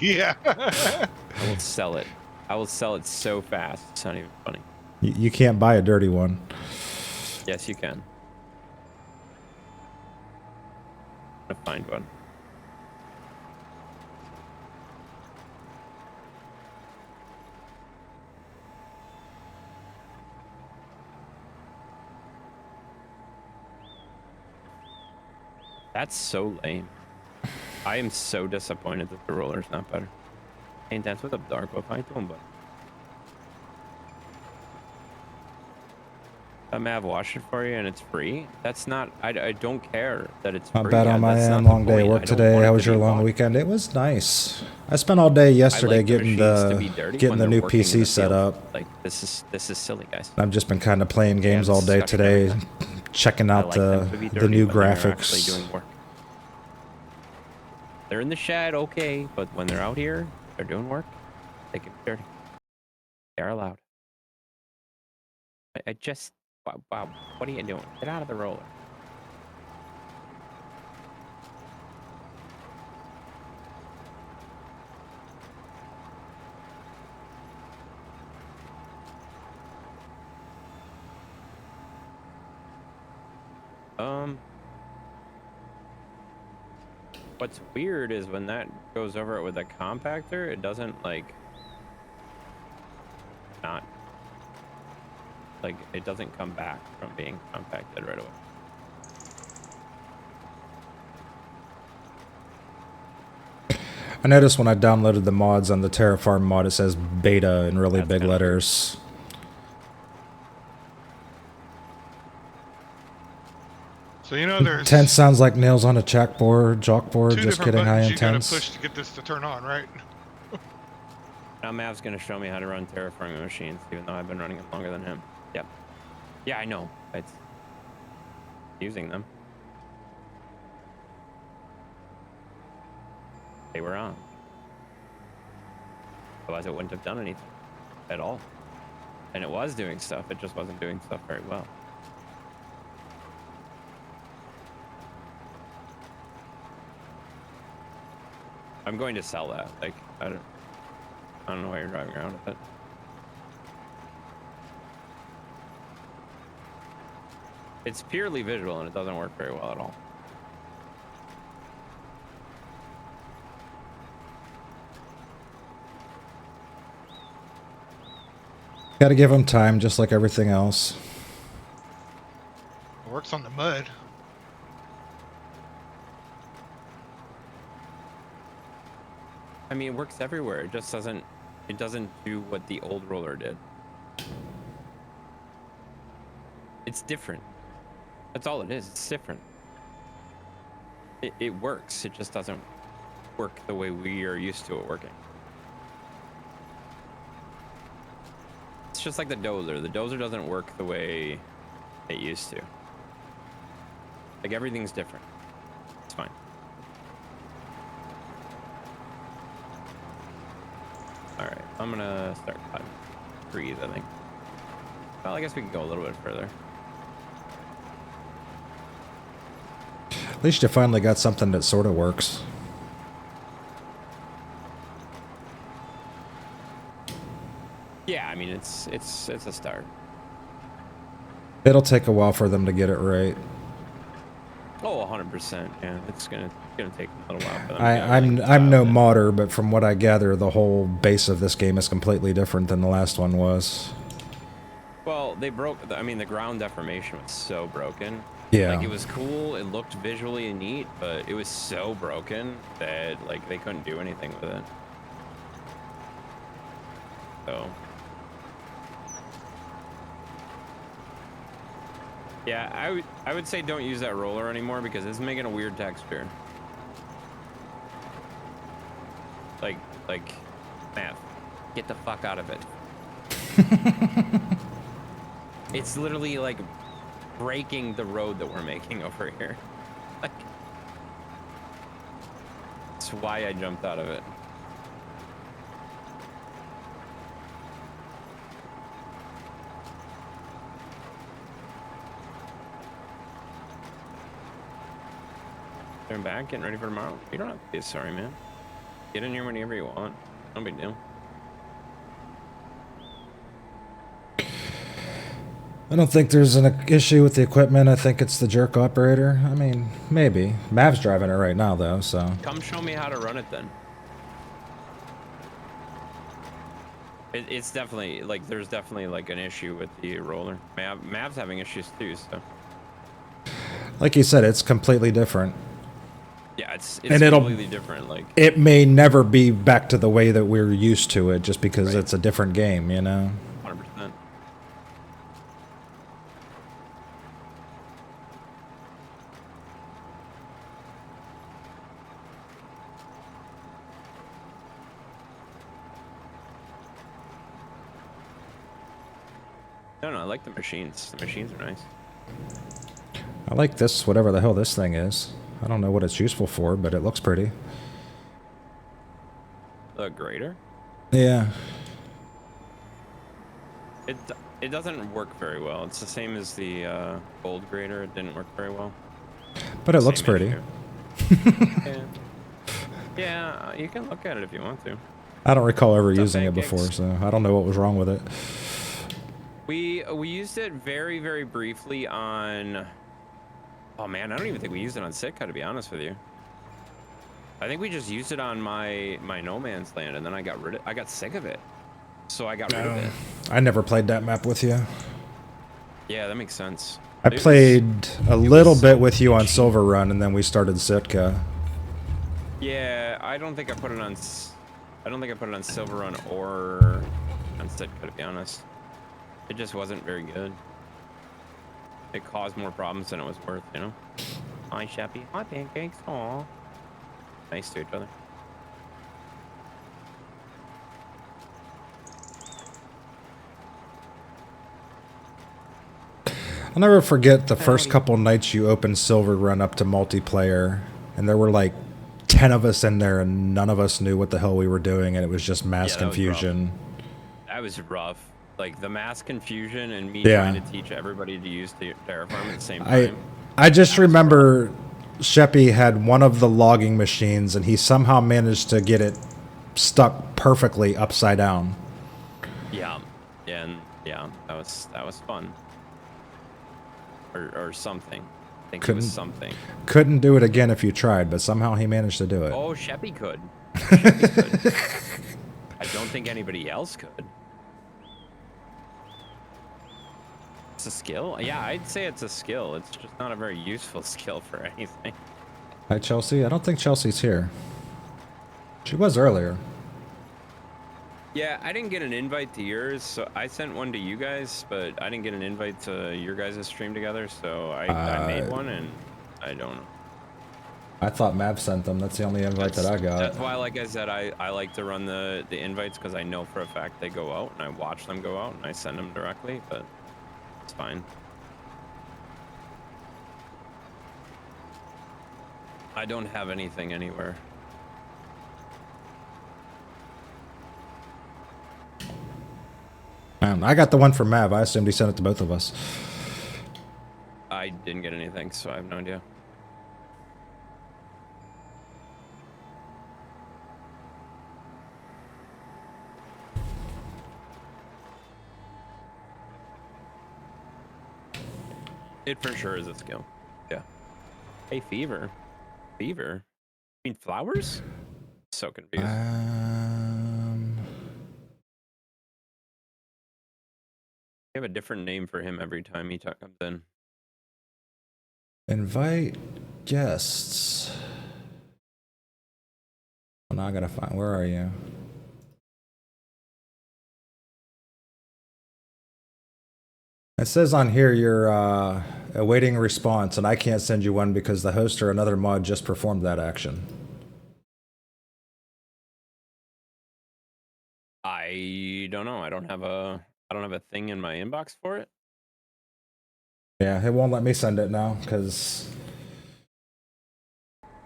Speaker 7: Yeah.
Speaker 9: I will sell it. I will sell it so fast. It's not even funny.
Speaker 1: You can't buy a dirty one.
Speaker 9: Yes, you can. I'm gonna find one. That's so lame. I am so disappointed that the roller's not better. Hey, that's what up, Dark Wolf. How you doing, bud? I may have washed it for you and it's free. That's not. I don't care that it's
Speaker 1: Not
Speaker 9: free.
Speaker 1: bad on my
Speaker 9: That's not
Speaker 1: end.
Speaker 9: the
Speaker 1: Long day at
Speaker 9: point.
Speaker 1: work
Speaker 9: I don't
Speaker 1: today.
Speaker 9: want it
Speaker 1: How
Speaker 9: to
Speaker 1: was your
Speaker 9: be
Speaker 1: long
Speaker 9: bought.
Speaker 1: weekend? It was nice. I spent all day yesterday
Speaker 9: like the
Speaker 1: getting
Speaker 9: machines to be dirty
Speaker 1: getting
Speaker 9: when
Speaker 1: the
Speaker 9: they're
Speaker 1: new
Speaker 9: working in
Speaker 1: PC
Speaker 9: the
Speaker 1: set
Speaker 9: field.
Speaker 1: up.
Speaker 9: Like this is silly, guys.
Speaker 1: I've just been kind of playing games all day
Speaker 9: discussion
Speaker 1: today,
Speaker 9: every
Speaker 1: checking
Speaker 9: I
Speaker 1: out
Speaker 9: like them to be
Speaker 1: the
Speaker 9: dirty
Speaker 1: new
Speaker 9: when they're actually
Speaker 1: graphics.
Speaker 9: doing work. They're in the shed, okay, but when they're out here, they're doing work. They can be dirty. They are allowed. I just wow. What are you doing? Get out of the roller. What's weird is when that goes over it with a compactor, it doesn't like not like it doesn't come back from being compacted right away.
Speaker 1: I noticed when I downloaded the mods on the Terraform mod, it says beta in really
Speaker 9: That's
Speaker 1: big
Speaker 9: kinda
Speaker 1: letters.
Speaker 7: So you know there's
Speaker 1: 10 sounds like nails on a chalkboard, chalkboard.
Speaker 7: two
Speaker 1: Just
Speaker 7: different
Speaker 1: kidding, high
Speaker 7: buttons you gotta
Speaker 1: intense.
Speaker 7: push to get this to turn on, right?
Speaker 9: Now Mav's gonna show me how to run terraforming machines, even though I've been running them longer than him. Yep. Yeah, I know. It's using them. They were on. Otherwise, it wouldn't have done anything at all. And it was doing stuff. It just wasn't doing stuff very well. I'm going to sell that. Like, I don't know why you're driving around with it. It's purely visual and it doesn't work very well at all.
Speaker 1: Gotta give them time, just like everything else.
Speaker 7: It works on the mud.
Speaker 9: I mean, it works everywhere. It just doesn't do what the old roller did. It's different. That's all it is. It's different. It works. It just doesn't work the way we are used to it working. It's just like the dozer. The dozer doesn't work the way it used to. Like, everything's different. It's fine. Alright, I'm gonna start cutting trees, I think. Well, I guess we can go a little bit further.
Speaker 1: At least you finally got something that sort of works.
Speaker 9: Yeah, I mean, it's a start.
Speaker 1: It'll take a while for them to get it right.
Speaker 9: Oh, 100%. Yeah, it's gonna take a little while for them.
Speaker 1: I'm no modder, but from what I gather, the whole base of this game is completely different than the last one was.
Speaker 9: Well, they broke. I mean, the ground deformation was so broken.
Speaker 1: Yeah.
Speaker 9: Like, it was cool. It looked visually neat, but it was so broken that like they couldn't do anything with it. So. Yeah, I would say don't use that roller anymore because it's making a weird texture. Like, Matt, get the fuck out of it. It's literally like breaking the road that we're making over here. Like, that's why I jumped out of it. Turn back, getting ready for tomorrow. You don't have to be sorry, man. Get in here whenever you want. No big deal.
Speaker 1: I don't think there's an issue with the equipment. I think it's the jerk operator. I mean, maybe. Mav's driving it right now, though, so...
Speaker 9: Come show me how to run it, then. It's definitely, like, there's definitely, like, an issue with the roller. Mav's having issues, too, so...
Speaker 1: Like you said, it's completely different.
Speaker 9: Yeah, it's
Speaker 1: and it'll,
Speaker 9: completely different. Like,
Speaker 1: it may never be back to the way that we're used to it, just because
Speaker 9: right.
Speaker 1: it's a different game, you know?
Speaker 9: 100%. No, I like the machines. The machines are nice.
Speaker 1: I like this, whatever the hell this thing is. I don't know what it's useful for, but it looks pretty.
Speaker 9: The grader?
Speaker 1: Yeah.
Speaker 9: It doesn't work very well. It's the same as the gold grader. It didn't work very well.
Speaker 1: But it looks pretty.
Speaker 9: Yeah, you can look at it if you want to.
Speaker 1: I don't recall ever
Speaker 9: What's up,
Speaker 1: using it
Speaker 9: pancakes?
Speaker 1: before, so I don't know what was wrong with it.
Speaker 9: We used it very, very briefly on Oh man, I don't even think we used it on Sitka, to be honest with you. I think we just used it on my No Man's Land, and then I got sick of it. So I got rid of it.
Speaker 1: I never played that map with you.
Speaker 9: Yeah, that makes sense.
Speaker 1: I
Speaker 9: It was-
Speaker 1: played a little
Speaker 9: so
Speaker 1: bit with you on Silver Run, and then we started Sitka.
Speaker 9: Yeah, I don't think I put it on. I don't think I put it on Silver Run or on Sitka, to be honest. It just wasn't very good. It caused more problems than it was worth, you know. Hi, Sheppy. Hi, Pancakes. Aw. Nice to each other.
Speaker 1: I'll never forget the first couple nights you opened Silver Run up to multiplayer, and there were like 10 of us in there, and none of us knew what the hell we were doing, and it was just mass
Speaker 9: Yeah, that was
Speaker 1: confusion.
Speaker 9: That was rough. Like the mass confusion and me
Speaker 1: Yeah.
Speaker 9: trying to teach everybody to use Terraform at the same
Speaker 1: I
Speaker 9: time.
Speaker 1: I just remember Sheppy had one of the logging machines, and he somehow managed to get it stuck perfectly upside down.
Speaker 9: Yeah, and yeah, that was fun. Or something. I think it
Speaker 1: Couldn't-
Speaker 9: was something.
Speaker 1: Couldn't do it again if you tried, but somehow he managed to do it.
Speaker 9: Oh, Sheppy could. Sheppy could. I don't think anybody else could. It's a skill? Yeah, I'd say it's a skill. It's just not a very useful skill for anything.
Speaker 1: Hi, Chelsea. I don't think Chelsea's here. She was earlier.
Speaker 9: Yeah, I didn't get an invite to yours, so I sent one to you guys, but I didn't get an invite to your guys' stream together, so I made one, and I don't know.
Speaker 1: I thought Mav sent them. That's the only invite that I got.
Speaker 9: That's why, like I said, I like to run the invites, because I know for a fact they go out, and I watch them go out, and I send them directly, but it's fine. I don't have anything anywhere.
Speaker 1: I got the one from Mav. I assumed he sent it to both of us.
Speaker 9: I didn't get anything, so I have no idea. It for sure is a skill. Yeah. Hey, Fever. Fever? You mean flowers? So confused. We have a different name for him every time he comes in.
Speaker 1: Invite guests. Well, now I gotta find. Where are you? It says on here you're awaiting a response, and I can't send you one because the host or another mod just performed that action.
Speaker 9: I don't know. I don't have a thing in my inbox for it.
Speaker 1: Yeah, it won't let me send it now because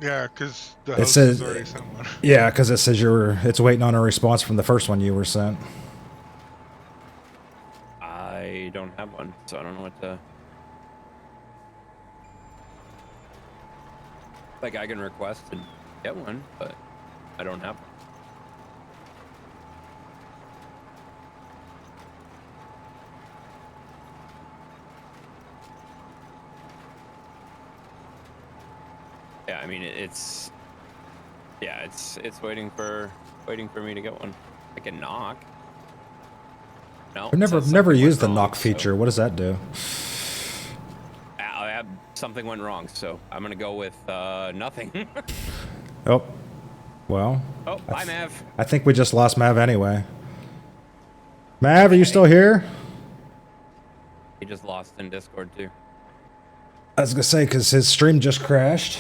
Speaker 7: Yeah, because the
Speaker 1: it
Speaker 7: host
Speaker 1: says
Speaker 7: has already sent one.
Speaker 1: yeah, because it says it's waiting on a response from the first one you were sent.
Speaker 9: I don't have one, so I don't know what to. Like, I can request and get one, but I don't have one. Yeah, I mean it's waiting for me to get one. I can knock. No,
Speaker 1: I've never
Speaker 9: it says
Speaker 1: never
Speaker 9: something
Speaker 1: used the
Speaker 9: went
Speaker 1: knock
Speaker 9: wrong, so-
Speaker 1: feature. What does that do?
Speaker 9: Something went wrong, so I'm gonna go with nothing.
Speaker 1: Oh, well.
Speaker 9: Oh, bye, Mav.
Speaker 1: I think we just lost Mav anyway. Mav, are you still here?
Speaker 9: He just lost in Discord too.
Speaker 1: I was gonna say because his stream just crashed.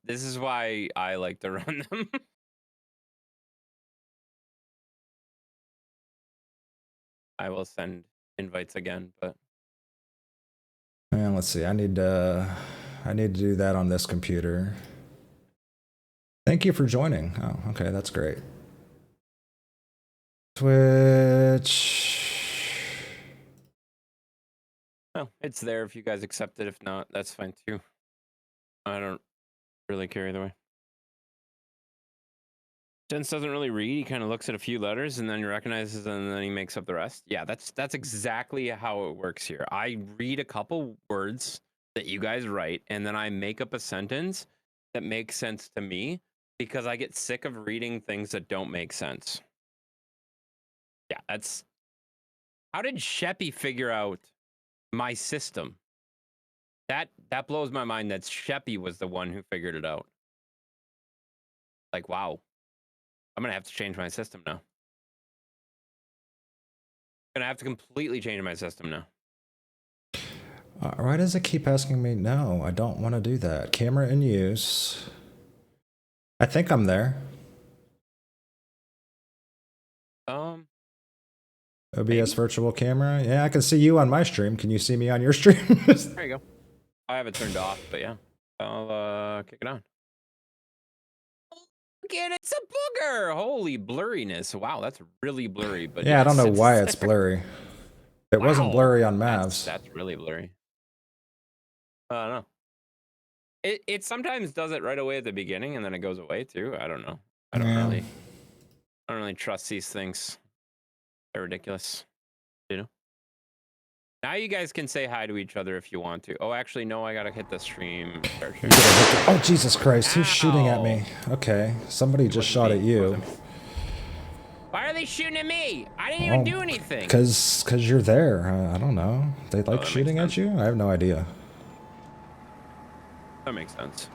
Speaker 9: This is why I like to run them. I will send invites again, but
Speaker 1: And let's see. I need to do that on this computer. Thank you for joining. Oh, okay, that's great. Twitch.
Speaker 9: well, it's there if you guys accept it. If not, that's fine too. I don't really care either way. Sense doesn't really read. He kind of looks at a few letters and then he recognizes and then he makes up the rest. Yeah, that's exactly how it works here. I read a couple words that you guys write and then I make up a sentence that makes sense to me because I get sick of reading things that don't make sense. Yeah, that's... How did Sheppy figure out my system? That blows my mind that Sheppy was the one who figured it out. Like, wow. I'm going to have to change my system now. I'm going to have to completely change my system now.
Speaker 1: Why does it keep asking me? No, I don't want to do that. Camera in use. I think I'm there. OBS
Speaker 9: maybe.
Speaker 1: virtual camera. Yeah, I can see you on my stream. Can you see me on your stream?
Speaker 9: There you go. I have it turned off, but yeah. I'll kick it on. Look at it, it's a booger! Holy blurriness. Wow, that's really blurry. But
Speaker 1: yeah, I don't know
Speaker 9: it's
Speaker 1: why it's blurry. It wasn't blurry on Mavs.
Speaker 9: That's really blurry. I don't know. It sometimes does it right away at the beginning and then it goes away too. I don't know. I don't really trust these things. They're ridiculous. You know? Now you guys can say hi to each other if you want to. Oh, actually, no, I gotta hit the stream.
Speaker 1: Oh, Jesus Christ. Who's shooting at me? Okay. Somebody just shot at you.
Speaker 9: Why are they shooting at me? I didn't even do anything.
Speaker 1: Because you're there. I don't know. They like shooting at you? I have no idea.
Speaker 9: That makes sense.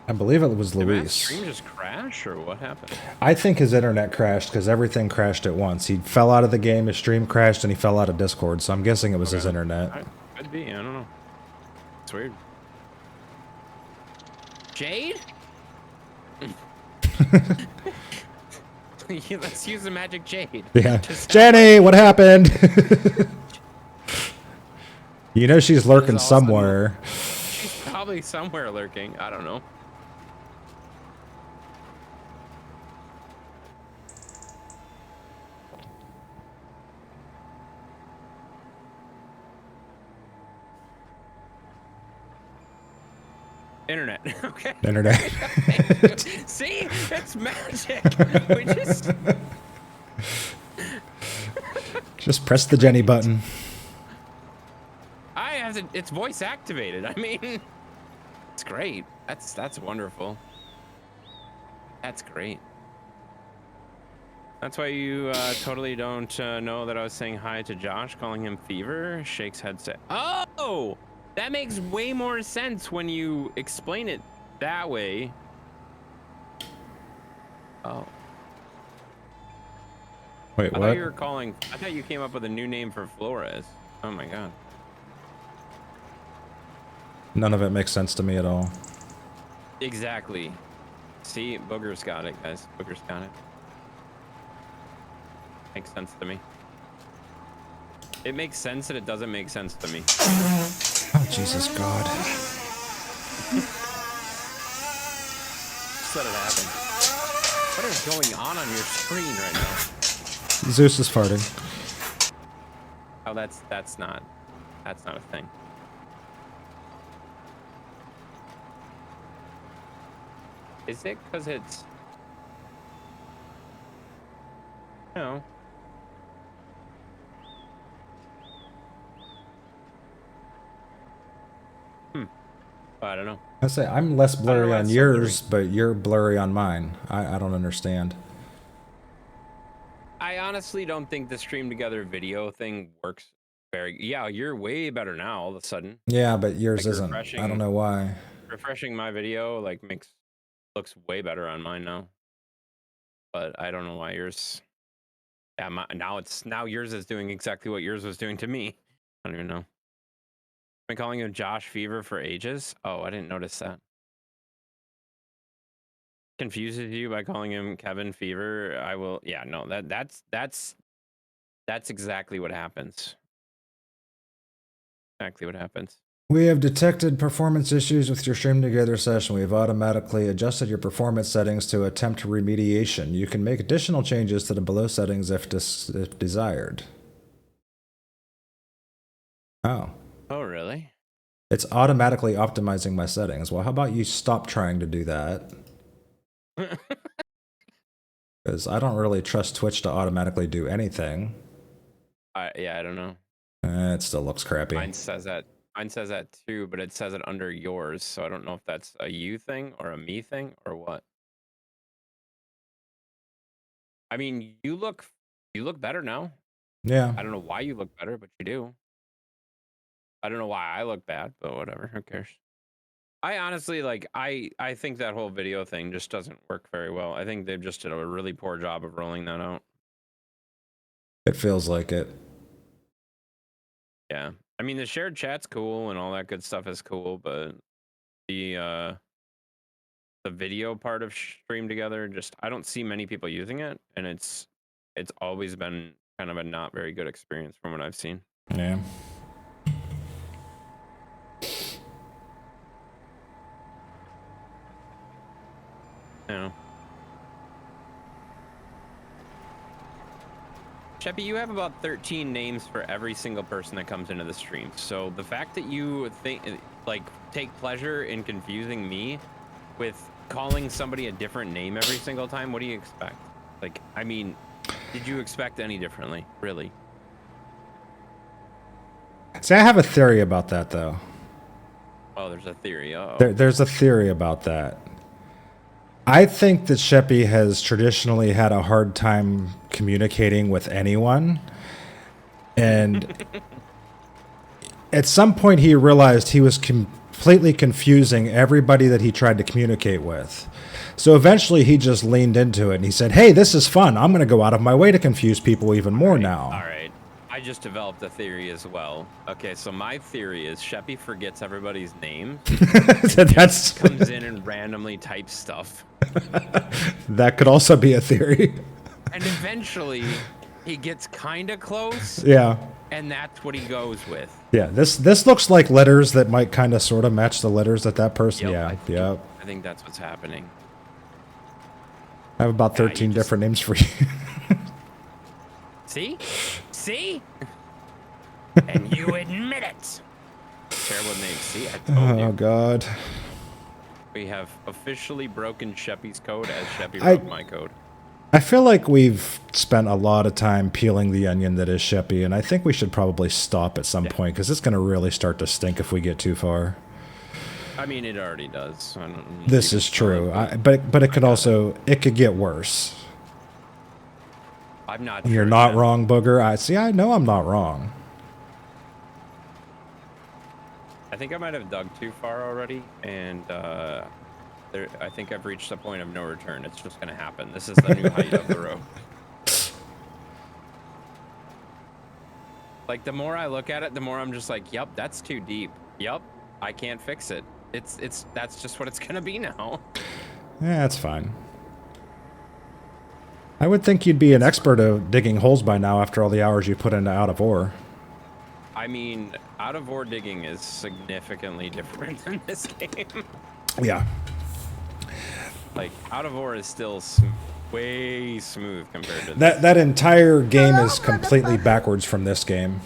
Speaker 1: I believe it was
Speaker 9: Did
Speaker 1: Luis.
Speaker 9: Matt's stream just crash or what happened?
Speaker 1: I think his internet crashed because everything crashed at once. He fell out of the game, his stream crashed, and he fell out of Discord. So I'm guessing it was his internet.
Speaker 9: Could be. I don't know. It's weird. Jade? Let's use the magic jade.
Speaker 1: Yeah. Jenny, what happened? You know she's lurking somewhere.
Speaker 9: She's probably somewhere lurking. I don't know. Internet. Okay.
Speaker 1: Internet.
Speaker 9: See? It's magic. We
Speaker 1: just press the Jenny button.
Speaker 9: I have to, it's voice activated. I mean, it's great. That's wonderful. That's great. That's why you totally don't know that I was saying hi to Josh, calling him Fever. Shakes head say, oh! That makes way more sense when you explain it that way. Oh.
Speaker 1: Wait,
Speaker 9: I
Speaker 1: what?
Speaker 9: thought you were calling... I thought you came up with a new name for Flores. Oh my god.
Speaker 1: None of it makes sense to me at all.
Speaker 9: Exactly. See? Booger's got it, guys. Booger's got it. Makes sense to me. It makes sense and it doesn't make sense to me.
Speaker 1: Oh, Jesus God.
Speaker 9: Just let it happen. What is going on your screen right now?
Speaker 1: Zeus is farting.
Speaker 9: Oh, that's not a thing. Is it because it's... No. I don't know.
Speaker 1: I say I'm less blurry on yours, but you're blurry on mine. I don't understand.
Speaker 9: I honestly don't think the stream together video thing works very... Yeah, you're way better now all of a sudden.
Speaker 1: Yeah, but yours isn't. I don't know why.
Speaker 9: Refreshing my video like looks way better on mine now. But I don't know why yours... Yeah, now yours is doing exactly what yours was doing to me. I don't even know. Been calling him Josh Fever for ages. Oh, I didn't notice that. Confuses you by calling him Kevin Fever. I will. Yeah, no. That's exactly what happens. Exactly what happens.
Speaker 1: We have detected performance issues with your stream together session. We have automatically adjusted your performance settings to attempt remediation. You can make additional changes to the below settings if desired. Oh.
Speaker 9: Oh, really?
Speaker 1: It's automatically optimizing my settings. Well, how about you stop trying to do that? Because I don't really trust Twitch to automatically do anything.
Speaker 9: Yeah, I don't know.
Speaker 1: It still looks crappy.
Speaker 9: Mine says that too, but it says it under yours, so I don't know if that's a you thing or a me thing or what. I mean, you look better now.
Speaker 1: Yeah.
Speaker 9: I don't know why you look better, but you do. I don't know why I look bad, but whatever. Who cares? I honestly I think that whole video thing just doesn't work very well. I think they've just did a really poor job of rolling that out.
Speaker 1: It feels like it.
Speaker 9: Yeah. I mean, the shared chat's cool and all that good stuff is cool, but the video part of Stream Together, just I don't see many people using it, and it's always been kind of a not very good experience from what I've seen.
Speaker 1: Yeah.
Speaker 9: Yeah. Sheppy, you have about 13 names for every single person that comes into the stream. So the fact that you take pleasure in confusing me with calling somebody a different name every single time, what do you expect? Like, I mean, did you expect any differently, really?
Speaker 1: See, I have a theory about that, though.
Speaker 9: Oh, there's a theory.
Speaker 1: There's a theory about that. I think that Sheppy has traditionally had a hard time communicating with anyone. And at some point he realized he was completely confusing everybody that he tried to communicate with. So eventually he just leaned into it and he said, hey, this is fun. I'm going to go out of my way to confuse people even more now.
Speaker 9: All right. I just developed a theory as well. Okay, so my theory is Sheppy forgets everybody's name.
Speaker 1: That's
Speaker 9: comes in and randomly types stuff.
Speaker 1: That could also be a theory.
Speaker 9: And eventually he gets kind of close.
Speaker 1: Yeah.
Speaker 9: And that's what he goes with.
Speaker 1: Yeah, this looks like letters that might kind of sort of match the letters that person.
Speaker 9: I think that's what's happening.
Speaker 1: I have about 13 different names for you.
Speaker 9: See? See? And you admit it. Terrible name. See, I told you.
Speaker 1: Oh, God.
Speaker 9: We have officially broken Sheppy's code as Sheppy broke my code.
Speaker 1: I feel like we've spent a lot of time peeling the onion that is Sheppy, and I think we should probably stop at some point, because it's going to really start to stink if we get too far.
Speaker 9: I mean, it already does.
Speaker 1: This is true, but it could also, it could get worse.
Speaker 9: I'm not
Speaker 1: sure. You're not wrong, Booger. I know I'm not wrong.
Speaker 9: I think I might have dug too far already, and I think I've reached a point of no return. It's just going to happen. This is the new height of the road. Like, the more I look at it, the more I'm just like, yep, that's too deep. Yep, I can't fix it. That's just what it's going to be now.
Speaker 1: Yeah, that's fine. I would think you'd be an expert of digging holes by now after all the hours you put into Out of Ore.
Speaker 9: I mean, Out of Ore digging is significantly different than this game.
Speaker 1: Yeah.
Speaker 9: Like, Out of Ore is still way smooth compared to
Speaker 1: that entire game is completely backwards from this game.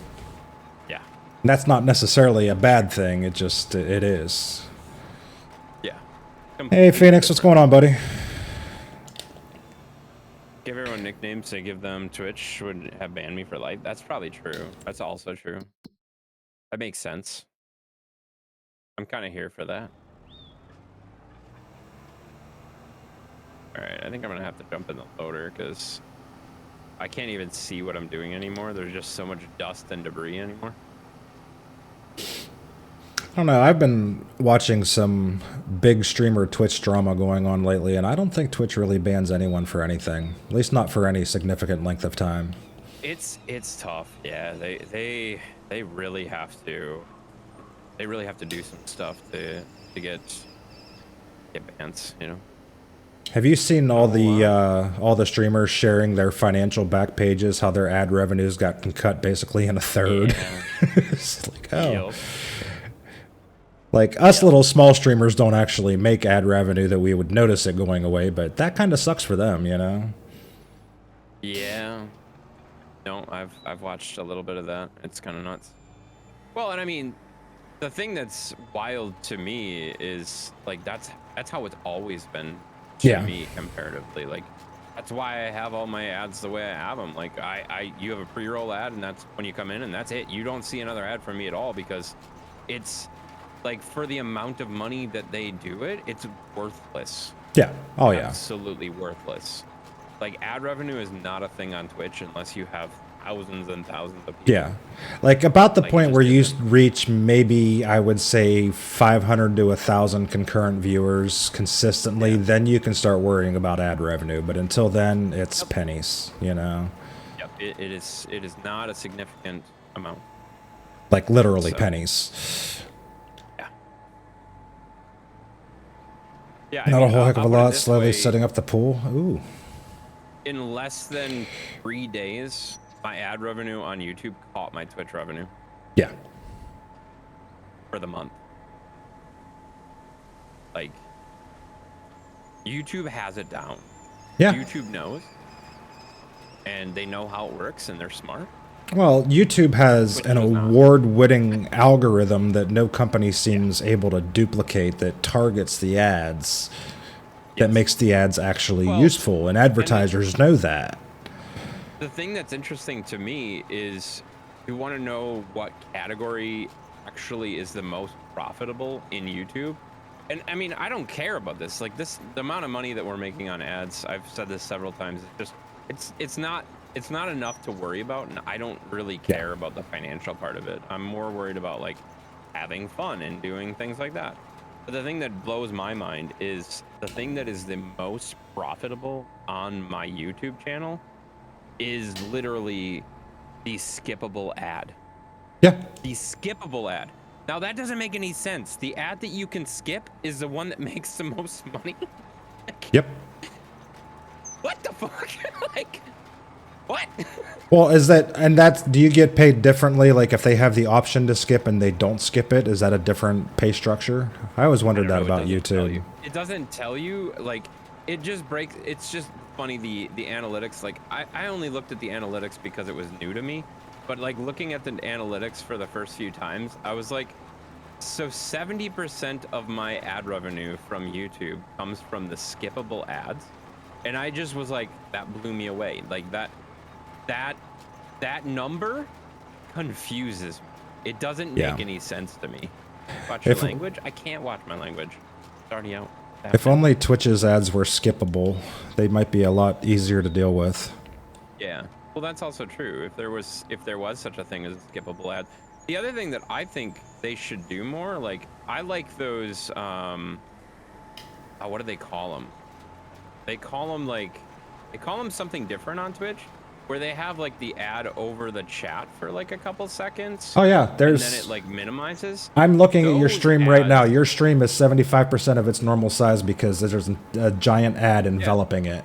Speaker 9: Yeah.
Speaker 1: And that's not necessarily a bad thing. It is.
Speaker 9: Yeah.
Speaker 1: Hey, Phoenix, what's going on, buddy?
Speaker 9: Give everyone nicknames to give them Twitch would have banned me for life. That's probably true. That's also true. That makes sense. I'm kind of here for that. Alright, I think I'm going to have to jump in the loader because I can't even see what I'm doing anymore. There's just so much dust and debris anymore.
Speaker 1: I don't know. I've been watching some big streamer Twitch drama going on lately, and I don't think Twitch really bans anyone for anything. At least not for any significant length of time.
Speaker 9: It's tough. Yeah, they really have to. They really have to do some stuff to get bans, you know.
Speaker 1: Have you seen all the streamers sharing their financial back pages, how their ad revenues got cut basically in a third?
Speaker 9: Yeah.
Speaker 1: It's like, oh. Yep. Like, us little small streamers don't actually make ad revenue that we would notice it going away, but that kind of sucks for them, you know?
Speaker 9: Yeah. No, I've watched a little bit of that. It's kind of nuts. Well, and I mean, The thing that's wild to me is like that's how it's always been to me comparatively. Like that's why I have all my ads the way I have them. Like you have a pre-roll ad, and that's when you come in, and that's it. You don't see another ad from me at all because it's like for the amount of money that they do it, it's worthless.
Speaker 1: Yeah. Oh yeah.
Speaker 9: Absolutely worthless. Like ad revenue is not a thing on Twitch unless you have thousands and thousands of people.
Speaker 1: Yeah. Like about the
Speaker 9: Like,
Speaker 1: point
Speaker 9: just
Speaker 1: where you
Speaker 9: isn't.
Speaker 1: reach maybe, I would say, 500 to 1,000 concurrent viewers consistently, then you can start worrying about ad revenue. But until then, it's pennies, you know?
Speaker 9: Yep. It is not a significant amount.
Speaker 1: Like literally
Speaker 9: So-
Speaker 1: pennies.
Speaker 9: Yeah. I
Speaker 1: Not
Speaker 9: mean,
Speaker 1: a whole heck of a
Speaker 9: I'll put it
Speaker 1: lot.
Speaker 9: this
Speaker 1: Slowly
Speaker 9: way.
Speaker 1: setting up the pool. Ooh.
Speaker 9: In less than 3 days, my ad revenue on YouTube caught my Twitch revenue
Speaker 1: Yeah.
Speaker 9: for the month. Like, YouTube has it down.
Speaker 1: Yeah.
Speaker 9: YouTube knows, and they know how it works, and they're smart.
Speaker 1: Well, YouTube has
Speaker 9: Which
Speaker 1: an
Speaker 9: was not.
Speaker 1: award-winning algorithm that no company seems able to duplicate that targets the ads, that
Speaker 9: Yes.
Speaker 1: makes the ads actually
Speaker 9: Well,
Speaker 1: useful, and advertisers know that.
Speaker 9: The thing that's interesting to me is you want to know what category actually is the most profitable in YouTube. And I mean, I don't care about this. Like the amount of money that we're making on ads, I've said this several times, it's not enough to worry about, and I don't really care about the financial part of it. I'm more worried about like having fun and doing things like that. But the thing that blows my mind is the thing that is the most profitable on my YouTube channel is literally the skippable ad.
Speaker 1: Yeah.
Speaker 9: The skippable ad. Now that doesn't make any sense. The ad that you can skip is the one that makes the most money.
Speaker 1: Yep.
Speaker 9: What the fuck? Like, what?
Speaker 1: Well, do you get paid differently? Like if they have the option to skip and they don't skip it, is that a different pay structure? I always wondered that about YouTube.
Speaker 9: It doesn't tell you, like, it just breaks. It's just funny, the analytics. Like, I only looked at the analytics because it was new to me. But like looking at the analytics for the first few times, I was like, so 70% of my ad revenue from YouTube comes from the skippable ads. And I just was like, that blew me away. Like that number confuses me. It doesn't make any sense to me. Watch your language? I can't watch my language. It's already out.
Speaker 1: If only Twitch's ads were skippable, they might be a lot easier to deal with.
Speaker 9: Yeah. Well, that's also true. If there was such a thing as a skippable ad. The other thing that I think they should do more, like, I like those, what do they call them? They call them something different on Twitch, where they have like the ad over the chat for like a couple seconds.
Speaker 1: Oh yeah,
Speaker 9: and then it like minimizes.
Speaker 1: I'm looking at your
Speaker 9: Those
Speaker 1: stream right now.
Speaker 9: ads-
Speaker 1: Your stream is 75% of its normal size because there's a giant ad enveloping it.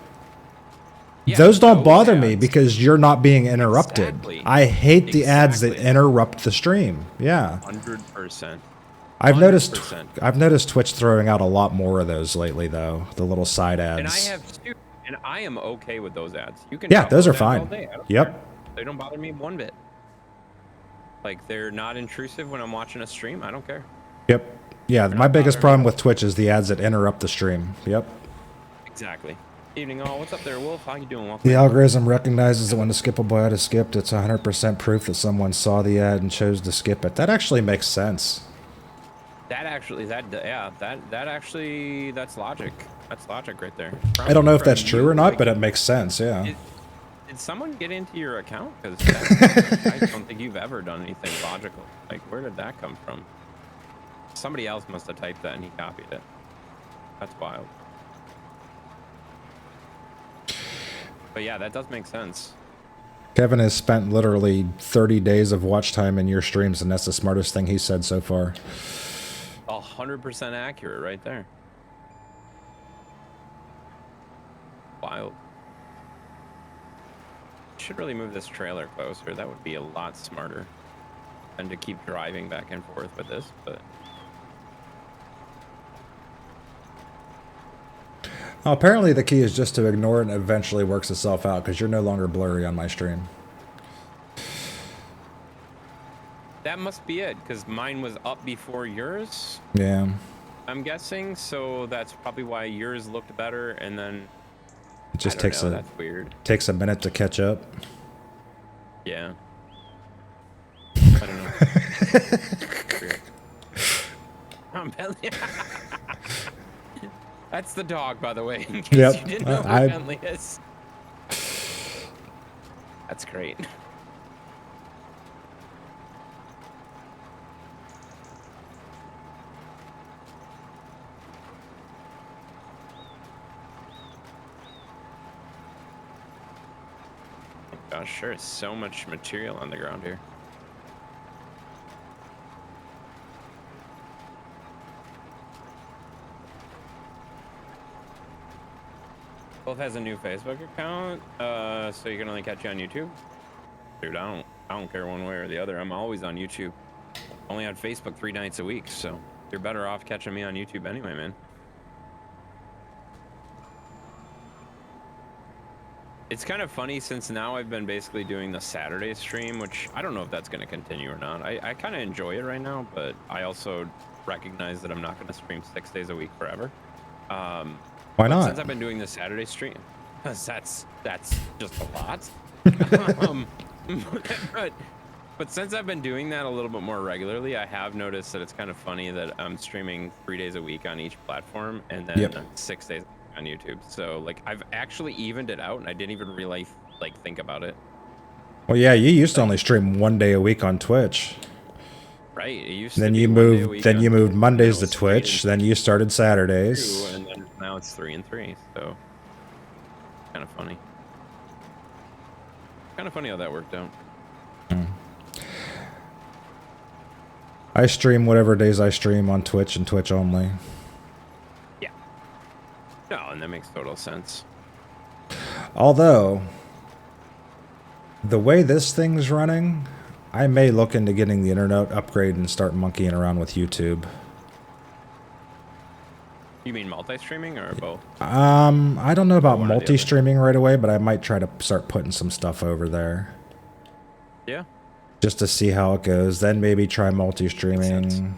Speaker 9: Yeah,
Speaker 1: those don't bother me
Speaker 9: ads.
Speaker 1: because you're not being interrupted.
Speaker 9: Exactly.
Speaker 1: I hate the ads that
Speaker 9: Exactly.
Speaker 1: interrupt the stream. Yeah.
Speaker 9: 100%.
Speaker 1: I've noticed
Speaker 9: 100%.
Speaker 1: Twitch throwing out a lot more of those lately though. The little side ads.
Speaker 9: And I have two, and I am okay with those ads. You can
Speaker 1: Yeah,
Speaker 9: drop
Speaker 1: those are
Speaker 9: ads all
Speaker 1: fine.
Speaker 9: day. I don't
Speaker 1: Yep.
Speaker 9: care. They don't bother me one bit. Like, they're not intrusive when I'm watching a stream. I don't care.
Speaker 1: Yep. Yeah, my
Speaker 9: not
Speaker 1: biggest
Speaker 9: bothering
Speaker 1: problem
Speaker 9: me.
Speaker 1: with Twitch is the ads that interrupt the stream. Yep.
Speaker 9: Exactly. Evening all. What's up there, Wolf? How you doing? Welcome.
Speaker 1: The algorithm recognizes that when the skippable ad is skipped, it's 100% proof that someone saw the ad and chose to skip it. That actually makes sense.
Speaker 9: That's logic. That's logic right there.
Speaker 1: I don't know if that's
Speaker 9: From
Speaker 1: true
Speaker 9: you,
Speaker 1: or not,
Speaker 9: like,
Speaker 1: but it makes sense, yeah.
Speaker 9: Did someone get into your account? Because I don't think you've ever done anything logical. Like, where did that come from? Somebody else must have typed that and he copied it. That's wild. But yeah, that does make sense.
Speaker 1: Kevin has spent literally 30 days of watch time in your streams, and that's the smartest thing he said so far.
Speaker 9: 100% accurate right there. Wild. Should really move this trailer closer. That would be a lot smarter than to keep driving back and forth with this, but
Speaker 1: Oh, apparently the key is just to ignore it and eventually works itself out because you're no longer blurry on my stream.
Speaker 9: that must be it, because mine was up before yours,
Speaker 1: Yeah.
Speaker 9: I'm guessing. So that's probably why yours looked better, and then
Speaker 1: It just
Speaker 9: I don't
Speaker 1: takes
Speaker 9: know,
Speaker 1: a
Speaker 9: that's weird.
Speaker 1: takes a minute to catch up.
Speaker 9: Yeah. I don't know. Weird. I'm Bentley. That's the dog, by the way, in case
Speaker 1: Yep.
Speaker 9: you didn't know who
Speaker 1: I-
Speaker 9: Bentley is. That's great. Gosh, sure is so much material on the ground here. Both has a new Facebook account, so you can only catch you on YouTube. Dude, I don't care one way or the other. I'm always on YouTube. Only on Facebook 3 nights a week, so you're better off catching me on YouTube anyway, man. It's kind of funny since now I've been basically doing the Saturday stream, which I don't know if that's going to continue or not. I kind of enjoy it right now, but I also recognize that I'm not going to stream 6 days a week forever.
Speaker 1: Why not?
Speaker 9: Since I've been doing the Saturday stream, because that's just a lot. But since I've been doing that a little bit more regularly, I have noticed that it's kind of funny that I'm streaming 3 days a week on each platform and then 6 days on YouTube. So like I've actually evened it out, and I didn't even really think about it.
Speaker 1: Well, yeah, you used to only stream 1 day a week on Twitch.
Speaker 9: Right. It used to
Speaker 1: Then
Speaker 9: be
Speaker 1: you
Speaker 9: 1 day a
Speaker 1: moved.
Speaker 9: week
Speaker 1: Then
Speaker 9: on
Speaker 1: you moved
Speaker 9: Twitch, and
Speaker 1: Mondays
Speaker 9: now
Speaker 1: to
Speaker 9: it's 3 and
Speaker 1: Twitch. Then you started
Speaker 9: 2,
Speaker 1: Saturdays.
Speaker 9: and then now it's 3 and 3. So kind of funny. Kind of funny how that worked out.
Speaker 1: I stream whatever days I stream on Twitch and Twitch only.
Speaker 9: Yeah. No, and that makes total sense.
Speaker 1: Although, the way this thing's running, I may look into getting the internet upgrade and start monkeying around with YouTube.
Speaker 9: You mean multi-streaming or both?
Speaker 1: I don't know about
Speaker 9: One or the other.
Speaker 1: multi-streaming right away, but I might try to start putting some stuff over there.
Speaker 9: Yeah.
Speaker 1: Just to see how it goes. Then maybe try multi-streaming.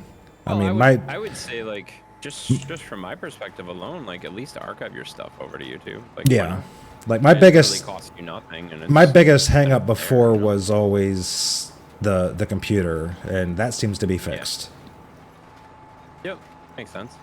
Speaker 9: Well,
Speaker 1: I
Speaker 9: I would say like just from my perspective alone, like at least archive your stuff over to YouTube. Like, why
Speaker 1: Yeah.
Speaker 9: not?
Speaker 1: Like my
Speaker 9: And it
Speaker 1: biggest
Speaker 9: really costs you nothing. And
Speaker 1: my
Speaker 9: it's
Speaker 1: biggest hang up
Speaker 9: there,
Speaker 1: before
Speaker 9: you know?
Speaker 1: was always the computer, and that seems to be fixed.
Speaker 9: Yep, makes sense.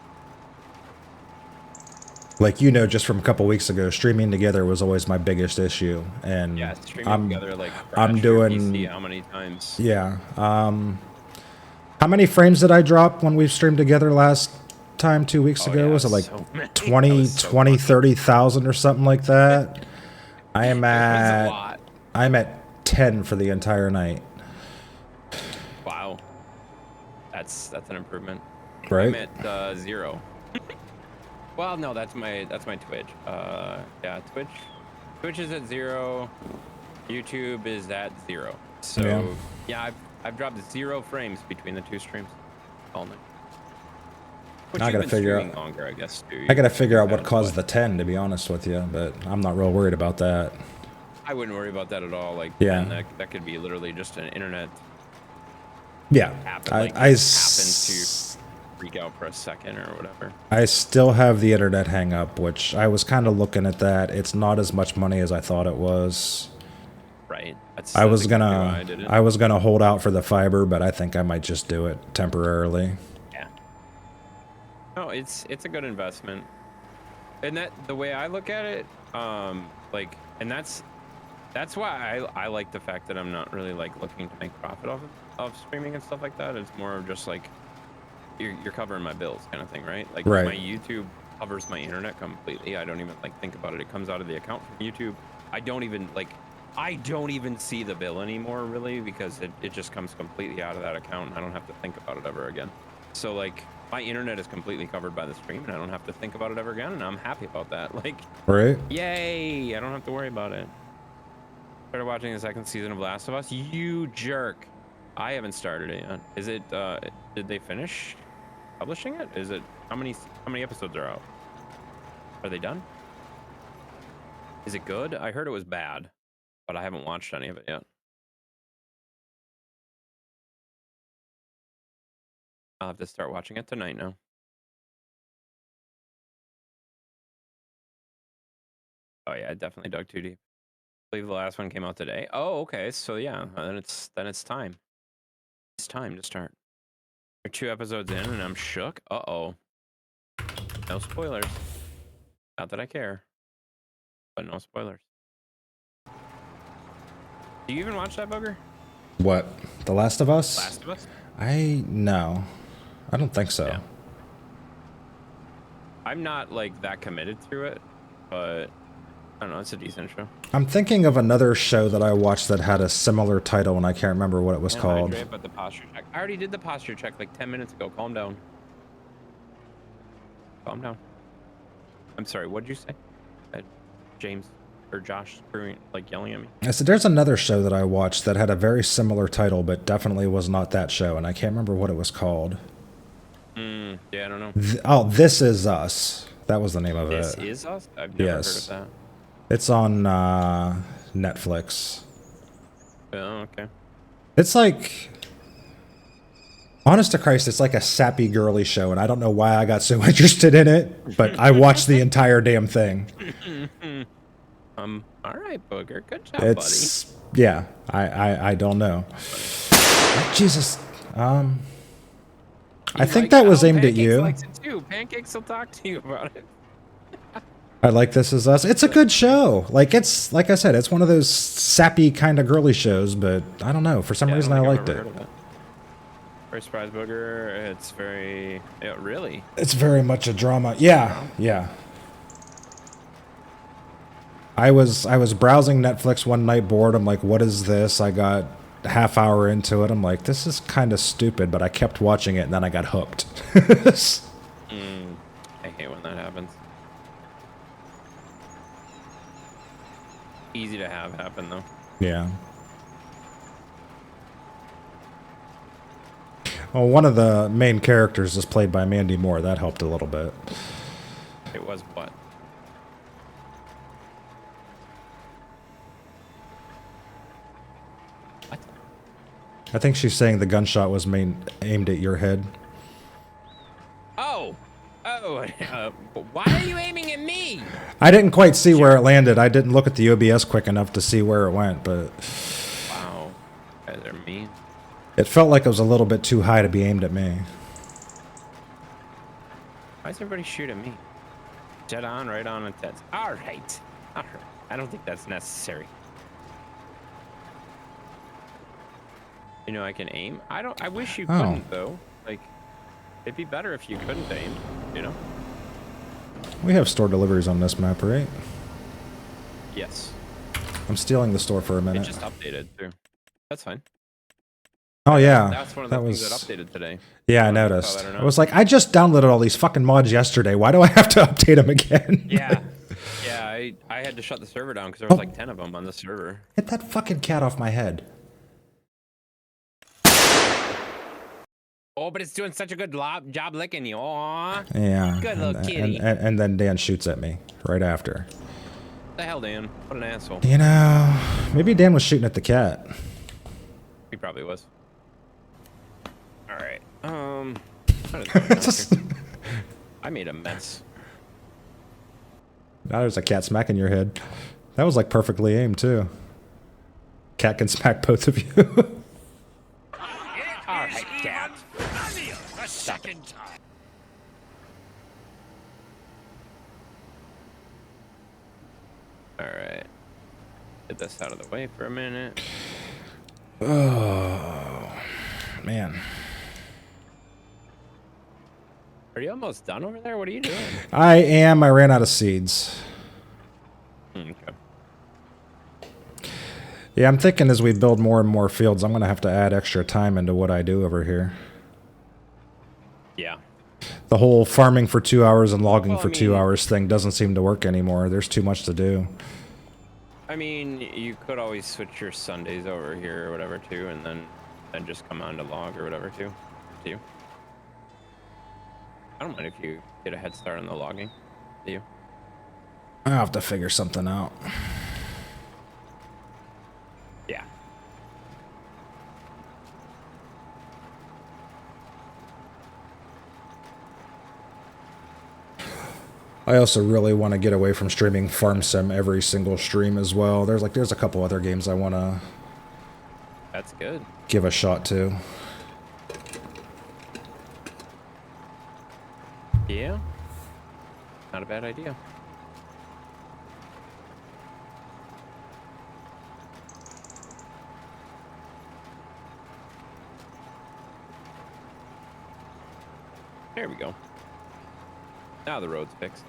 Speaker 1: Like, you know, just from a couple weeks ago, streaming together was always my biggest issue, and
Speaker 9: Yeah, streaming together like
Speaker 1: I'm
Speaker 9: crash your
Speaker 1: doing
Speaker 9: PC how many times?
Speaker 1: yeah. How many frames did I drop when we streamed together last time 2 weeks
Speaker 9: Oh,
Speaker 1: ago?
Speaker 9: yeah,
Speaker 1: Was it like
Speaker 9: so many. That
Speaker 1: 20,
Speaker 9: was so
Speaker 1: 20, 30,000 or something like that? I am
Speaker 9: It was a
Speaker 1: at
Speaker 9: lot.
Speaker 1: I'm at 10 for the entire night.
Speaker 9: Wow. That's an improvement.
Speaker 1: Right?
Speaker 9: I'm at 0. Well, no, that's my Twitch. Yeah, Twitch is at 0. YouTube is at 0. So yeah, I've dropped 0 frames between the 2 streams all night. Which
Speaker 1: I
Speaker 9: you've
Speaker 1: gotta
Speaker 9: been
Speaker 1: figure
Speaker 9: streaming
Speaker 1: out-
Speaker 9: longer, I guess. Too.
Speaker 1: I gotta figure out
Speaker 9: You've
Speaker 1: what
Speaker 9: had,
Speaker 1: caused the 10, to be honest with you, but I'm not real worried about that.
Speaker 9: I wouldn't worry about that at all. Like,
Speaker 1: Yeah.
Speaker 9: man, that could be literally just an internet
Speaker 1: Yeah,
Speaker 9: happen.
Speaker 1: I,
Speaker 9: Like,
Speaker 1: I,
Speaker 9: it
Speaker 1: s-
Speaker 9: happened to freak out for a second or whatever.
Speaker 1: I still have the internet hang up, which I was kind of looking at that. It's not as much money as I thought it was.
Speaker 9: Right. That's,
Speaker 1: I was
Speaker 9: exactly why I did it.
Speaker 1: gonna hold out for the fiber, but I think I might just do it temporarily.
Speaker 9: Yeah. No, it's a good investment. And that the way I look at it, like, and that's why I like the fact that I'm not really like looking to make profit off of streaming and stuff like that. It's more of just like you're covering my bills kind of thing, right? Like
Speaker 1: Right.
Speaker 9: my YouTube covers my internet completely. I don't even like think about it. It comes out of the account from YouTube. I don't even see the bill anymore really, because it just comes completely out of that account and I don't have to think about it ever again. So like my internet is completely covered by the stream and I don't have to think about it ever again, and I'm happy about that. Like,
Speaker 1: Right?
Speaker 9: yay, I don't have to worry about it. Started watching the 2nd season of Last of Us. You jerk. I haven't started it yet. Is it did they finish publishing it? Is it how many episodes are out? Are they done? Is it good? I heard it was bad, but I haven't watched any of it yet. I'll have to start watching it tonight now. Oh yeah, I definitely dug too deep. I believe the last one came out today. Oh, okay. So yeah, then it's time. It's time to start. We're 2 episodes in and I'm shook. Uh-oh. No spoilers. Not that I care, but no spoilers. Do you even watch that, Booger?
Speaker 1: What? The Last of Us?
Speaker 9: Last of Us?
Speaker 1: No. I don't think so.
Speaker 9: Yeah. I'm not like that committed to it, but I don't know, it's a decent show.
Speaker 1: I'm thinking of another show that I watched that had a similar title and I can't remember what it was called.
Speaker 9: But the posture check. I already did the posture check like 10 minutes ago. Calm down. Calm down. I'm sorry, what'd you say? James or Josh screwing, like yelling at me?
Speaker 1: I said there's another show that I watched that had a very similar title, but definitely was not that show, and I can't remember what it was called.
Speaker 9: Yeah, I don't know.
Speaker 1: This Is Us. That was the name of
Speaker 9: This
Speaker 1: it.
Speaker 9: Is Us? I've never heard of that.
Speaker 1: It's on Netflix.
Speaker 9: Oh, okay.
Speaker 1: It's like, honest to Christ, it's like a sappy girly show, and I don't know why I got so interested in it, but I watched the entire damn thing.
Speaker 9: All right, Booger. Good job,
Speaker 1: It's, yeah, I don't know. Jesus, I think that was aimed at you.
Speaker 9: Likes it too. Pancakes will talk to you about it.
Speaker 1: I like This Is Us. It's a good show. Like I said, it's one of those sappy kind of girly shows, but I don't know. For some reason, I liked it.
Speaker 9: Very surprised, Booger. It's very, yeah, really.
Speaker 1: It's very much a drama. Yeah, yeah. I was browsing Netflix one night bored. I'm like, what is this? I got a half hour into it. I'm like, this is kind of stupid, but I kept watching it and then I got hooked.
Speaker 9: I hate when that happens. Easy to have happen though.
Speaker 1: Yeah. Well, one of the main characters is played by Mandy Moore. That helped a little bit.
Speaker 9: It was what?
Speaker 1: I think she's saying the gunshot was aimed at your head.
Speaker 9: Oh, why are you aiming at me?
Speaker 1: I didn't quite see where it landed. I didn't look at the OBS quick enough to see where it went, but
Speaker 9: wow, guys are mean.
Speaker 1: It felt like it was a little bit too high to be aimed at me.
Speaker 9: Why does everybody shoot at me? Dead on, right on, and dead. All right. I don't think that's necessary. You know, I can aim. I wish you couldn't though. Like, it'd be better if you couldn't aim. You know.
Speaker 1: We have store deliveries on this map, right?
Speaker 9: Yes.
Speaker 1: I'm stealing the store for a minute.
Speaker 9: It just updated too. That's fine.
Speaker 1: Oh yeah,
Speaker 9: that's one of the things that updated today.
Speaker 1: Yeah, I noticed. I was like, I just downloaded all these fucking mods yesterday. Why do I have to update them again?
Speaker 9: Yeah. Yeah, I had to shut the server down because there was like 10 of them on the server.
Speaker 1: Get that fucking cat off my head.
Speaker 9: Oh, but it's doing such a good job licking you. Aww.
Speaker 1: Yeah.
Speaker 9: Good little kitty.
Speaker 1: And then Dan shoots at me right after.
Speaker 9: What the hell, Dan? What an asshole.
Speaker 1: You know, maybe Dan was shooting at the cat.
Speaker 9: He probably was. All right. I made a mess.
Speaker 1: Now there's a cat smacking your head. That was like perfectly aimed too. Cat can smack both of you.
Speaker 9: All right, cat.
Speaker 5: A second time.
Speaker 9: All right. Get this out of the way for a minute.
Speaker 1: Oh, man.
Speaker 9: Are you almost done over there? What are you doing?
Speaker 1: I am. I ran out of seeds.
Speaker 9: Okay.
Speaker 1: Yeah, I'm thinking as we build more and more fields, I'm going to have to add extra time into what I do over here.
Speaker 9: Yeah.
Speaker 1: The whole farming for 2 hours and logging for 2 hours thing doesn't seem to work anymore. There's too much to do.
Speaker 9: I mean, you could always switch your Sundays over here or whatever too, and then just come on to log or whatever too. Do you? I don't mind if you get a head start on the logging. Do you?
Speaker 1: I'll have to figure something out.
Speaker 9: Yeah.
Speaker 1: I also really want to get away from streaming Farm Sim every single stream as well. There's a couple other games I want to
Speaker 9: That's good.
Speaker 1: give a shot to.
Speaker 9: Yeah. Not a bad idea. There we go. Now the road's fixed.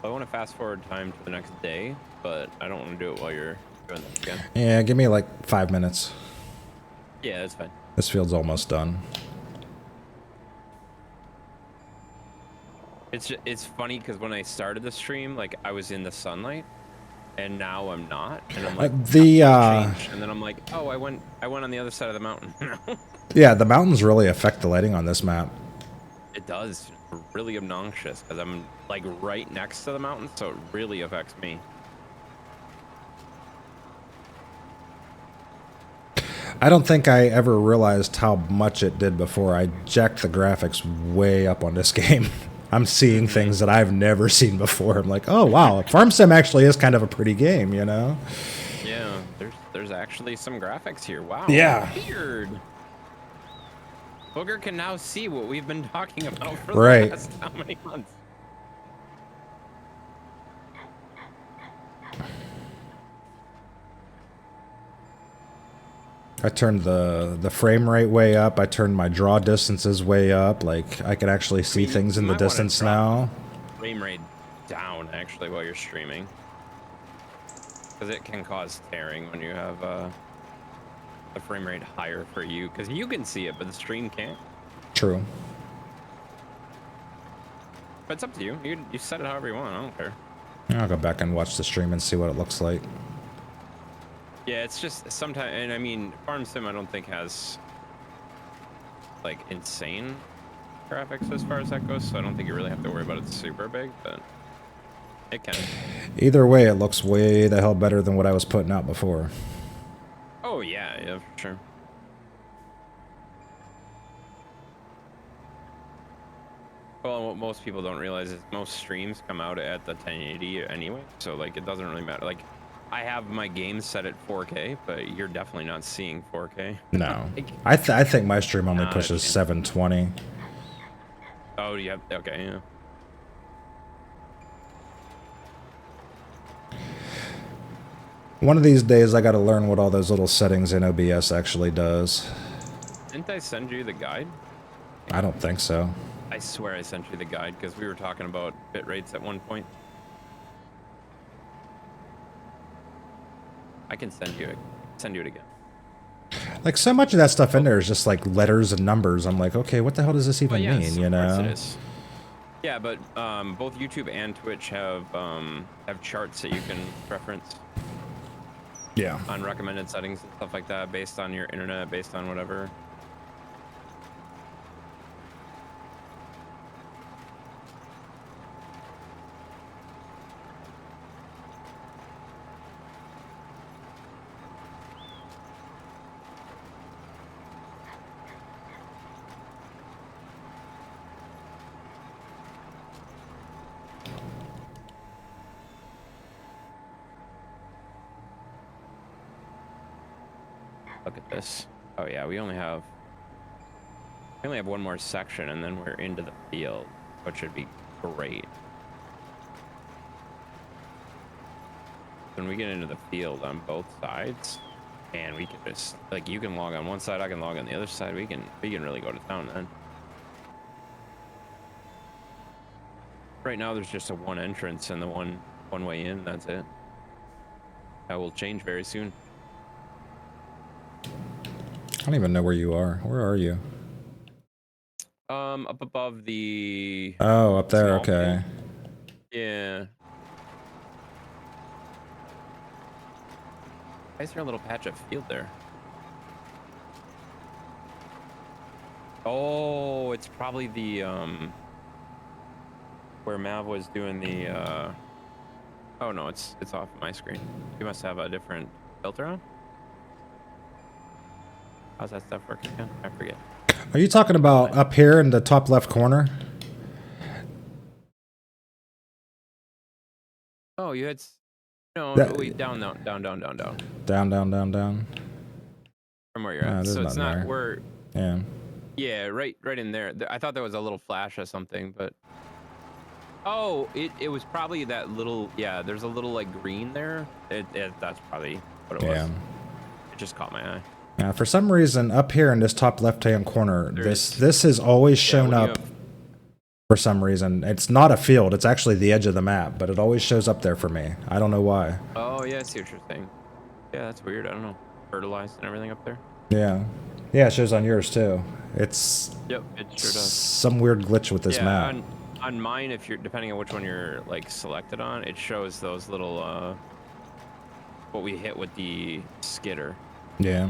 Speaker 9: I want to fast forward time to the next day, but I don't want to do it while you're doing this again.
Speaker 1: Yeah, give me like 5 minutes.
Speaker 9: Yeah, that's fine.
Speaker 1: This field's almost done.
Speaker 9: It's funny because when I started the stream, like I was in the sunlight, and now I'm not, and I'm like, and then I'm like, oh, I went on the other side of the mountain.
Speaker 1: Yeah, the mountains really affect the lighting on this map.
Speaker 9: It does. It's really obnoxious because I'm like right next to the mountain, so it really affects me.
Speaker 1: I don't think I ever realized how much it did before I jacked the graphics way up on this game. I'm seeing things that I've never seen before. I'm like, oh wow, Farm Sim actually is kind of a pretty game, you know?
Speaker 9: Yeah, there's actually some graphics here. Wow.
Speaker 1: Yeah.
Speaker 9: Weird. Booger can now see what we've been talking about for
Speaker 1: Right.
Speaker 9: the last how many months.
Speaker 1: I turned the frame rate way up. I turned my draw distances way up. Like I can actually see things in the distance now.
Speaker 9: Frame rate down actually while you're streaming, because it can cause tearing when you have the frame rate higher for you, because you can see it but the stream can't.
Speaker 1: True.
Speaker 9: But it's up to you. You set it however you want. I don't care.
Speaker 1: I'll go back and watch the stream and see what it looks like.
Speaker 9: Yeah, it's just sometimes, and I mean, Farm Sim I don't think has like insane graphics as far as that goes, so I don't think you really have to worry about it super big, but it can.
Speaker 1: Either way, it looks way the hell better than what I was putting out before.
Speaker 9: Oh yeah, for sure. Well, what most people don't realize is most streams come out at the 1080 anyway, so like it doesn't really matter. Like I have my game set at 4K, but you're definitely not seeing 4K.
Speaker 1: No, I think my stream only pushes 720.
Speaker 9: Oh, you have, okay, yeah.
Speaker 1: One of these days, I got to learn what all those little settings in OBS actually does.
Speaker 9: Didn't I send you the guide?
Speaker 1: I don't think so.
Speaker 9: I swear I sent you the guide because we were talking about bit rates at one point. I can send you it again.
Speaker 1: Like so much of that stuff in there is just like letters and numbers. I'm like, okay, what the hell does this even mean? You know?
Speaker 9: Yeah, but both YouTube and Twitch have charts that you can reference.
Speaker 1: Yeah.
Speaker 9: On recommended settings and stuff like that, based on your internet, based on whatever. Look at this. Oh yeah, we only have one more section and then we're into the field, which should be great. When we get into the field on both sides, and we can just, like, you can log on one side, I can log on the other side, we can really go to town then. Right now there's just a one entrance and the one way in, that's it. That will change very soon.
Speaker 1: I don't even know where you are. Where are you?
Speaker 9: Up above the...
Speaker 1: Oh, up there, okay.
Speaker 9: Yeah. Why is there a little patch of field there? Oh, it's probably the, where Mav was doing the, oh no, it's off my screen. You must have a different filter on? How's that stuff work again? I forget.
Speaker 1: Are you talking about up here in the top left corner?
Speaker 9: Oh, you had. No,
Speaker 1: That-
Speaker 9: wait, down.
Speaker 1: Down.
Speaker 9: From where you're
Speaker 1: Ah,
Speaker 9: at.
Speaker 1: there's
Speaker 9: So it's
Speaker 1: nothing
Speaker 9: not
Speaker 1: there.
Speaker 9: where.
Speaker 1: Yeah.
Speaker 9: Yeah, right in there. I thought there was a little flash of something, but. Oh, it was probably that little. Yeah, there's a little like green there. That's probably what it was.
Speaker 1: Yeah.
Speaker 9: It just caught my eye.
Speaker 1: Now, for some reason, up here in this top left-hand corner,
Speaker 9: There
Speaker 1: this
Speaker 9: is-
Speaker 1: has always
Speaker 9: Yeah,
Speaker 1: shown
Speaker 9: when you
Speaker 1: up
Speaker 9: have-
Speaker 1: for some reason. It's not a field; it's actually the edge of the map, but it always shows up there for me. I don't know why.
Speaker 9: Oh yeah, I see what you're saying. Yeah, that's weird. I don't know. Fertilized and everything up there.
Speaker 1: Yeah, yeah, it shows on yours too. It's
Speaker 9: Yep, it sure does.
Speaker 1: some weird glitch with this
Speaker 9: Yeah,
Speaker 1: map.
Speaker 9: on mine, if you're depending on which one you're like selected on, it shows those little what we hit with the skidder.
Speaker 1: Yeah.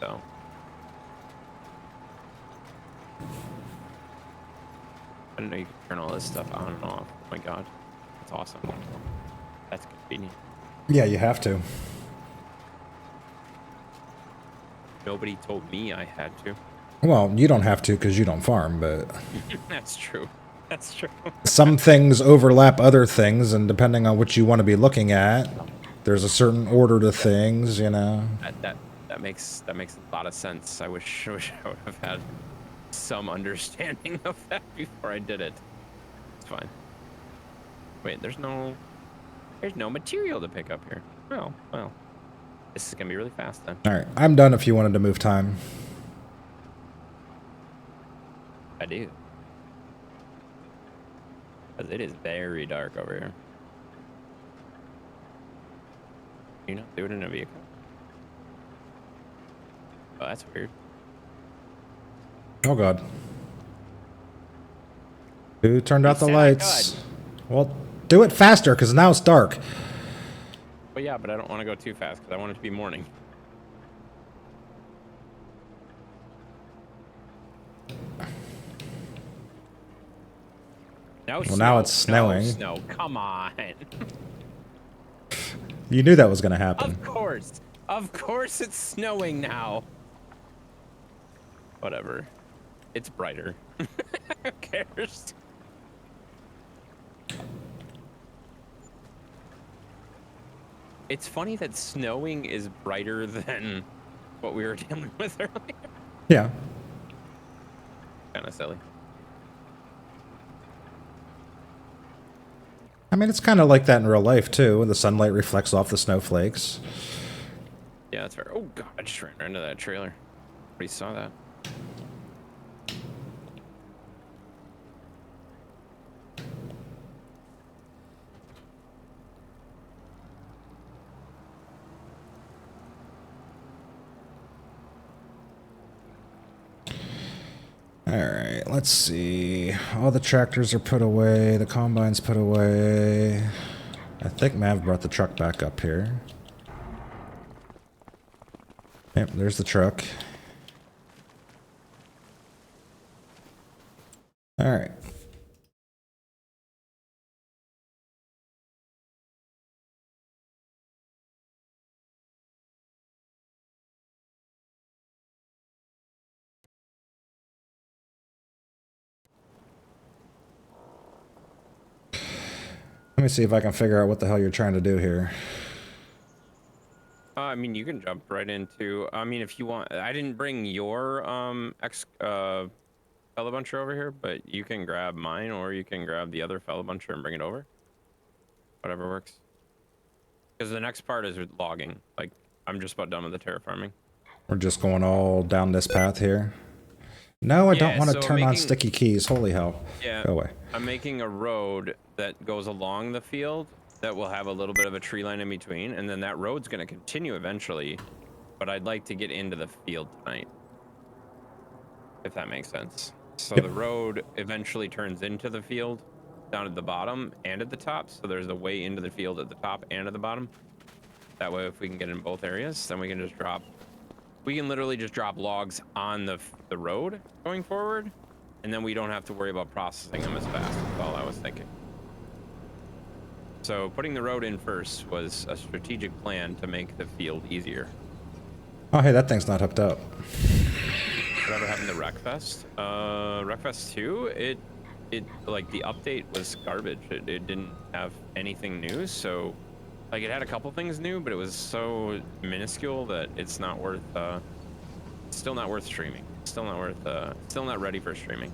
Speaker 9: So I didn't know you could turn all this stuff on and off. Oh my god, that's awesome. That's convenient.
Speaker 1: Yeah, you have to.
Speaker 9: Nobody told me I had to.
Speaker 1: Well, you don't have to because you don't farm, but
Speaker 9: That's true. That's true.
Speaker 1: some things overlap other things, and depending on what you want to be looking at, there's a certain order to things, you know.
Speaker 9: That makes a lot of sense. I wish I would have had some understanding of that before I did it. It's fine. Wait, there's no material to pick up here. Oh, well. This is gonna be really fast then.
Speaker 1: All right, I'm done if you wanted to move time.
Speaker 9: I do. Because it is very dark over here. You know, do it in a vehicle. Oh, that's weird.
Speaker 1: Oh god. Who turned out the
Speaker 9: said I
Speaker 1: lights? Well, do it faster because now it's dark.
Speaker 9: But yeah, but I don't want to go too fast because I want it to be morning. No
Speaker 1: Well,
Speaker 9: snow.
Speaker 1: now it's snowing.
Speaker 9: No snow. Come on.
Speaker 1: You knew that was going to happen.
Speaker 9: Of course. Of course it's snowing now. Whatever. It's brighter. Who cares? It's funny that snowing is brighter than what we were dealing with earlier.
Speaker 1: Yeah.
Speaker 9: Kind of silly.
Speaker 1: I mean, it's kind of like that in real life, too, when the sunlight reflects off the snowflakes.
Speaker 9: Yeah, that's fair. Oh, God, I just ran into that trailer. Already saw that.
Speaker 1: Alright, let's see. All the tractors are put away, the combine's put away. I think Mav brought the truck back up here. Yep, there's the truck. Alright. Let me see if I can figure out what the hell you're trying to do here.
Speaker 9: I mean, you can jump right into. I mean, if you want, I didn't bring your fellow buncher over here, but you can grab mine, or you can grab the other fellow buncher and bring it over. Whatever works. Because the next part is logging. Like, I'm just about done with the terraforming.
Speaker 1: We're just going all down this path here. No, I don't
Speaker 9: Yeah,
Speaker 1: want to
Speaker 9: so
Speaker 1: turn on
Speaker 9: making-
Speaker 1: sticky keys. Holy hell.
Speaker 9: Yeah.
Speaker 1: Go away.
Speaker 9: I'm making a road that goes along the field that will have a little bit of a tree line in between, and then that road's going to continue eventually, but I'd like to get into the field tonight, if that makes sense. So the road eventually turns into the field down at the bottom and at the top, so there's a way into the field at the top and at the bottom. That way, if we can get in both areas, then we can just drop, we can literally just drop logs on the road going forward, and then we don't have to worry about processing them as fast. That's all I was thinking. So putting the road in first was a strategic plan to make the field easier.
Speaker 1: Oh, hey, that thing's not hooked up.
Speaker 9: Whatever happened to Wreckfest? Wreckfest 2? it like the update was garbage. It didn't have anything new. So like it had a couple things new, but it was so minuscule that it's not worth. Still not worth streaming. Still not worth. Still not ready for streaming.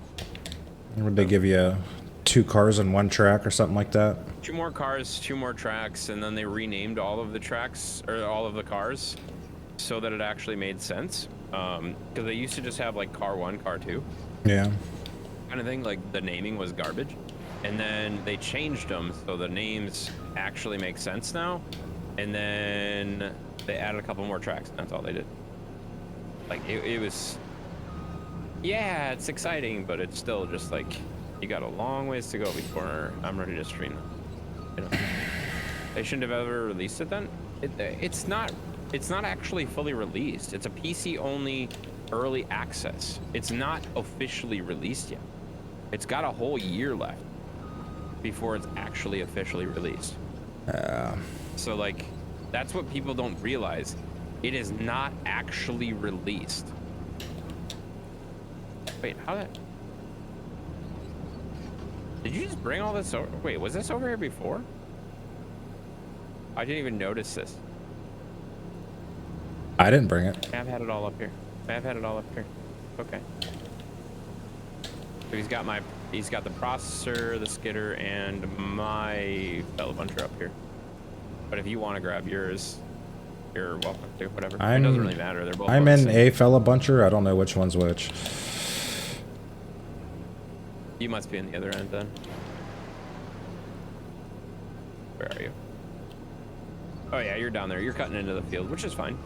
Speaker 1: Would they give you 2 cars and 1 track or something like that?
Speaker 9: 2 more cars, 2 more tracks, and then they renamed all of the tracks or all of the cars so that it actually made sense. Because they used to just have like car 1, car 2.
Speaker 1: Yeah.
Speaker 9: Kind of thing. Like the naming was garbage, and then they changed them so the names actually make sense now. And then they added a couple more tracks. And that's all they did. Like it was. Yeah, it's exciting, but it's still just like you got a long ways to go before I'm ready to stream them. You know, they shouldn't have ever released it then. It's not actually fully released. It's a PC only early access. It's not officially released yet. It's got a whole year left before it's actually officially released. So like that's what people don't realize. It is not actually released. Wait, how that? Did you just bring all this over? Wait, was this over here before? I didn't even notice this.
Speaker 1: I didn't bring it.
Speaker 9: I've had it all up here. I've had it all up here. Okay. So he's got the processor, the skidder, and my fellow buncher up here. But if you want to grab yours, you're welcome to. Whatever. It doesn't really matter. They're both.
Speaker 1: I'm in a fella buncher. I don't know which one's which.
Speaker 9: You must be in the other end then. Where are you? Oh yeah, you're down there. You're cutting into the field, which is fine.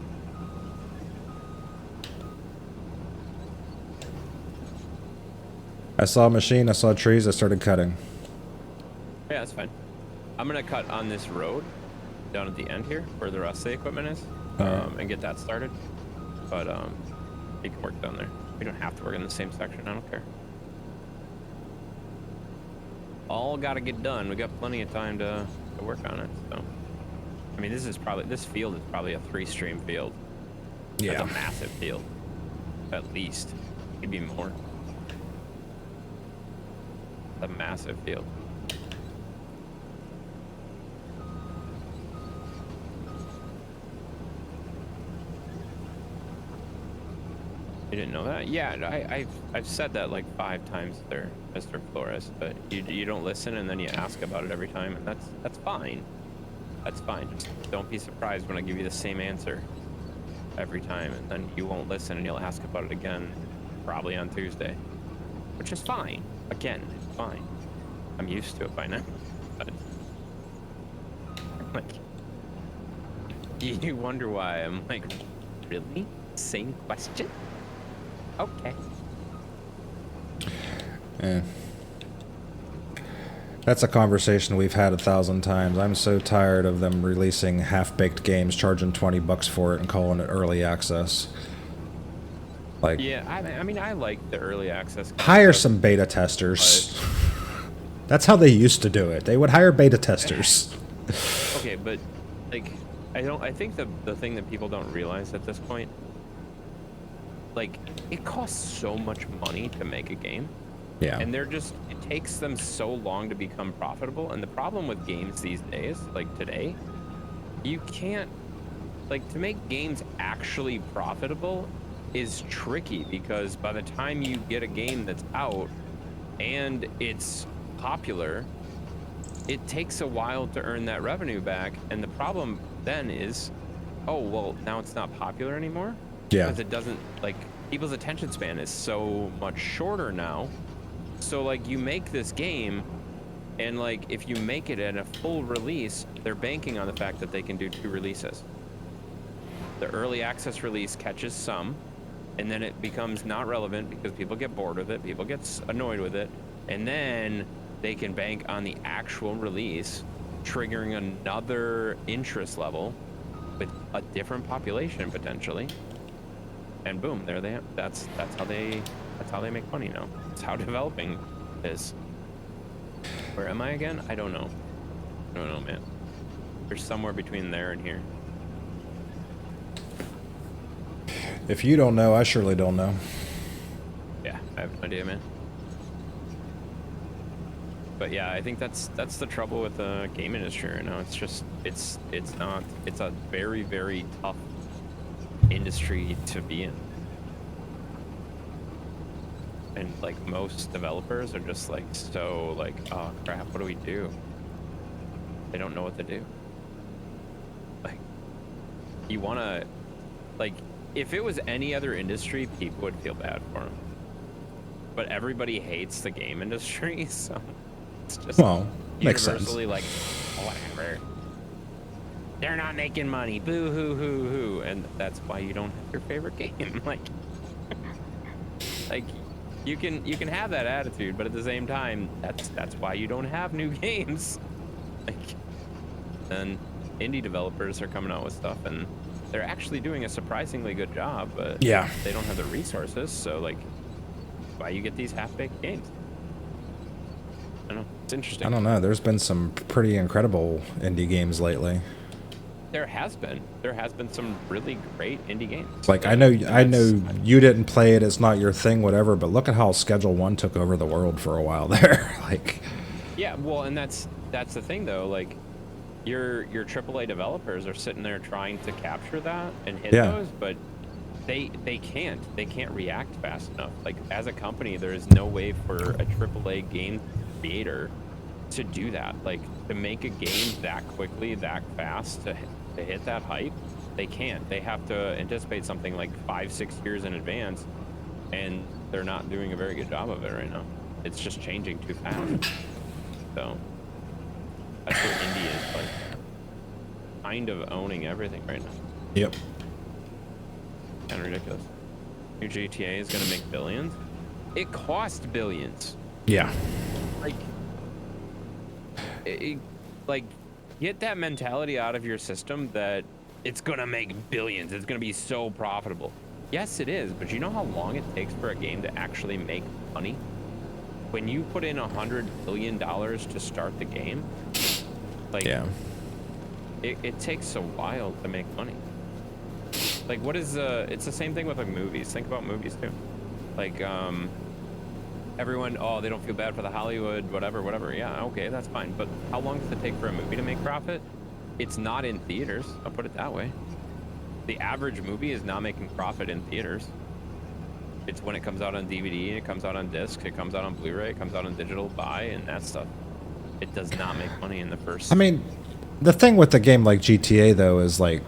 Speaker 1: I saw a machine, I saw trees, I started cutting.
Speaker 9: Yeah, that's fine. I'm gonna cut on this road down at the end here, where the rest of the equipment is, and get that started. But you can work down there. We don't have to work in the same section. I don't care. All gotta get done. We got plenty of time to work on it. So, I mean, this field is probably a 3-stream field. Yeah, it's a massive field, at least. Maybe more. A massive field. You didn't know that? Yeah, I've said that like 5 times there, Mr. Flores, but you don't listen and then you ask about it every time, and that's fine. That's fine. Just don't be surprised when I give you the same answer every time, and then you won't listen and you'll ask about it again, probably on Tuesday, which is fine. Again, it's fine. I'm used to it by now. But like, you wonder why I'm like, really? Same question? Okay.
Speaker 1: Yeah. That's a conversation we've had 1,000 times. I'm so tired of them releasing half-baked games, charging $20 for it, and calling it early access. Like,
Speaker 9: yeah, I mean, I like the early access.
Speaker 1: Hire some beta testers. That's how they used to do it. They would hire beta testers.
Speaker 9: Okay, but like, I think the thing that people don't realize at this point, like, it costs so much money to make a game.
Speaker 1: Yeah.
Speaker 9: And it takes them so long to become profitable. And the problem with games these days, like today, you can't, like, to make games actually profitable is tricky, because by the time you get a game that's out and it's popular, it takes a while to earn that revenue back. And the problem then is, oh, well, now it's not popular anymore.
Speaker 1: Yeah.
Speaker 9: Because it doesn't, like, people's attention span is so much shorter now. So, like, you make this game, and, like, if you make it at a full release, they're banking on the fact that they can do 2 releases. The early access release catches some, and then it becomes not relevant because people get bored with it, people get annoyed with it, and then they can bank on the actual release, triggering another interest level with a different population, potentially. And boom, there they are. That's how they make money now. That's how developing is. Where am I again? I don't know. I don't know, man. There's somewhere between there and here.
Speaker 1: If you don't know, I surely don't know.
Speaker 9: Yeah, I have no idea, man. But yeah, I think that's the trouble with the game industry right now. It's just it's a very, very tough industry to be in. And like most developers are just like so like, oh crap, what do we do? They don't know what to do. Like, you wanna, like, if it was any other industry, people would feel bad for them. But everybody hates the game industry, so it's just
Speaker 1: makes sense.
Speaker 9: universally like, whatever. They're not making money. Boo hoo hoo hoo. And that's why you don't have your favorite game. Like you can have that attitude, but at the same time, that's why you don't have new games. Like, and indie developers are coming out with stuff, and they're actually doing a surprisingly good job, but
Speaker 1: yeah,
Speaker 9: they don't have the resources. So like, why you get these half-baked games? I don't know. It's interesting.
Speaker 1: I don't know. There's been some pretty incredible indie games lately.
Speaker 9: There has been some really great indie games.
Speaker 1: Like I know you didn't play it, it's not your thing, whatever, but look at how Schedule 1 took over the world for a while there. Like,
Speaker 9: yeah, well, and that's the thing though, like your AAA developers are sitting there trying to capture that and hit those, but they can't react fast enough. Like, as a company, there is no way for a AAA game creator to do that. Like, to make a game that quickly, that fast, to hit that hype, they can't. They have to anticipate something like 5-6 years in advance, and they're not doing a very good job of it right now. It's just changing too fast. So that's where indie is, like, kind of owning everything right now.
Speaker 1: Yep.
Speaker 9: Kind of ridiculous. New GTA is gonna make billions. It cost billions.
Speaker 1: Yeah.
Speaker 9: Like, get that mentality out of your system that it's gonna make billions. It's gonna be so profitable. Yes, it is, but you know how long it takes for a game to actually make money? When you put in $100 billion to start the game, like, it takes a while to make money. Like, what is it's the same thing with like movies. Think about movies too. Like, everyone, oh, they don't feel bad for the Hollywood, whatever. Yeah, okay, that's fine. But how long does it take for a movie to make profit? It's not in theaters. I'll put it that way. The average movie is not making profit in theaters. It's when it comes out on DVD, it comes out on disc, it comes out on Blu-ray, it comes out on digital buy, and that stuff. It does not make money in the first.
Speaker 1: I mean, the thing with a game like GTA, though, is like,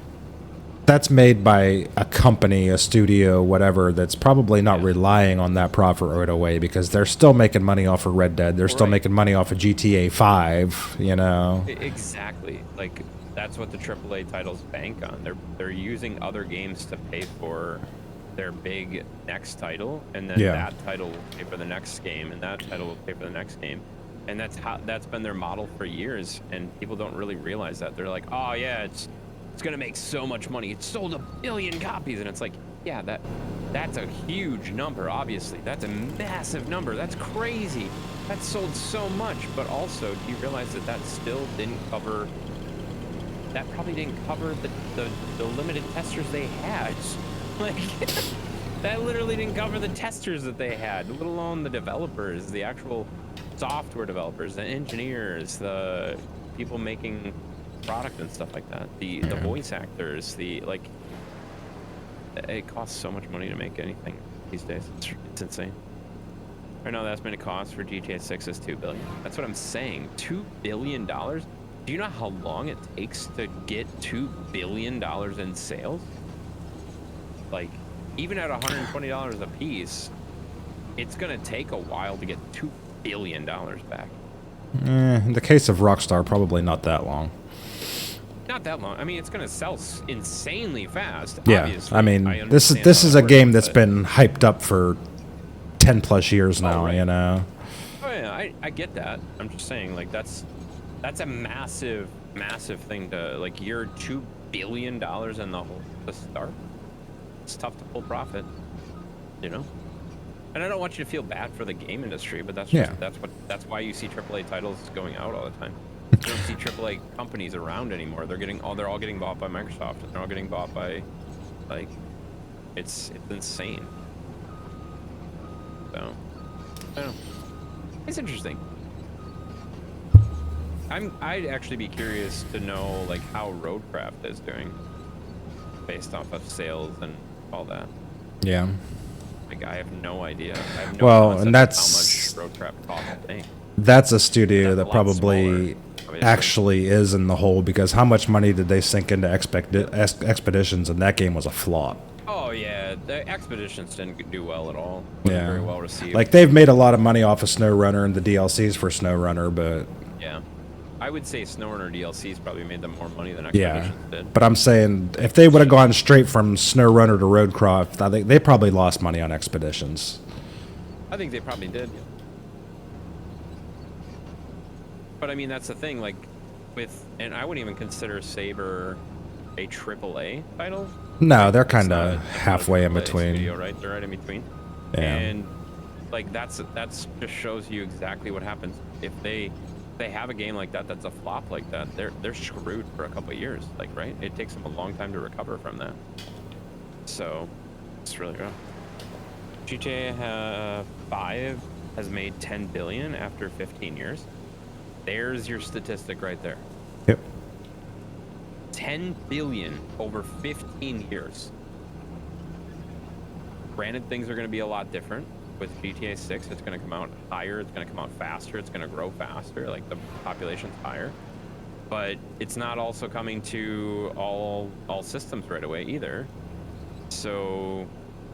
Speaker 1: that's made by a company, a studio, whatever, that's probably not relying on that profit right away, because they're still making money off of Red Dead. They're still making money off of GTA 5, you know?
Speaker 9: Exactly. Like, that's what the AAA titles bank on. They're using other games to pay for their big next title, and then that title will pay for the next game, and that title will pay for the next game. And that's been their model for years, and people don't really realize that. They're like, oh yeah, it's gonna make so much money. It sold 1 billion copies, and it's like, yeah, that's a huge number. Obviously, that's a massive number. That's crazy. That sold so much. But also, do you realize that still didn't cover? That probably didn't cover the limited testers they had. Like, that literally didn't cover the testers that they had, let alone the developers, the actual software developers, the engineers, the people making product and stuff like that, the voice actors, like, it costs so much money to make anything these days. It's insane. Right now, the estimated cost for GTA 6 is $2 billion. That's what I'm saying. $2 billion. Do you know how long it takes to get $2 billion in sales? Like, even at $120 a piece, it's gonna take a while to get $2 billion back.
Speaker 1: In the case of Rockstar, probably not that long.
Speaker 9: Not that long. I mean, it's gonna sell insanely fast.
Speaker 1: Yeah,
Speaker 9: obviously.
Speaker 1: I mean, this is a game that's been hyped up for 10+ years now. You know.
Speaker 9: Oh yeah, I get that. I'm just saying, like, that's a massive thing to, like, you're $2 billion in the whole to start. It's tough to pull profit, you know. And I don't want you to feel bad for the game industry, but that's just, that's why you see AAA titles going out all the time. You don't see AAA companies around anymore. They're all getting bought by Microsoft, and they're all getting bought by, like, it's insane. So, I don't know. It's interesting. I'd actually be curious to know like how Roadcraft is doing, based off of sales and all that.
Speaker 1: Yeah.
Speaker 9: Like I have no idea. I have no
Speaker 1: Well,
Speaker 9: concept
Speaker 1: and that's
Speaker 9: of how much Roadcraft costs to make.
Speaker 1: that's a studio
Speaker 9: That's a
Speaker 1: that
Speaker 9: lot
Speaker 1: probably
Speaker 9: smaller, obviously.
Speaker 1: actually is in the hole, because how much money did they sink into Expeditions, and that game was a flop.
Speaker 9: Oh yeah, the Expeditions didn't do well at all. Wasn't very well received.
Speaker 1: Like they've made a lot of money off of SnowRunner and the DLCs for SnowRunner, but
Speaker 9: yeah, I would say SnowRunner DLCs probably made them more money than
Speaker 1: yeah.
Speaker 9: Expeditions did.
Speaker 1: But I'm saying if they would have gone straight from SnowRunner to Roadcraft, I think they probably lost money on Expeditions.
Speaker 9: I think they probably did. But I mean, that's the thing. Like, and I wouldn't even consider Saber a AAA title.
Speaker 1: No, they're
Speaker 9: It's
Speaker 1: kind
Speaker 9: not
Speaker 1: of
Speaker 9: a
Speaker 1: halfway in
Speaker 9: AAA
Speaker 1: between.
Speaker 9: Studio, right? They're right in between.
Speaker 1: Yeah.
Speaker 9: And like that's just shows you exactly what happens if they have a game like that that's a flop like that. They're screwed for a couple of years. Like, right? It takes them a long time to recover from that. So it's really rough. GTA 5 has made 10 billion after 15 years. There's your statistic right there.
Speaker 1: Yep.
Speaker 9: 10 billion over 15 years. Granted, things are going to be a lot different with GTA 6. It's going to come out higher. It's going to come out faster. It's going to grow faster. Like the population's higher, but it's not also coming to all systems right away either. So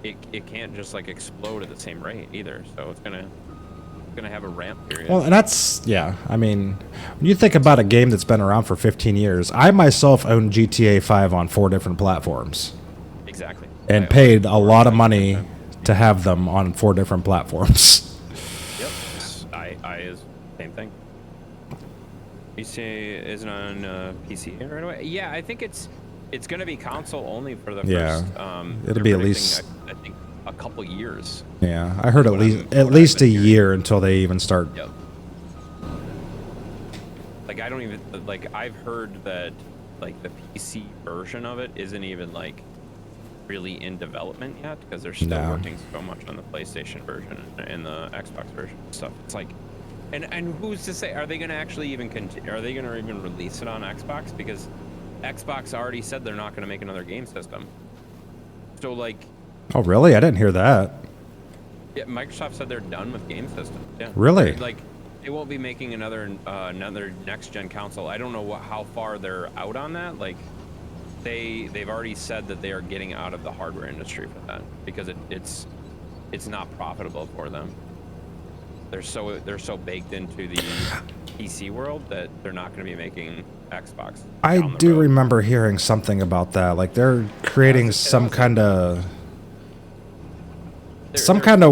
Speaker 9: it can't just like explode at the same rate either. So it's gonna have a ramp period.
Speaker 1: Well, and that's, yeah, I mean, when you think about a game that's been around for 15 years, I myself own GTA 5 on 4 different platforms.
Speaker 9: Exactly.
Speaker 1: And paid a lot of money to have them on 4 different platforms.
Speaker 9: Yep. I is same thing. PC isn't on PC right away. Yeah, I think it's going to be console only for the first.
Speaker 1: It'll be at least,
Speaker 9: I think, a couple years.
Speaker 1: Yeah, I heard at least a year until they even start.
Speaker 9: Yep. Like I don't even like. I've heard that like the PC version of it isn't even like really in development yet because they're still working so much on the PlayStation version and the Xbox version and stuff. It's like, and who's to say? Are they going to actually even are they going to even release it on Xbox? Because Xbox already said they're not going to make another game system. So like.
Speaker 1: Oh really? I didn't hear that.
Speaker 9: Yeah, Microsoft said they're done with game systems. Yeah.
Speaker 1: Really?
Speaker 9: Like, they won't be making another next gen console. I don't know how far they're out on that. Like, they've already said that they are getting out of the hardware industry for that because it's not profitable for them. They're so baked into the PC world that they're not going to be making Xbox.
Speaker 1: I do remember hearing something about that. Like they're creating some kind of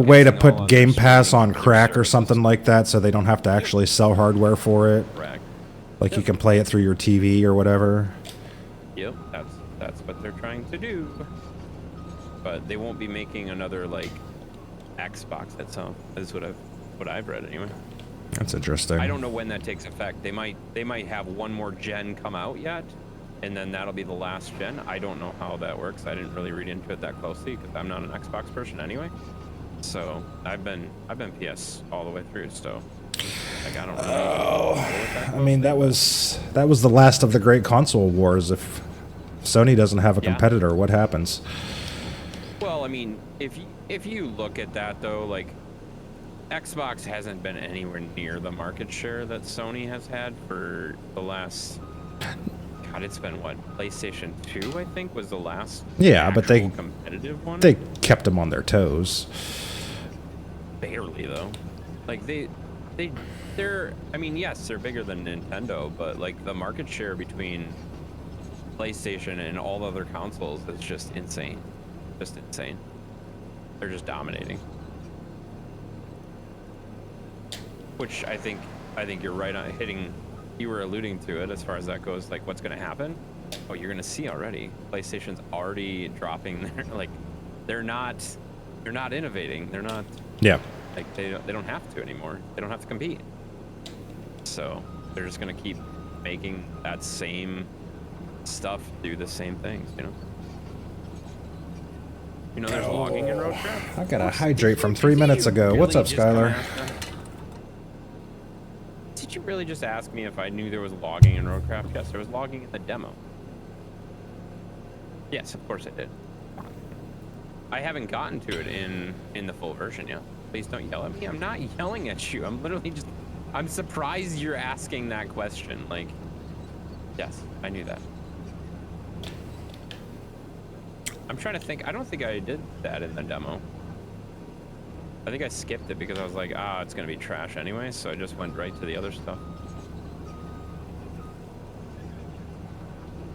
Speaker 1: way to put Game Pass on crack or something like that, so they don't have to actually sell hardware for it.
Speaker 9: Correct.
Speaker 1: Like you can play it through your TV or whatever.
Speaker 9: Yep, that's what they're trying to do. But they won't be making another like Xbox itself. Is what I've read anyway.
Speaker 1: That's interesting.
Speaker 9: I don't know when that takes effect. They might have one more gen come out yet, and then that'll be the last gen. I don't know how that works. I didn't really read into it that closely because I'm not an Xbox person anyway. So I've been PS all the way through. So like I don't really.
Speaker 1: I mean that was the last of the great console wars. If Sony doesn't have a competitor, what happens?
Speaker 9: Well, I mean, if you look at that though, like Xbox hasn't been anywhere near the market share that Sony has had for the last. God, it's been what? PlayStation 2, I think, was the last.
Speaker 1: Yeah, but they
Speaker 9: competitive one.
Speaker 1: They kept them on their toes.
Speaker 9: Barely though. Like they're. I mean, yes, they're bigger than Nintendo, but like the market share between PlayStation and all the other consoles is just insane. Just insane. They're just dominating. Which I think you're right on hitting. You were alluding to it as far as that goes, like what's going to happen. Oh, you're going to see already. PlayStation's already dropping their like. They're not innovating. They're not.
Speaker 1: Yeah.
Speaker 9: Like they don't have to anymore. They don't have to compete. So they're just going to keep making that same stuff, do the same things. You know, there's logging in Roadcraft.
Speaker 1: I gotta hydrate from 3 minutes ago. What's up, Skylar?
Speaker 10: Did
Speaker 9: Did you really just ask me if I knew there was logging in Roadcraft? Yes, there was logging in the demo. Yes, of course I did. I haven't gotten to it in the full version yet. Please don't yell at me. I'm not yelling at you. I'm literally just... I'm surprised you're asking that question. Like, yes, I knew that. I'm trying to think. I don't think I did that in the demo. I think I skipped it because I was like, it's going to be trash anyway, so I just went right to the other stuff.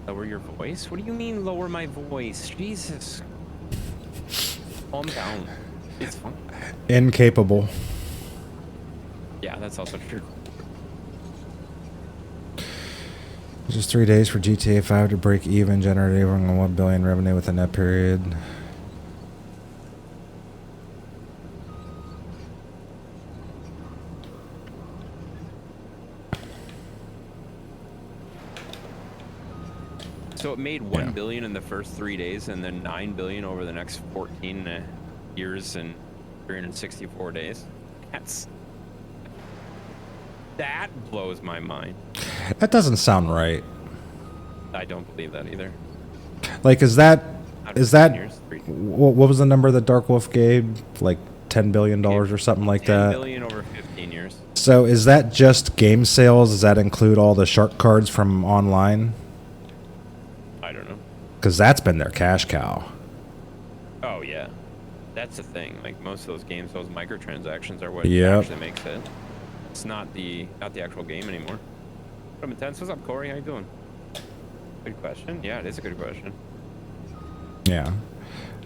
Speaker 9: Lower your voice? What do you mean lower my voice? Jesus. Calm down. It's fine.
Speaker 1: Incapable.
Speaker 9: Yeah, that's also true.
Speaker 1: Just 3 days for GTA 5 to break even, generating 1 billion revenue within that period.
Speaker 9: So it made 1 billion in the first 3 days, and then 9 billion over the next 14 years and 364 days. That blows my mind.
Speaker 1: That doesn't sound right.
Speaker 9: I don't believe that either.
Speaker 1: Like, is that
Speaker 9: Years,
Speaker 1: what was the number that Dark Wolf gave? Like $10 billion or something like
Speaker 9: 10
Speaker 1: that?
Speaker 9: billion over 15 years.
Speaker 1: So is that just game sales? Does that include all the shark cards from online?
Speaker 9: I don't know.
Speaker 1: Because that's been their cash cow.
Speaker 9: Oh yeah, that's the thing. Like most of those games, those microtransactions are what
Speaker 1: Yep.
Speaker 9: actually makes it. It's not the actual game anymore. From Intense, what's up, Corey? How you doing? Good question. Yeah, it is a good question.
Speaker 1: Yeah.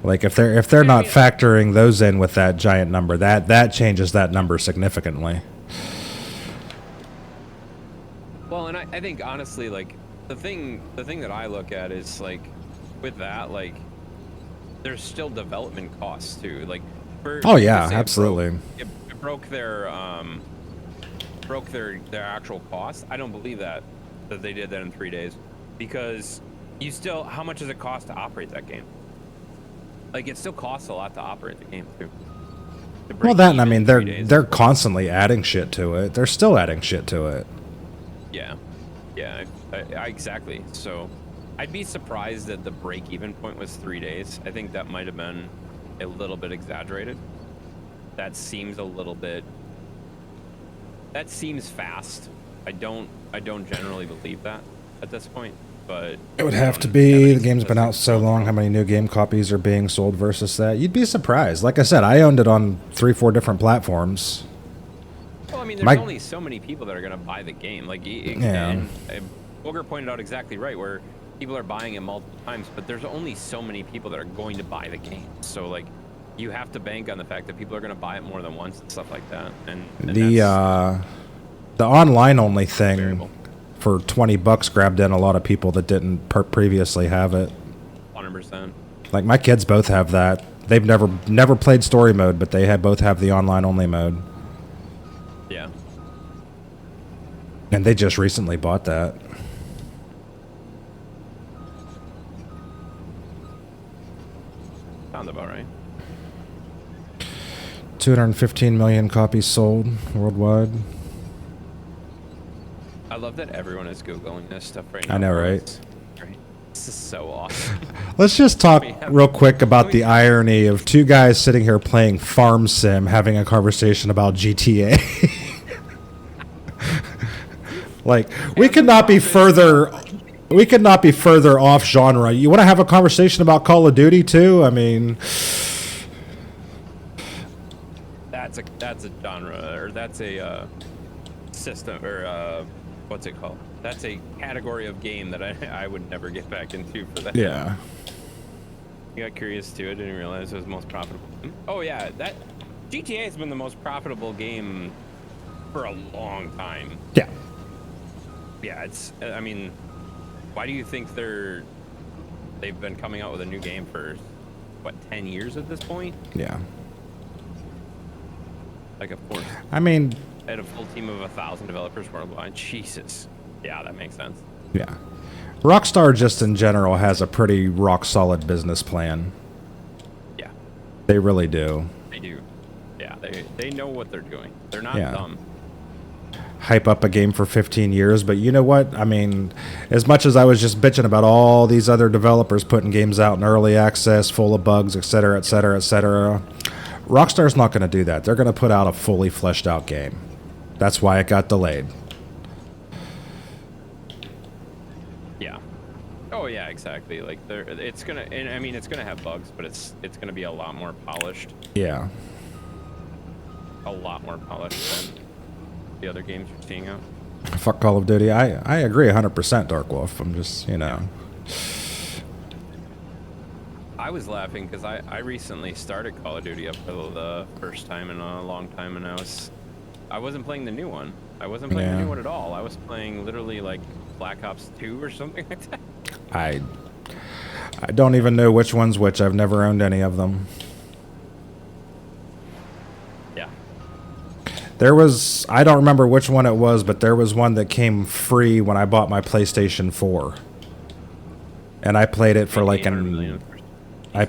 Speaker 1: Like if they're not factoring those in with that giant number, that changes that number significantly.
Speaker 9: Well, and I think honestly, like the thing that I look at is like with that, like there's still development costs too. Like
Speaker 1: Oh yeah, absolutely.
Speaker 9: It broke their actual cost. I don't believe that they did that in 3 days, because you still, how much does it cost to operate that game? Like it still costs a lot to operate the game too.
Speaker 1: Well, that and I mean they're constantly adding shit to it. They're still adding shit to it.
Speaker 9: Yeah, yeah, I exactly. So I'd be surprised that the break-even point was 3 days. I think that might have been a little bit exaggerated. That seems a little bit. That seems fast. I don't generally believe that at this point, but
Speaker 1: It would have to be the game's been out so long. How many new game copies are being sold versus that? You'd be surprised. Like I said, I owned it on 3-4 different platforms.
Speaker 9: Well, I mean, there's only so many people that are going to buy the game. Like, and Booger pointed out exactly right, where people are buying it multiple times, but there's only so many people that are going to buy the game. So, like, you have to bank on the fact that people are going to buy it more than once and stuff like that. And
Speaker 1: the online only thing for $20 grabbed in a lot of people that didn't previously have it.
Speaker 9: 100%.
Speaker 1: Like my kids both have that. They've never played story mode, but they both have the online only mode.
Speaker 9: Yeah.
Speaker 1: And they just recently bought that.
Speaker 9: Sounds about right.
Speaker 1: 215 million copies sold worldwide.
Speaker 9: I love that everyone is Googling this stuff right now.
Speaker 1: I know, right?
Speaker 9: Great. This is so awesome.
Speaker 1: Let's just talk real quick about the irony of two guys sitting here playing Farm Sim having a conversation about GTA. Like, we could not be further off genre. You want to have a conversation about Call of Duty too? I mean,
Speaker 9: that's a genre, or that's a system, or what's it called? That's a category of game that I would never get back into for that.
Speaker 1: yeah.
Speaker 9: You got curious too. I didn't realize it was most profitable. Oh yeah, that GTA has been the most profitable game for a long time.
Speaker 1: Yeah.
Speaker 9: Yeah, it's. I mean, why do you think they've been coming out with a new game for what, 10 years at this point?
Speaker 1: Yeah.
Speaker 9: Like, of course.
Speaker 1: I mean,
Speaker 9: I had a full team of 1,000 developers worldwide. Jesus. Yeah, that makes sense.
Speaker 1: yeah. Rockstar just in general has a pretty rock solid business plan.
Speaker 9: Yeah.
Speaker 1: They really do.
Speaker 9: They do. Yeah, they know what they're doing. They're not
Speaker 1: Yeah.
Speaker 9: dumb.
Speaker 1: hype up a game for 15 years, but you know what? I mean, as much as I was just bitching about all these other developers putting games out in early access, full of bugs, etc., etc., etc., Rockstar's not going to do that. They're going to put out a fully fleshed out game. That's why it got delayed.
Speaker 9: Yeah. Oh yeah, exactly. Like it's gonna, and I mean, it's gonna have bugs, but it's gonna be a lot more polished.
Speaker 1: Yeah.
Speaker 9: A lot more polished than the other games you're seeing out.
Speaker 1: Fuck Call of Duty. I agree 100%, Dark Wolf. I'm just, you know.
Speaker 9: I was laughing because I recently started Call of Duty up for the first time in a long time, and I wasn't playing the new one. I wasn't playing the new one at all. I was playing literally like Black Ops 2 or something like that.
Speaker 1: I don't even know which one's which. I've never owned any of them.
Speaker 9: Yeah.
Speaker 1: There was, I don't remember which one it was, but there was one that came free when I bought my PlayStation 4. And I played it for like I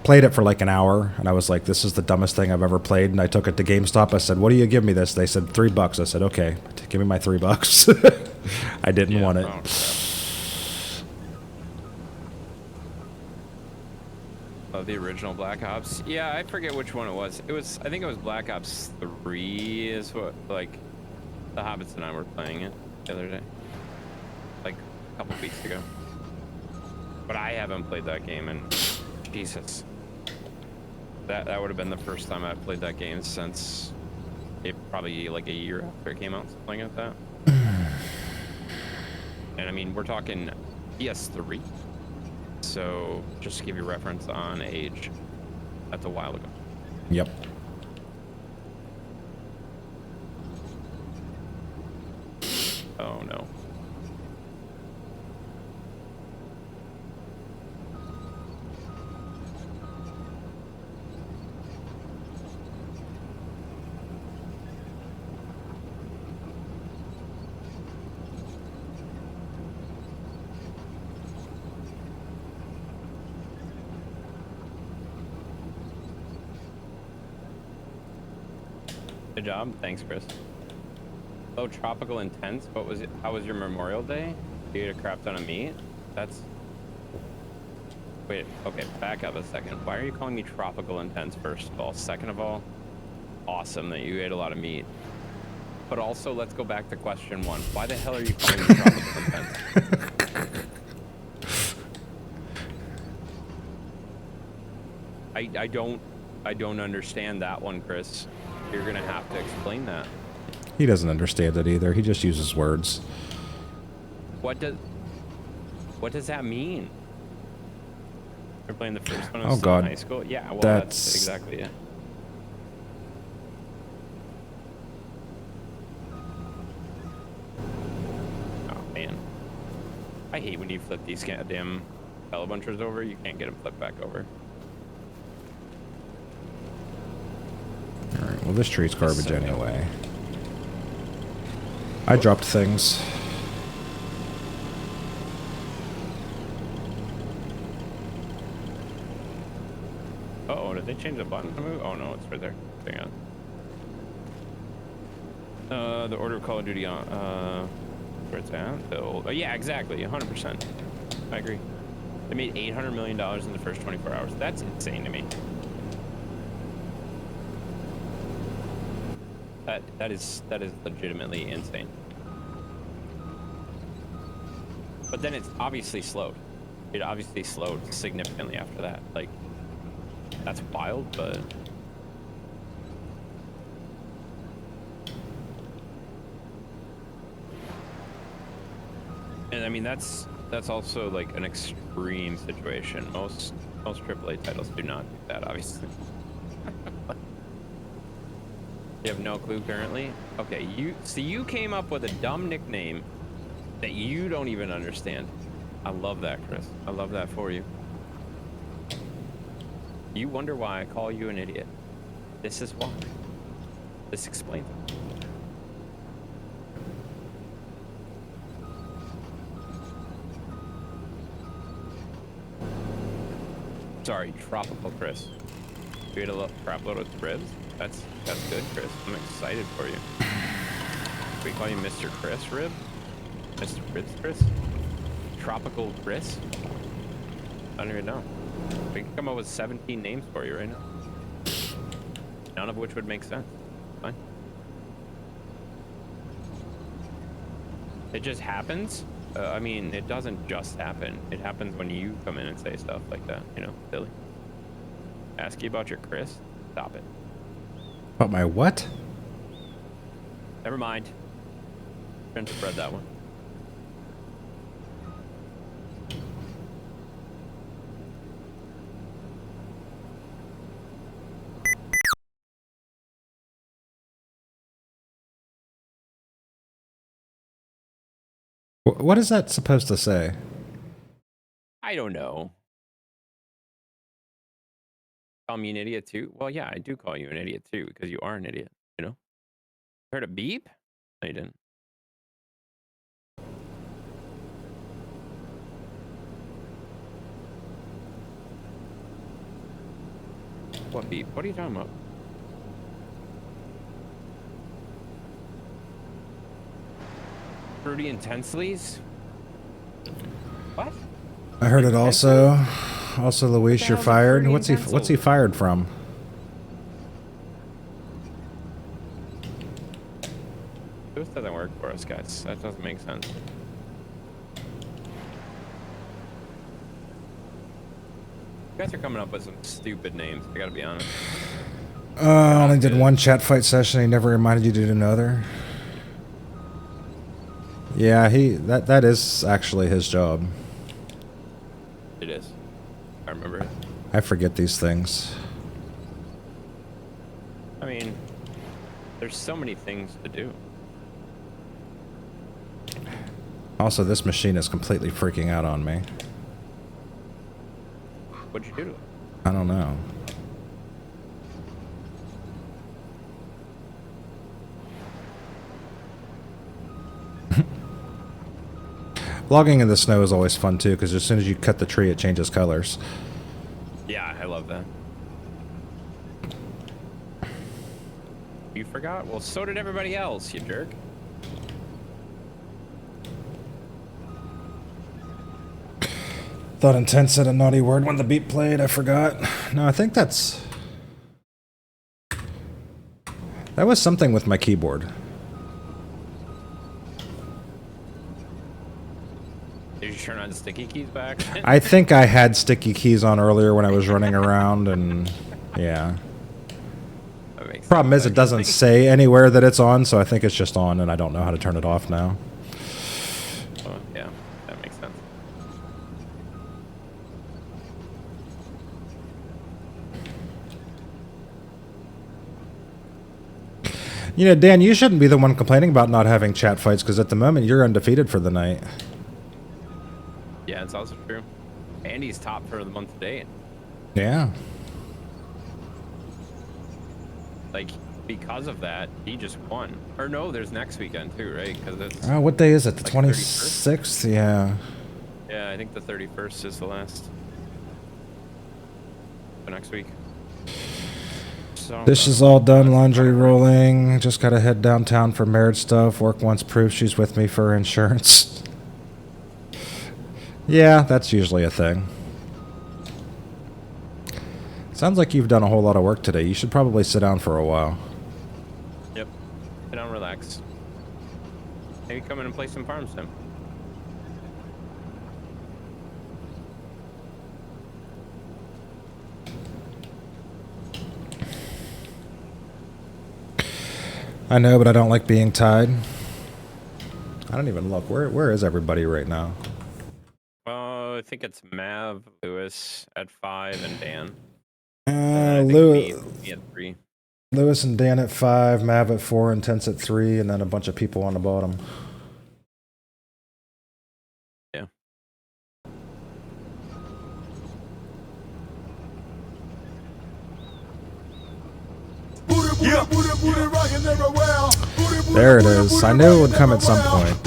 Speaker 1: played it for like an hour, and I was like, this is the dumbest thing I've ever played. And I took it to GameStop. I said, what do you give me this? They said $3. I said, okay, give me my $3. I didn't want it.
Speaker 9: Oh, the original Black Ops. Yeah, I forget which one it was. I think it was Black Ops 3 is what, like, the Hobbits and I were playing it the other day. Like, a couple weeks ago. But I haven't played that game, and Jesus. That would have been the first time I played that game since it probably like a year after it came out, something like that. And I mean, we're talking PS3. So just to give you reference on age, that's a while ago.
Speaker 1: Yep.
Speaker 9: Oh no. Good job. Thanks, Chris. Oh, tropical intense. What was it? How was your Memorial Day? You ate a crap ton of meat? That's... Wait, okay, back up a second. Why are you calling me tropical intense, first of all? Second of all, awesome that you ate a lot of meat. But also, let's go back to question one. Why the hell are you calling me tropical intense? I don't understand that one, Chris. You're gonna have to explain that.
Speaker 1: He doesn't understand it either. He just uses words.
Speaker 9: What does that mean? You're playing the first one
Speaker 1: Oh God.
Speaker 9: in high school? Yeah, well,
Speaker 1: that's
Speaker 9: exactly it. Oh man, I hate when you flip these goddamn fellow bunchers over. You can't get them flipped back over.
Speaker 1: Alright, well this tree's garbage anyway. I dropped things.
Speaker 9: Uh-oh, did they change the button to move? Oh no, it's right there. Hang on. The Order of Call of Duty on, where it's at? The old, oh yeah, exactly, 100%. I agree. They made $800 million in the first 24 hours. That's insane to me. That is legitimately insane. But then it's obviously slowed. It obviously slowed significantly after that. Like, that's wild, but and I mean that's also like an extreme situation. Most AAA titles do not do that, obviously. You have no clue currently? Okay, you came up with a dumb nickname that you don't even understand. I love that, Chris. I love that for you. You wonder why I call you an idiot. This is why. This explains it. Sorry, tropical Chris. We had a crap load of ribs. That's good, Chris. I'm excited for you. We call you Mr. Chris Rib? Mr. Ribs Chris? Tropical Chris? I don't even know. We can come up with 17 names for you right now. None of which would make sense. Fine. It just happens. I mean, it doesn't just happen. It happens when you come in and say stuff like that, you know, silly. Ask you about your Chris? Stop it.
Speaker 1: About my what?
Speaker 9: Never mind. Trying to spread that one.
Speaker 1: What is that supposed to say?
Speaker 9: I don't know. Call me an idiot too? Well, yeah, I do call you an idiot too, because you are an idiot, you know? Heard a beep? No, you didn't. What beep? What are you talking about? Fruity Intensely's? What?
Speaker 1: I heard it also. Also, Luis, you're fired. What's he fired from?
Speaker 9: This doesn't work for us, guys. That doesn't make sense. You guys are coming up with some stupid names, I gotta be honest.
Speaker 1: I only did one chat fight session. He never reminded you to do another. Yeah, that is actually his job.
Speaker 9: It is. I remember it.
Speaker 1: I forget these things.
Speaker 9: I mean, there's so many things to do.
Speaker 1: Also, this machine is completely freaking out on me.
Speaker 9: What'd you do to it?
Speaker 1: I don't know. Logging in the snow is always fun too, because as soon as you cut the tree, it changes colors.
Speaker 9: Yeah, I love that. You forgot? Well, so did everybody else, you jerk.
Speaker 1: Thought Intense said a naughty word when the beat played. I forgot. No, I think that was something with my keyboard.
Speaker 9: Did you turn on the sticky keys back?
Speaker 1: I think I had sticky keys on earlier when I was running around, and yeah. Problem is, it doesn't say anywhere that it's on, so I think it's just on, and I don't know how to turn it off now.
Speaker 9: Oh, yeah, that makes sense.
Speaker 1: You know, Dan, you shouldn't be the one complaining about not having chat fights, because at the moment you're undefeated for the night.
Speaker 9: Yeah, it's also true. Andy's top for the month to date.
Speaker 1: Yeah.
Speaker 9: Like, because of that, he just won. Or no, there's next weekend too, right? Because it's.
Speaker 1: What day is it? The
Speaker 9: like
Speaker 1: 26th? Yeah.
Speaker 9: Yeah, I think the 31st is the last. For next week. So,
Speaker 1: This is all done. Laundry rolling. Just gotta head downtown for marriage stuff. Work wants proof she's with me for insurance. Yeah, that's usually a thing. Sounds like you've done a whole lot of work today. You should probably sit down for a while.
Speaker 9: Yep. Sit down, relax. Maybe come in and play some Farm Sim.
Speaker 1: I know, but I don't like being tied. I don't even look. Where is everybody right now?
Speaker 9: I think it's Mav, Lewis at 5, and Dan.
Speaker 1: Lewis,
Speaker 9: me at 3.
Speaker 1: Lewis and Dan at 5, Mav at 4, Intense at 3, and then a bunch of people on the bottom.
Speaker 9: Yeah.
Speaker 1: There it is. I knew it would come at some point.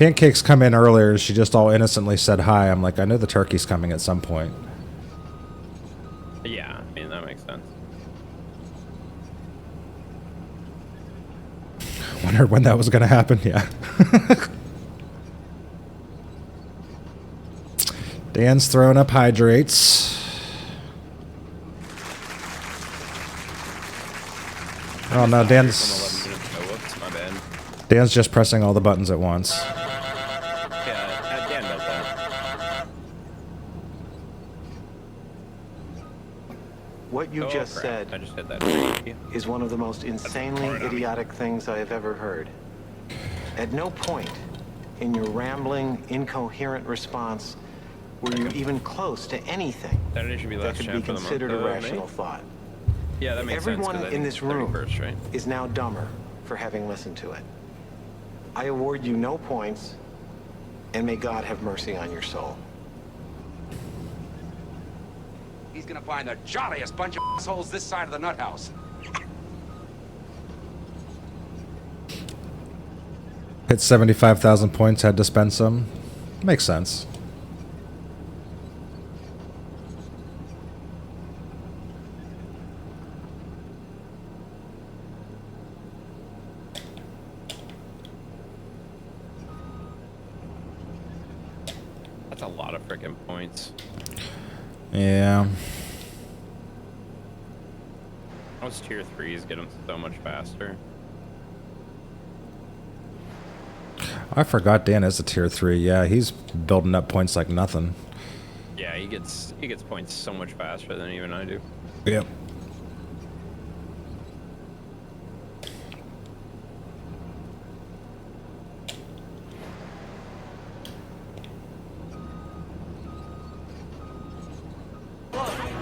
Speaker 1: Pancake's come in earlier. She just all innocently said hi. I'm like, I know the turkey's coming at some point.
Speaker 9: Yeah, I mean, that makes sense.
Speaker 1: Wondered when that was going to happen. Yeah. Dan's throwing up hydrates. Oh no, Dan's...
Speaker 9: Whoops, my bad.
Speaker 1: Dan's just pressing all the buttons at once.
Speaker 9: Yeah, Dan does that.
Speaker 8: What you just
Speaker 9: crap.
Speaker 8: said
Speaker 9: I just hit that.
Speaker 8: is one of the most insanely idiotic things I have ever heard. At no point in your rambling, incoherent response were you even close to anything
Speaker 9: Saturday should be
Speaker 8: that
Speaker 9: last
Speaker 8: could be
Speaker 9: chance for the month.
Speaker 8: considered a
Speaker 9: May?
Speaker 8: rational thought.
Speaker 9: Yeah, that makes
Speaker 8: Everyone
Speaker 9: sense. 'Cause I
Speaker 8: in
Speaker 9: think
Speaker 8: this
Speaker 9: it's
Speaker 8: room
Speaker 9: 31st, right?
Speaker 8: is now dumber for having listened to it. I award you no points, and may God have mercy on your soul.
Speaker 10: He's gonna find the jolliest bunch of assholes this side of the nut house.
Speaker 1: Hit 75,000 points, had to spend some. Makes sense.
Speaker 9: That's a lot of freaking points.
Speaker 1: Yeah.
Speaker 9: Most tier 3s get them so much faster.
Speaker 1: I forgot Dan is a tier 3. Yeah, he's building up points like nothing.
Speaker 9: Yeah, he gets points so much faster than even I do.
Speaker 1: Yep.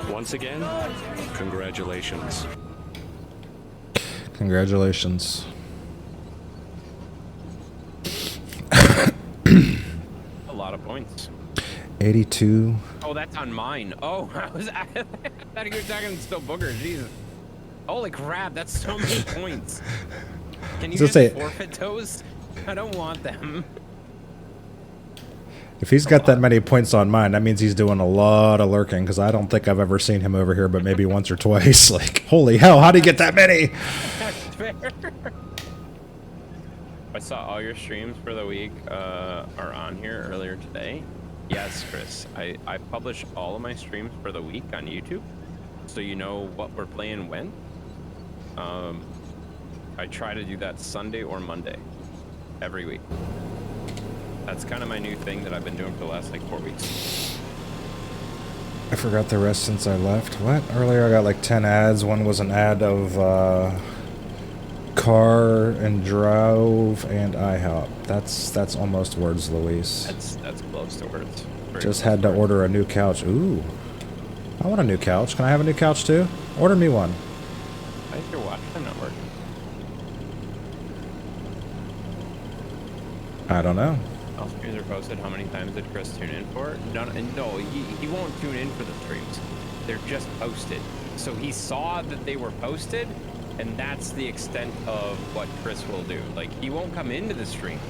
Speaker 11: Once again, congratulations.
Speaker 1: Congratulations.
Speaker 9: A lot of points.
Speaker 1: 82.
Speaker 9: Oh, that's on mine. Oh, I thought you were talking still booger. Jesus. Holy crap, that's so many points. Can you
Speaker 1: Just
Speaker 9: just
Speaker 1: say-
Speaker 9: forfeit those? I don't want them.
Speaker 1: If he's got that many points on mine, that means he's doing a lot of lurking, because I don't think I've ever seen him over here but maybe once or twice. Like, holy hell, how'd he get that many?
Speaker 9: That's fair. I saw all your streams for the week are on here earlier today. Yes, Chris. I publish all of my streams for the week on YouTube, so you know what we're playing when. I try to do that Sunday or Monday every week. That's kind of my new thing that I've been doing for the last like 4 weeks.
Speaker 1: I forgot the rest since I left. What? Earlier I got like 10 ads. One was an ad of car and drove and IHOP. That's almost words, Luis.
Speaker 9: That's close to words. Very
Speaker 1: Just
Speaker 9: close
Speaker 1: had to
Speaker 9: words.
Speaker 1: order a new couch. Ooh. I want a new couch. Can I have a new couch too? Order me one.
Speaker 9: I think your watch time not working.
Speaker 1: I don't know.
Speaker 9: All streams are posted. How many times did Chris tune in for? No, he won't tune in for the streams. They're just posted. So he saw that they were posted, and that's the extent of what Chris will do. Like, he won't come into the stream.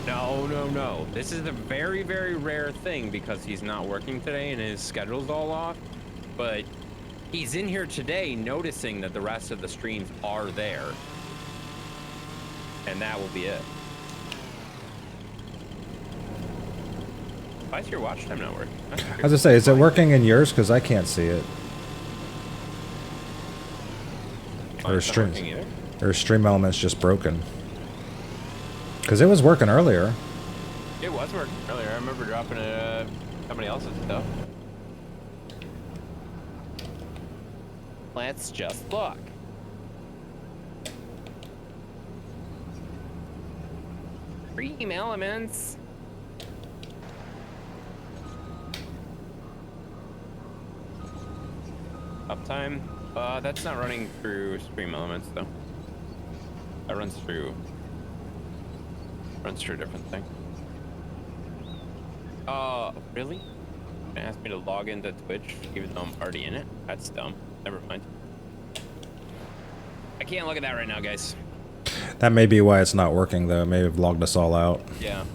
Speaker 9: No. This is a very, very rare thing because he's not working today and his schedule's all off. But he's in here today noticing that the rest of the streams are there. And that will be it. Why is your watch time not working? That's weird.
Speaker 1: As I say, is it working in yours? Because I can't see it. Or
Speaker 9: Mine's not working either.
Speaker 1: Or Stream Element's just broken. Because it was working earlier.
Speaker 9: It was working earlier. I remember dropping somebody else's stuff. Let's just look. Stream Elements. Uptime. That's not running through Stream Elements though. That runs through a different thing. Really? It asked me to log into Twitch even though I'm already in it? That's dumb. Never mind. I can't look at that right now, guys.
Speaker 1: That may be why it's not working, though. It may have logged us all out.
Speaker 9: Yeah.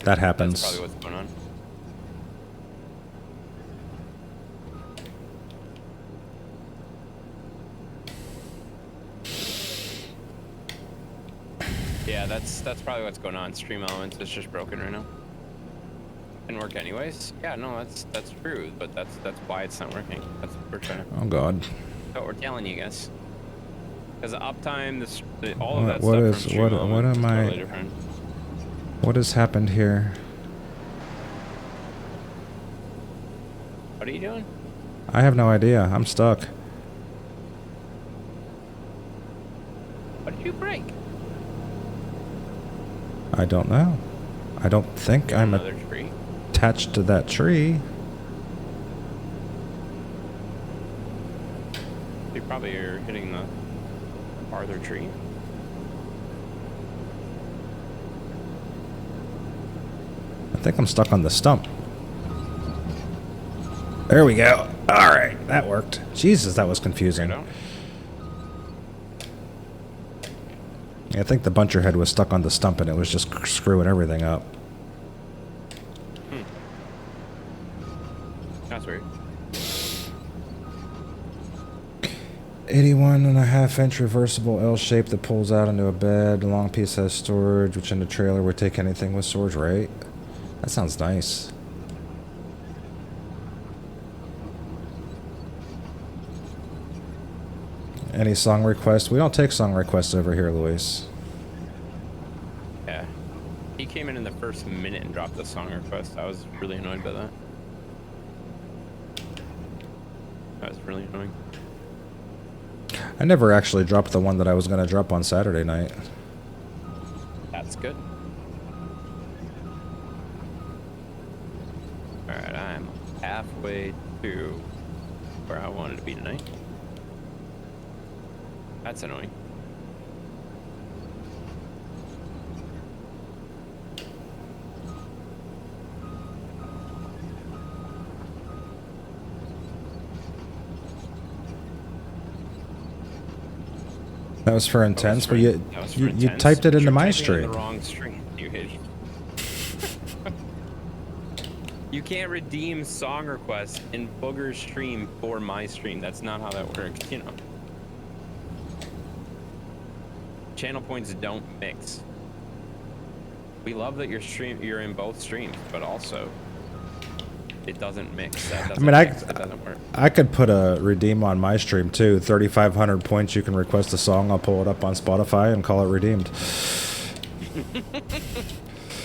Speaker 1: That happens.
Speaker 9: That's probably what's going on. Yeah, that's probably what's going on. Stream Elements is just broken right now. Didn't work anyways. Yeah, no, that's true, but that's why it's not working. That's what we're trying to.
Speaker 1: Oh God.
Speaker 9: That's what we're telling you guys. Because the uptime, all of that
Speaker 1: What
Speaker 9: stuff
Speaker 1: is
Speaker 9: from Stream
Speaker 1: what
Speaker 9: Elements
Speaker 1: am
Speaker 9: is
Speaker 1: I?
Speaker 9: totally different.
Speaker 1: What has happened here?
Speaker 9: What are you doing?
Speaker 1: I have no idea. I'm stuck.
Speaker 9: What did you break?
Speaker 1: I don't know. I don't think I'm
Speaker 9: Another tree.
Speaker 1: attached to that tree.
Speaker 9: You probably are hitting the farther tree.
Speaker 1: I think I'm stuck on the stump. There we go. All right, that worked. Jesus, that was confusing.
Speaker 9: Right out.
Speaker 1: I think the buncher head was stuck on the stump and it was just screwing everything up.
Speaker 9: That's weird.
Speaker 1: 81.5-inch reversible L shape that pulls out into a bed. The long piece has storage, which in the trailer would take anything with storage, right? That sounds nice. Any song requests? We don't take song requests over here, Luis.
Speaker 9: Yeah. He came in the first minute and dropped the song request. I was really annoyed by that. That was really annoying.
Speaker 1: I never actually dropped the one that I was going to drop on Saturday night.
Speaker 9: That's good. Alright, I'm halfway to where I wanted to be tonight. That's annoying.
Speaker 1: That was for intense, but you
Speaker 9: Intense.
Speaker 1: typed it into
Speaker 9: You're
Speaker 1: my
Speaker 9: typing in
Speaker 1: stream.
Speaker 9: the wrong stream, you idiot. You can't redeem song requests in Booger's stream for my stream. That's not how that works, you know. Channel points don't mix. We love that you're in both streams, but also it doesn't mix. That doesn't mix. That doesn't work.
Speaker 1: I could put a redeem on my stream too. 3,500 points. You can request a song. I'll pull it up on Spotify and call it redeemed.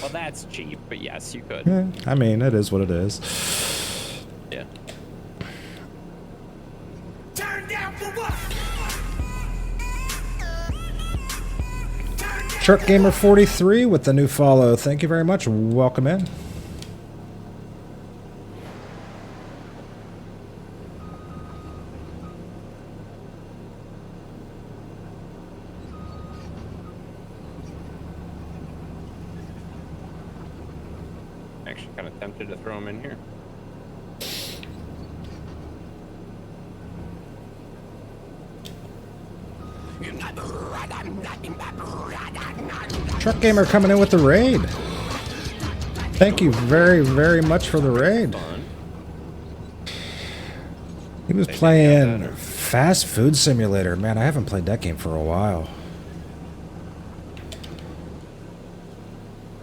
Speaker 9: Well, that's cheap, but yes, you could.
Speaker 1: Yeah, I mean, it is what it is.
Speaker 9: Yeah.
Speaker 5: Turn down for what?
Speaker 1: Truck Gamer 43 with the new follow. Thank you very much. Welcome in.
Speaker 9: Actually, kind of tempted to throw him in here.
Speaker 1: Truck Gamer coming in with the raid. Thank you very, very much for the raid. He was playing Fast Food Simulator. Man, I haven't played that game for a while.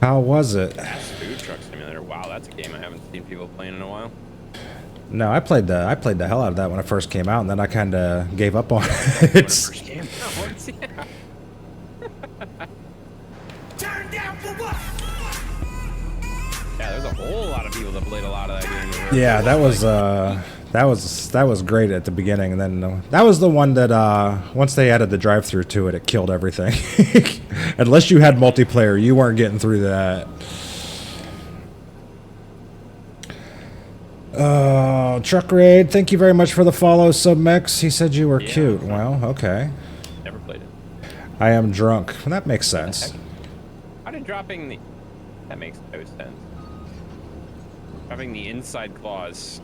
Speaker 1: How was it?
Speaker 9: Food Truck Simulator. Wow, that's a game I haven't seen people playing in a while.
Speaker 1: No, I played the hell out of that when it first came out, and then I kind of gave up on it.
Speaker 5: Turn down for what?
Speaker 9: Yeah, there's a whole lot of people that played a lot of that game.
Speaker 1: Yeah, that was great at the beginning, and then that was the one that once they added the drive-through to it, it killed everything. Unless you had multiplayer, you weren't getting through that. Truck Raid, thank you very much for the follow, Submex. He said you were cute. Well, okay.
Speaker 9: Never played it.
Speaker 1: I am drunk. Well, that makes sense.
Speaker 9: How did dropping the... That makes no sense. Dropping the inside claws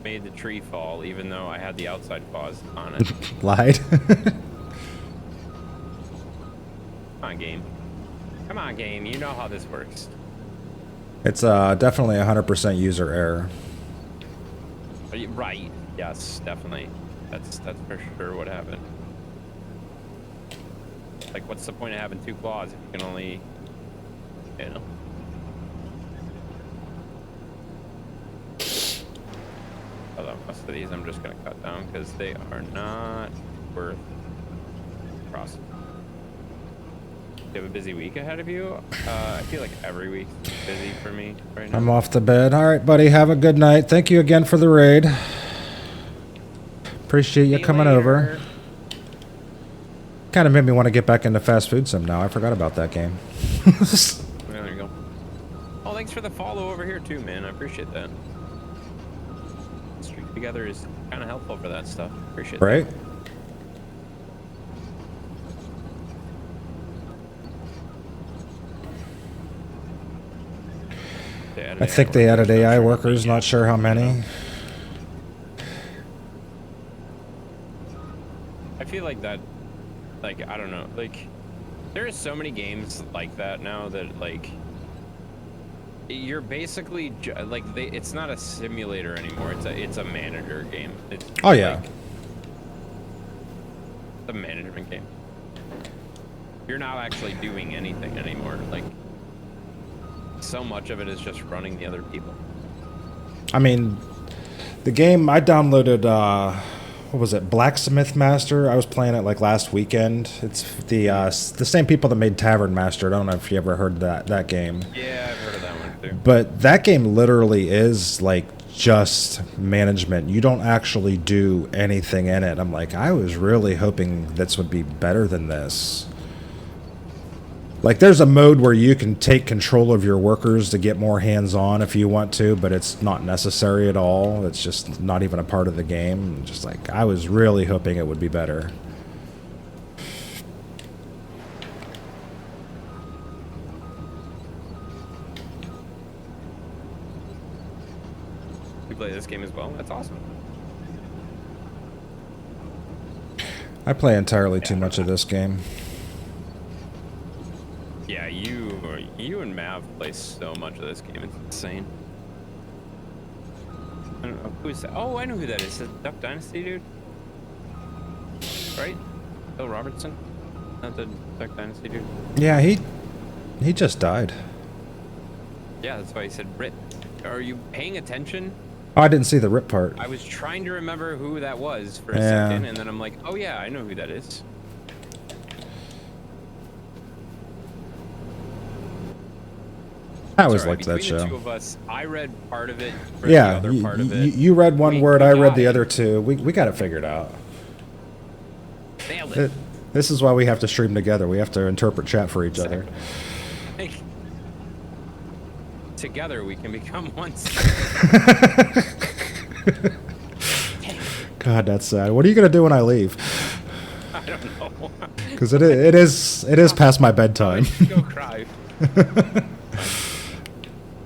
Speaker 9: made the tree fall, even though I had the outside claws on it.
Speaker 1: Lied.
Speaker 9: on, game. Come on, game. You know how this works.
Speaker 1: It's definitely 100% user error.
Speaker 9: Right. Yes, definitely. That's for sure what happened. Like, what's the point of having two claws if you can only, you know? Although most of these I'm just gonna cut down because they are not worth crossing. You have a busy week ahead of you? I feel like every week is busy for me right now.
Speaker 1: I'm off to bed. All right, buddy. Have a good night. Thank you again for the raid. Appreciate you coming over. Kind of made me want to get back into fast food some now. I forgot about that game.
Speaker 9: There you go. Oh, thanks for the follow over here too, man. I appreciate that. Streak together is kind of helpful for that stuff. Appreciate
Speaker 1: right?
Speaker 9: that.
Speaker 1: I think they added AI workers, not sure how many.
Speaker 9: I feel like that, like, I don't know, like, there are so many games like that now that, like, you're basically, like, it's not a simulator anymore, it's a manager game. It's
Speaker 1: oh, yeah.
Speaker 9: Like, it's a management game. You're not actually doing anything anymore, like, so much of it is just running the other people.
Speaker 1: I mean, the game I downloaded, what was it, Blacksmith Master? I was playing it like last weekend. It's the same people that made Tavern Master. I don't know if you ever heard that game.
Speaker 9: Yeah, I've heard of that one too.
Speaker 1: But that game literally is like just management. You don't actually do anything in it. I'm like, I was really hoping this would be better than this. Like, there's a mode where you can take control of your workers to get more hands-on if you want to, but it's not necessary at all. It's just not even a part of the game. Just like, I was really hoping it would be better.
Speaker 9: You play this game as well? That's awesome.
Speaker 1: I play entirely too much of this game.
Speaker 9: Yeah, you and Mav play so much of this game. It's insane. I don't know who's that. Oh, I know who that is. The Duck Dynasty dude, right? Bill Robertson, not the Duck Dynasty dude.
Speaker 1: Yeah, he just died.
Speaker 9: Yeah, that's why he said RIP. Are you paying attention?
Speaker 1: Oh, I didn't see the rip part.
Speaker 9: I was trying to remember who that was for a second, and then I'm like, oh yeah, I know who that is.
Speaker 1: I always liked that
Speaker 9: Between
Speaker 1: show.
Speaker 9: the two of us, I read part of it.
Speaker 1: Yeah,
Speaker 9: the other part of it.
Speaker 1: you read one word, I read the
Speaker 9: got
Speaker 1: other two. We got it figured out.
Speaker 9: Nailed it.
Speaker 1: This is why we have to stream together. We have to interpret chat for each other.
Speaker 9: Like, together we can become one.
Speaker 1: God, that's sad. What are you gonna do when I leave?
Speaker 9: I don't know.
Speaker 1: Because it is past my bedtime.
Speaker 9: Go cry.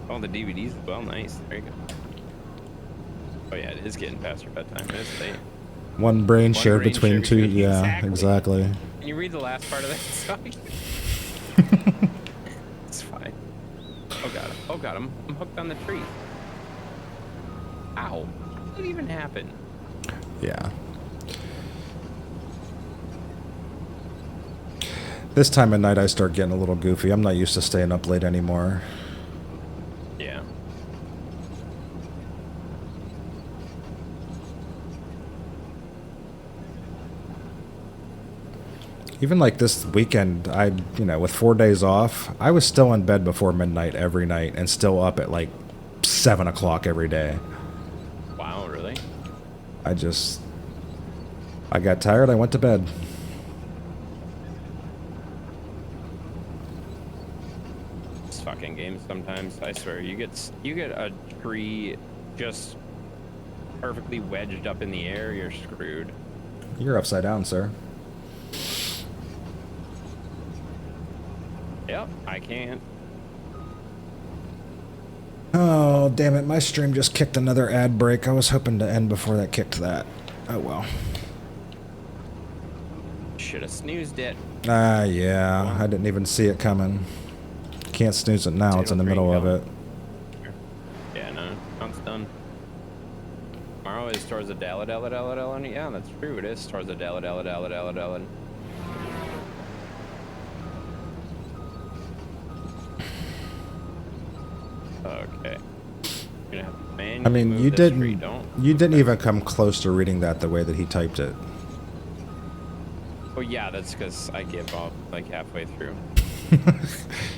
Speaker 9: Oh, the DVDs as well. Nice. There you go. Oh yeah, it is getting past your bedtime. It is late.
Speaker 1: One brain shared between two. Yeah, exactly.
Speaker 9: Can you read the last part of that song? It's fine. Oh god. Oh god. I'm hooked on the tree. Ow. What did even happen?
Speaker 1: Yeah. This time of night I start getting a little goofy. I'm not used to staying up late anymore.
Speaker 9: Yeah.
Speaker 1: Even like this weekend, with 4 days off, I was still in bed before midnight every night and still up at like 7 o'clock every day.
Speaker 9: Wow, really?
Speaker 1: I got tired, I went to bed.
Speaker 9: Fucking games sometimes, I swear. You get a tree just perfectly wedged up in the air, you're screwed.
Speaker 1: You're upside down, sir.
Speaker 9: Yep, I can't.
Speaker 1: Oh, damn it. My stream just kicked another ad break. I was hoping to end before that kicked that. Oh, well.
Speaker 9: should have snoozed it.
Speaker 1: Yeah. I didn't even see it coming. Can't snooze it now. It's in the middle of it.
Speaker 9: Yeah, no. Count's done. Tomorrow is towards the Dalla. Yeah, that's true. It is towards the Dalla. Okay. You're gonna have to manually
Speaker 1: I mean,
Speaker 9: move
Speaker 1: you
Speaker 9: this
Speaker 1: didn't.
Speaker 9: tree, don't?
Speaker 1: You didn't even come close to reading that the way that he typed it.
Speaker 9: Oh yeah, that's because I give up like halfway through.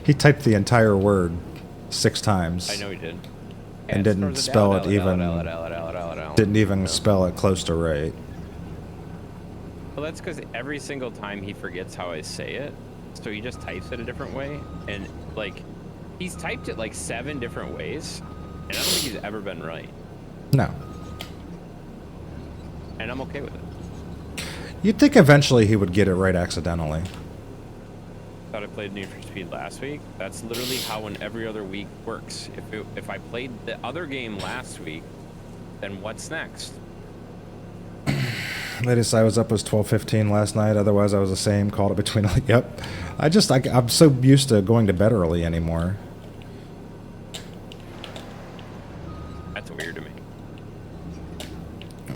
Speaker 1: He typed the entire word 6 times.
Speaker 9: I know he did.
Speaker 1: And didn't spell it even. Didn't even spell it close to right.
Speaker 9: Well, that's because every single time he forgets how I say it, so he just types it a different way, and like he's typed it like 7 different ways, and I don't think he's ever been right.
Speaker 1: No.
Speaker 9: And I'm okay with it.
Speaker 1: You'd think eventually he would get it right accidentally.
Speaker 9: Thought I played Need for Speed last week. That's literally how an every other week works. If I played the other game last week, then what's next?
Speaker 1: Latest I was up was 12:15 last night. Otherwise, I was the same. Called it between. Yep. I'm so used to going to bed early anymore.
Speaker 9: That's weird to me.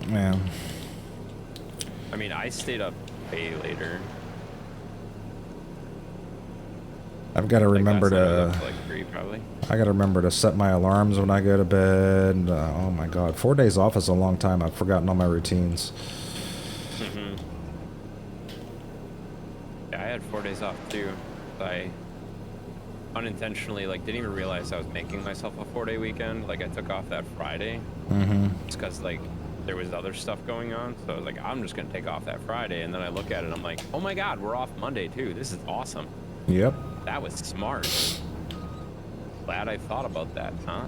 Speaker 1: Yeah.
Speaker 9: I mean, I stayed up way later.
Speaker 1: I've got to remember
Speaker 9: last night I was up
Speaker 1: to.
Speaker 9: till, like 3 probably.
Speaker 1: I got to remember to set my alarms when I go to bed. Oh my God, 4 days off is a long time. I've forgotten all my routines.
Speaker 9: Yeah, I had 4 days off too. I unintentionally didn't even realize I was making myself a 4-day weekend. Like I took off that Friday. It's because there was other stuff going on. So I was like, I'm just gonna take off that Friday. And then I look at it and I'm like, oh my God, we're off Monday too. This is awesome.
Speaker 1: Yep.
Speaker 9: That was smart. Glad I thought about that, huh?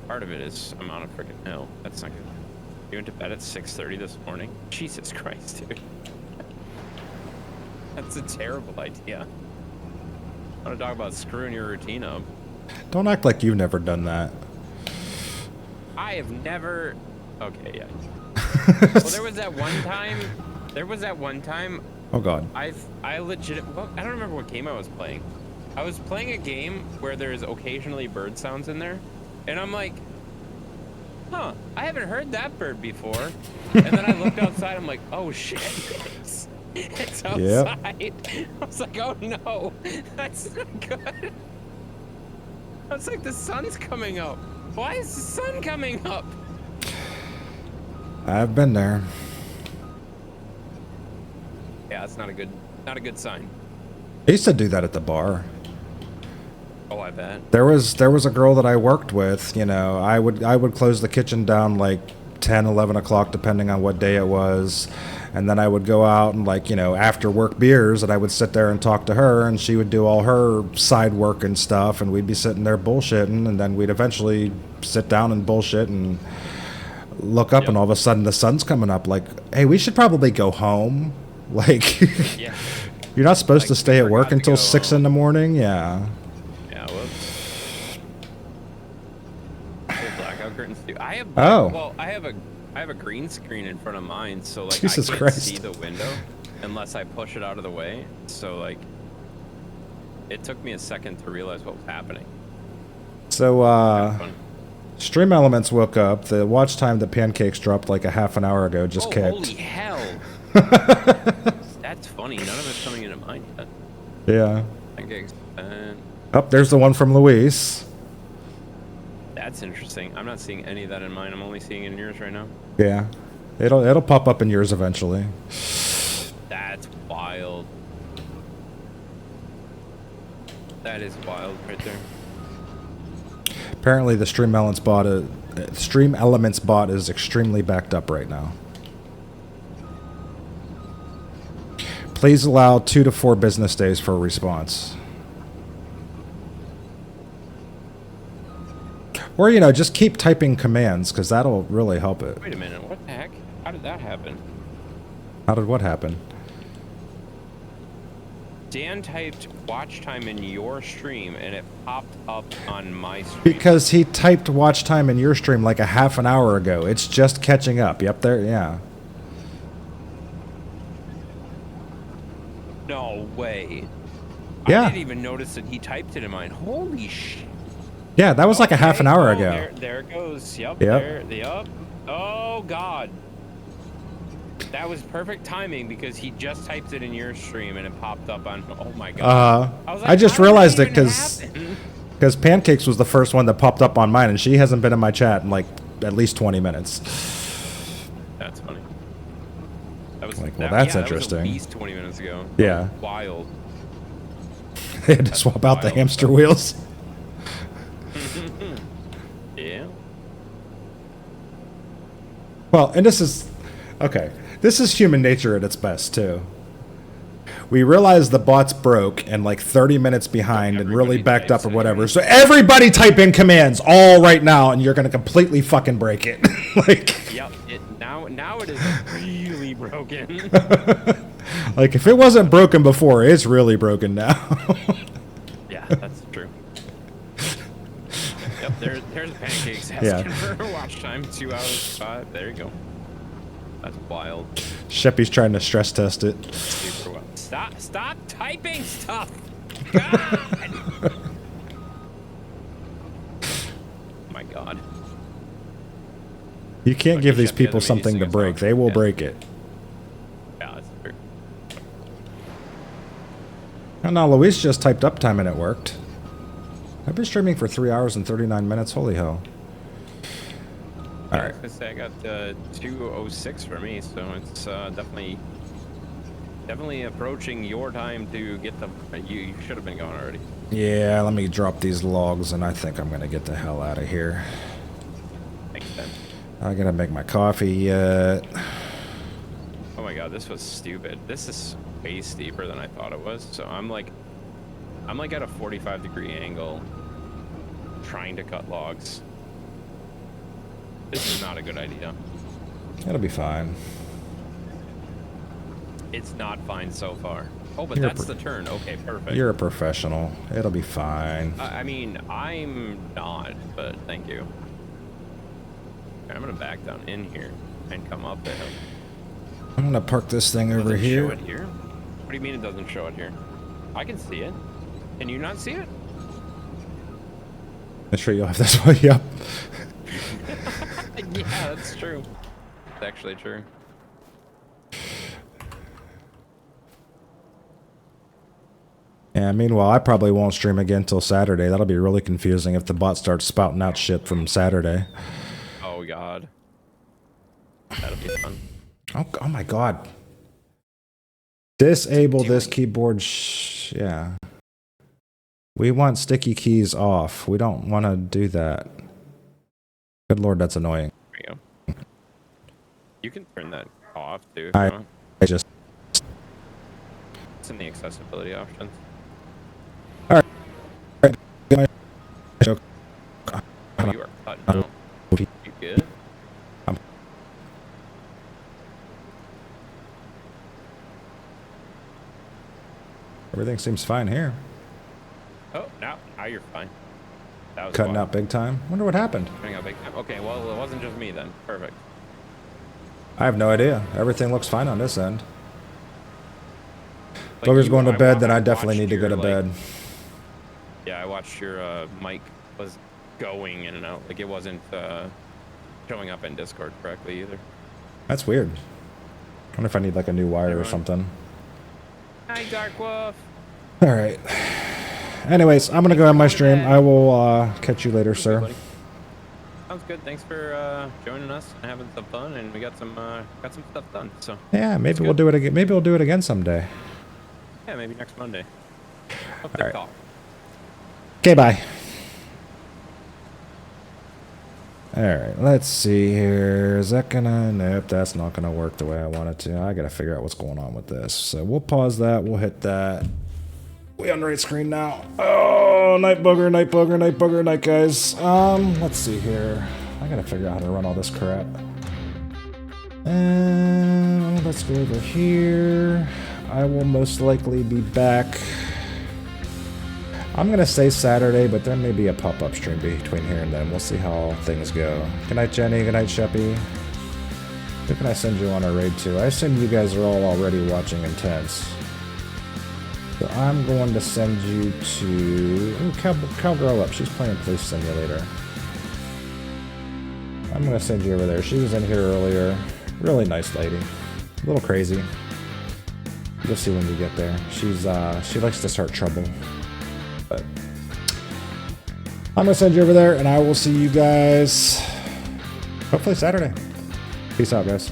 Speaker 9: Part of it is I'm on a freaking hill. That's not good. You went to bed at 6:30 this morning? Jesus Christ, dude. That's a terrible idea. I want to talk about screwing your routine up.
Speaker 1: Don't act like you've never done that.
Speaker 9: I have never... Okay, yeah. Well, there was that one time...
Speaker 1: Oh, God.
Speaker 9: I legit... Well, I don't remember what game I was playing. I was playing a game where there's occasionally bird sounds in there. And I'm like, huh, I haven't heard that bird before. And then I looked outside, I'm like, oh shit, it's outside. Yep. I was like, oh no, that's not good. I was like, the sun's coming up. Why is the sun coming up?
Speaker 1: I've been there.
Speaker 9: Yeah, that's not a good sign.
Speaker 1: I used to do that at the bar.
Speaker 9: Oh, I bet.
Speaker 1: There was a girl that I worked with, you know, I would close the kitchen down like 10, 11 o'clock depending on what day it was. And then I would go out and after work beers, and I would sit there and talk to her, and she would do all her side work and stuff, and we'd be sitting there bullshitting, and then we'd eventually sit down and bullshit and look up, and all of a sudden the sun's coming up like, hey, we should probably go home. Like,
Speaker 9: yeah.
Speaker 1: You're not supposed to stay at work until 6 in the morning? Yeah.
Speaker 9: Blackout curtains too. I have I have a green screen in front of mine, so
Speaker 1: Jesus
Speaker 9: I can't
Speaker 1: Christ.
Speaker 9: see the window unless I push it out of the way. So it took me a second to realize what was happening.
Speaker 1: So Stream Elements woke up. The watch time that Pancakes dropped like a half an hour ago just kicked.
Speaker 9: Holy hell! That's funny. None of it's coming into mine yet.
Speaker 1: Yeah.
Speaker 9: Pancakes.
Speaker 1: Oh, there's the one from Luis.
Speaker 9: That's interesting. I'm not seeing any of that in mine. I'm only seeing it in yours right now.
Speaker 1: Yeah. It'll pop up in yours eventually.
Speaker 9: That's wild. That is wild right there.
Speaker 1: Apparently the Stream Elements bot is extremely backed up right now. Please allow 2 to 4 business days for a response. Or, just keep typing commands, because that'll really help it.
Speaker 9: Wait a minute, what the heck? How did that happen?
Speaker 1: How did what happen?
Speaker 9: Dan typed watch time in your stream and it popped up on my stream.
Speaker 1: Because he typed watch time in your stream like a half an hour ago. It's just catching up. Yep, there, yeah.
Speaker 9: No way.
Speaker 1: Yeah.
Speaker 9: I didn't even notice that he typed it in mine. Holy shit.
Speaker 1: Yeah, that was like a half an hour ago.
Speaker 9: There it goes. Yep.
Speaker 1: Yep.
Speaker 9: Yep. Oh, God. That was perfect timing because he just typed it in your stream and it popped up on. Oh my God.
Speaker 1: I just realized it because Pancakes was the first one that popped up on mine, and she hasn't been in my chat in like at least 20 minutes.
Speaker 9: That's funny. That was
Speaker 1: like, well, that's
Speaker 9: yeah,
Speaker 1: interesting.
Speaker 9: That was at least 20 minutes ago.
Speaker 1: Yeah.
Speaker 9: Wild.
Speaker 1: They had to swap out the hamster wheels.
Speaker 9: Yeah.
Speaker 1: Well, and this is okay. This is human nature at its best too. We realized the bots broke and like 30 minutes behind and really backed up or whatever. So everybody type in commands all right now, and you're gonna completely fucking break it. Like.
Speaker 9: Yep. Now it is really broken.
Speaker 1: Like if it wasn't broken before, it's really broken now.
Speaker 9: Yeah, that's true. Yep. There's Pancakes asking for watch time 2 hours 5. There you go. That's wild.
Speaker 1: Sheppy's trying to stress test it.
Speaker 9: Super well. Stop typing stuff. God. Oh my God.
Speaker 1: You can't give these people something to break. They will break it.
Speaker 9: Yeah, that's true.
Speaker 1: Oh no, Luis just typed uptime and it worked. I've been streaming for 3 hours and 39 minutes. Holy hell. All right.
Speaker 9: I was gonna say I got 2:06 for me, so it's definitely approaching your time to get the. You should have been going already.
Speaker 1: Yeah, let me drop these logs, and I think I'm gonna get the hell out of here.
Speaker 9: Makes sense.
Speaker 1: I gotta make my coffee yet.
Speaker 9: Oh my God, this was stupid. This is way steeper than I thought it was. So I'm like at a 45-degree angle, trying to cut logs. This is not a good idea.
Speaker 1: It'll be fine.
Speaker 9: It's not fine so far. Oh, but
Speaker 1: You're
Speaker 9: that's the turn. Okay, perfect.
Speaker 1: You're a professional. It'll be fine.
Speaker 9: I mean, I'm not, but thank you. I'm gonna back down in here and come up there.
Speaker 1: I'm gonna park this thing over
Speaker 9: Does it
Speaker 1: here.
Speaker 9: show it here? What do you mean it doesn't show it here? I can see it. Can you not see it?
Speaker 1: I'm sure you'll have this one. Yep.
Speaker 9: Yeah, that's true. It's actually true.
Speaker 1: Yeah, meanwhile, I probably won't stream again till Saturday. That'll be really confusing if the bot starts spouting out shit from Saturday.
Speaker 9: Oh God. That'll be fun.
Speaker 1: Oh my God. Disable this keyboard. Yeah. We want sticky keys off. We don't want to do that. Good Lord, that's annoying.
Speaker 9: There you go. You can turn that off too. If
Speaker 1: I
Speaker 9: you want.
Speaker 1: just.
Speaker 9: It's in the accessibility options.
Speaker 1: All right.
Speaker 9: Oh, you are cutting out. You good?
Speaker 1: Everything seems fine here.
Speaker 9: Oh, now you're fine. That was
Speaker 1: Cutting
Speaker 9: wild.
Speaker 1: out big time. Wonder what happened.
Speaker 9: Cutting out big time. Okay, well, it wasn't just me then. Perfect.
Speaker 1: I have no idea. Everything looks fine on this end.
Speaker 9: Like
Speaker 1: Booger's
Speaker 9: you-
Speaker 1: going to
Speaker 9: I
Speaker 1: bed,
Speaker 9: wa-
Speaker 1: then
Speaker 9: I
Speaker 1: I definitely
Speaker 9: watched
Speaker 1: need to go
Speaker 9: your,
Speaker 1: to
Speaker 9: like-
Speaker 1: bed.
Speaker 9: Yeah, I watched your mic was going in and out. Like it wasn't showing up in Discord correctly either.
Speaker 1: That's weird. I wonder if I need like a new wire or something.
Speaker 9: Hi, Dark Wolf.
Speaker 1: All right. Anyways, I'm gonna go on my stream. I will catch you later, sir.
Speaker 9: Sounds good. Thanks for joining us and having some fun, and we got some stuff done. So
Speaker 1: Yeah, maybe we'll do it again. Maybe we'll do it again someday.
Speaker 9: yeah, maybe next Monday. Hope
Speaker 1: All
Speaker 9: they
Speaker 1: right.
Speaker 9: call.
Speaker 1: Okay, bye. Alright, let's see here. Is that gonna... Nope, that's not gonna work the way I want it to. I gotta figure out what's going on with this. So we'll pause that. We'll hit that. We on the right screen now. Oh, night booger, night booger, night booger, night guys. Let's see here. I gotta figure out how to run all this crap. And let's go over here. I will most likely be back. I'm gonna say Saturday, but there may be a pop-up stream between here and then. We'll see how things go. Good night, Jenny. Good night, Sheppy. Who can I send you on a raid to? I assume you guys are all already watching Intense. So I'm going to send you to... Ooh, Cowgirl Up. She's playing Police Simulator. I'm going to send you over there. She was in here earlier. Really nice lady. A little crazy. You'll see when you get there. She likes to start trouble. But I'm going to send you over there, and I will see you guys hopefully Saturday. Peace out, guys.